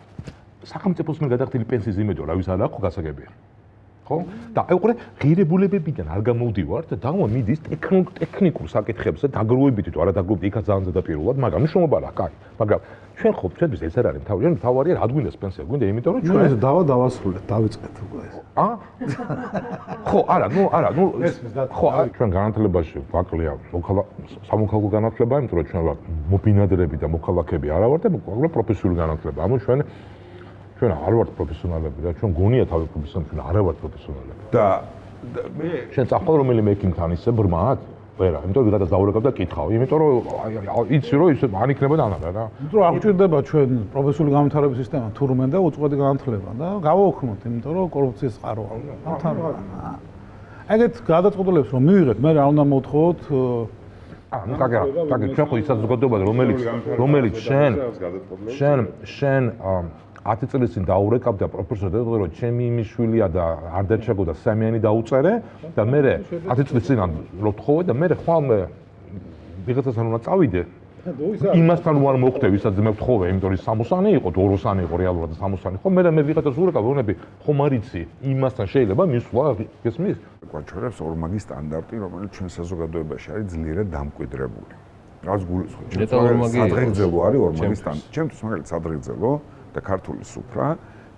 სახელმწიფოს მე გადახდილი პენსიის იმედო, რა ვის არ აქვს გასაგებია. ხო? და აი უყურე ღირებულებებიდან არ გამოვდივართ და დავამიდის ტექნიკურ საკითხებზე, დაგროვებითი თუ არა დაგროვებითი, იქაც ძალიან ზედაპირულად, მაგრამ ნიშნულობა რა, კაი. მაგრამ ჩვენ ხო ჩვენთვის ეს არ არის თავი არ გვინდას პენსია, გვინდა იმიტომ რომ ჩვენ დავასრულეთ, დავიწყეთ უკვე ეს. ხო, არა, ხო, ჩვენ განათლებაში ვაკლია სამოქალაქო განათლება, იმიტომ რომ ჩვენ ვარ მობინადრები და მოქალაქეები არა ვართ და ვაკლია პროფესიული განათლება. ამო ჩვენ არ ვართ პროფესიონალები და ჩვენ გონია თავი პროფესიონალი, ჩვენ არ ვართ პროფესიონალები. და მე შენ წახვალ რომელიმე ექიმთან ისე ბრმად? ვერა, იმიტომ რომ ვიღაცა დაურეკავ და კითხავ, იმიტომ რომ იცი რომ ისე არ იქნება დანარა რა. იმიტომ რომ აღჭირდება ჩვენ პროფესიული განვითარების სისტემა თურმე და უწყვეტი განათლება და გავაუქმოთ, იმიტომ რომ კორუფციის წყარო ამთავრდება. ეგეთ გადაწყვეტილებს რომ მივიღეთ, მე რა უნდა მოვთხოვოთ? ნუ კაკა, ჩვენ ხო ის საზოგადოება რომელიც შენ 10 წლის წინ დაურეკავ და პროფესორ დედო რომ ჩემი იმიშვილია და არ დარჩაგოდა საქმიანი დაუწერე და მე 10 წლის წინ რო თხოვე და მე ხვალ ვიღაცასთან უნდა წავიდე იმასთან ვარ მოხდე ვისაც მე ვთხოვე იმიტომ რომ 60-ანი იყო 200-ანი იყო რეალურად 60-ანი ხო მე ვიღაცას ურეკავ ვონები ხომ არიცი იმასთან შეიძლება მისვლა გესმის გვაჩვენებს ორმაგი სტანდარტი რომელიც ჩვენ საზოგადოებაში არის ძლიერად დამკვიდრებული რაც გულისხმობს ჩვენ სადღეგრძელო არის ორმაგი სტანდარტი ჩემთვის მაგალითად სადღეგრძელო და ქართული სუფრა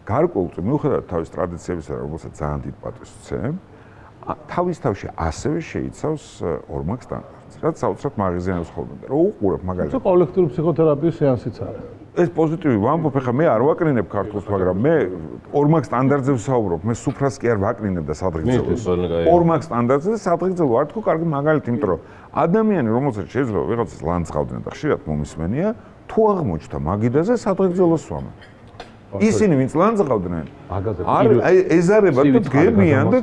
გარკვეულწილად მიუხედავად თავის ტრადიციებისა, რომელსაც ძალიან დიდ პატივს ვცემ, თავის თავში ასევე შეიცავს ორმაგ სტანდარტს, რაც საოცრად მაღაზიანებს ხოლმე. რომ უყურებ მაგალითად კოლექტიური ფსიქოთერაპიის სეანსიც არის. ეს პოზიტივი ვამბობ, ხა მე არ ვაკრინებ ქართულს, მაგრამ მე ორმაგ სტანდარტზე ვსაუბრობ, მე სუფრას კი არ ვაკრინებ და სადღეგრძელოს. ორმაგ სტანდარტზე და სადღეგრძელო არ თქო კარგი მაგალითი, იმიტომ რომ ადამიანი, რომელსაც შეიძლება ვიღაცას ლანძღავდნენ და ხშირად მომისმენია, თუ აღმოჩნდა მაგიდაზე სადღეგრძელოს ვამბობ. ისინი ვინც ლანძღავდნენ არ ეზარებათ და დგებიან და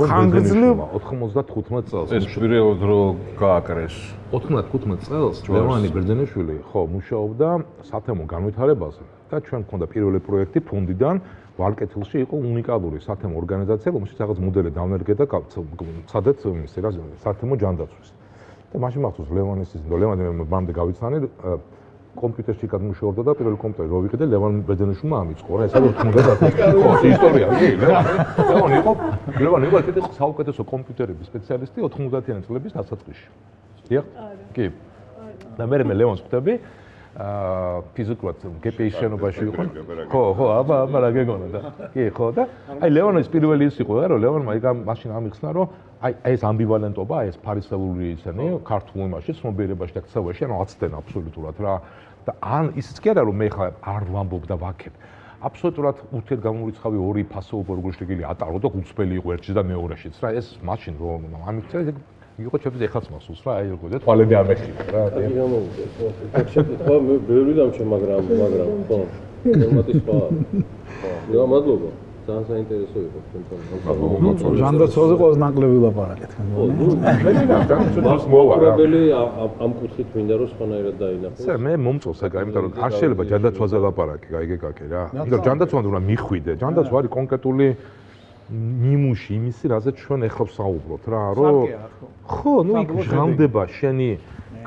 ხანგრძლივ 95 წელს ეს პირველ დრო გააკრეს 95 წელს ლევანი ბერძენიშვილი ხო მუშაობდა სათემო განვითარებაზე და ჩვენ მქონდა პირველი პროექტი ფონდიდან ვარკეთილში იყო უნიკალური სათემო ორგანიზაცია რომელშიც რაღაც მოდელი დავნერგე და ცადეთ ისე რა სათემო ჯანდაცვის და მაშინ მახსოვს ლევანის ლევანი მამდე გავიცანი კომპიუტერში გადმუშაობდა და პირველი კომპიუტერი რო ვიყიდე ლევან ბერძენიშვილმა ამიწყო რა ეს არის 90 ხო ისტორია კი ლევანი იყო ერთ-ერთი საუკეთესო კომპიუტერების სპეციალისტი 90-იანი წლების დასაწყისში დიახ კი და მე ლევანს ხვდები ფიზიკურად გპ-ის შენობაში იყო ხო აბა რა გეგონა და კი ხო და აი ლევანის პირველი ის იყო რა რომ ლევანმა იქ მაშინ ამიხსნა რომ აი ეს ამბივალენტობა ეს ფარისეულური ისენი ქართულ იმაში ცნობიერებაში და ქცევაში ანუ აცდენ აბსოლუტურად რა და ან ისიც კი არა რომ მე ხა არ ვამბობ და ვაქებ აბსოლუტურად ურთიერთგამომრიცხავი ორი ფასეულობა როგორ შეიძლება ატარო და გულწრფელი იყო ერთში და მეორეშიც რა ეს მაშინ რომ ამიქცე იყო ჩემთვის ეხლაც მასულს რა აი როგორ და თვალები არ მეხინა რა აი გამოვიდა შეკითხვა მე ბევრი დამჩა მაგრამ ხო ფორმატი სხვა ხო მადლობა ძალიან საინტერესო იყო თქვენთან. ჟანდაცვაზე ყველაზე ნაკლები ვლაპარაკეთ. მოუყურებელი ამ კუთხით მინდა რომ სხვანაირად დაინახოს. მე მომწონს ეგ, იმიტომ რომ არ შეიძლება ჟანდაცვაზე ლაპარაკი, გაიგეკაკე რა. იმიტომ რომ ჟანდაცვაზე უნდა მიხვიდე. ჟანდაცვა არის კონკრეტული ნიმუში იმისი, რაზეც ჩვენ ეხლა ვსაუბრობთ რა, რომ ხო, ნუ იქ ჟღამდება შენი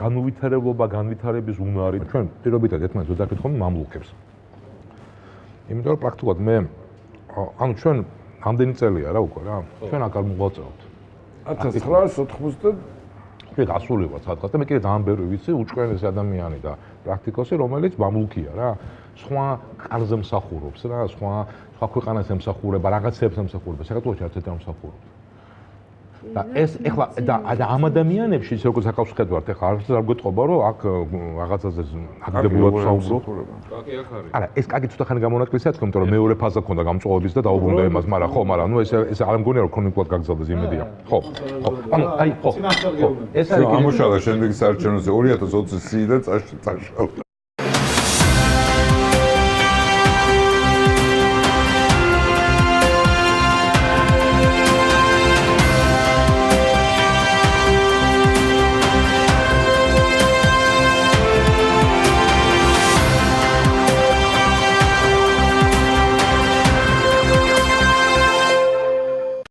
განუვითარებლობა, განვითარების უნარი. ჩვენ პირობითად ერთმანეთს ვეძახით ხოლმე მამლუქებს. იმიტომ რომ პრაქტიკულად მე ანუ ჩვენ ამდენი წელია რა უკვე რა. ჩვენ აქ არ მოღვაწეობთ. 1990 ჩვენ გასული ვართ სადღაც და მე კიდე ძალიან ბევრი ვიცი უჩვენესი ადამიანი და პრაქტიკოსი, რომელიც მამლუქია რა. სხვა კარზე მსახურობს რა, სხვა ქვეყანას ემსახურება, რაღაცებს ემსახურება, საქართველოში არც ერთი არ მსახურობს. და ეს ეხლა და ამ ადამიანებში ისე როგორც ახავს ხედავთ, ეხლა არ გვეტყობა რომ აქ რაღაცაზე აგდებულად საუბრობ. არა, ეს კაგი ცოტა ხანი გამონაკლისია თქო, იმიტომ რომ მეორე ფაზა ქონდა გამწვავების და დაუბრუნდა εμას, მაგრამ ნუ ეს არ მგონია რომ ქრონიკულად გაგზავდეს იმედია. ხო. ანუ აი ხო. ეს არის ამუშავა შემდეგ საარჩევნოზე 2020 წლიდან წაშალდა.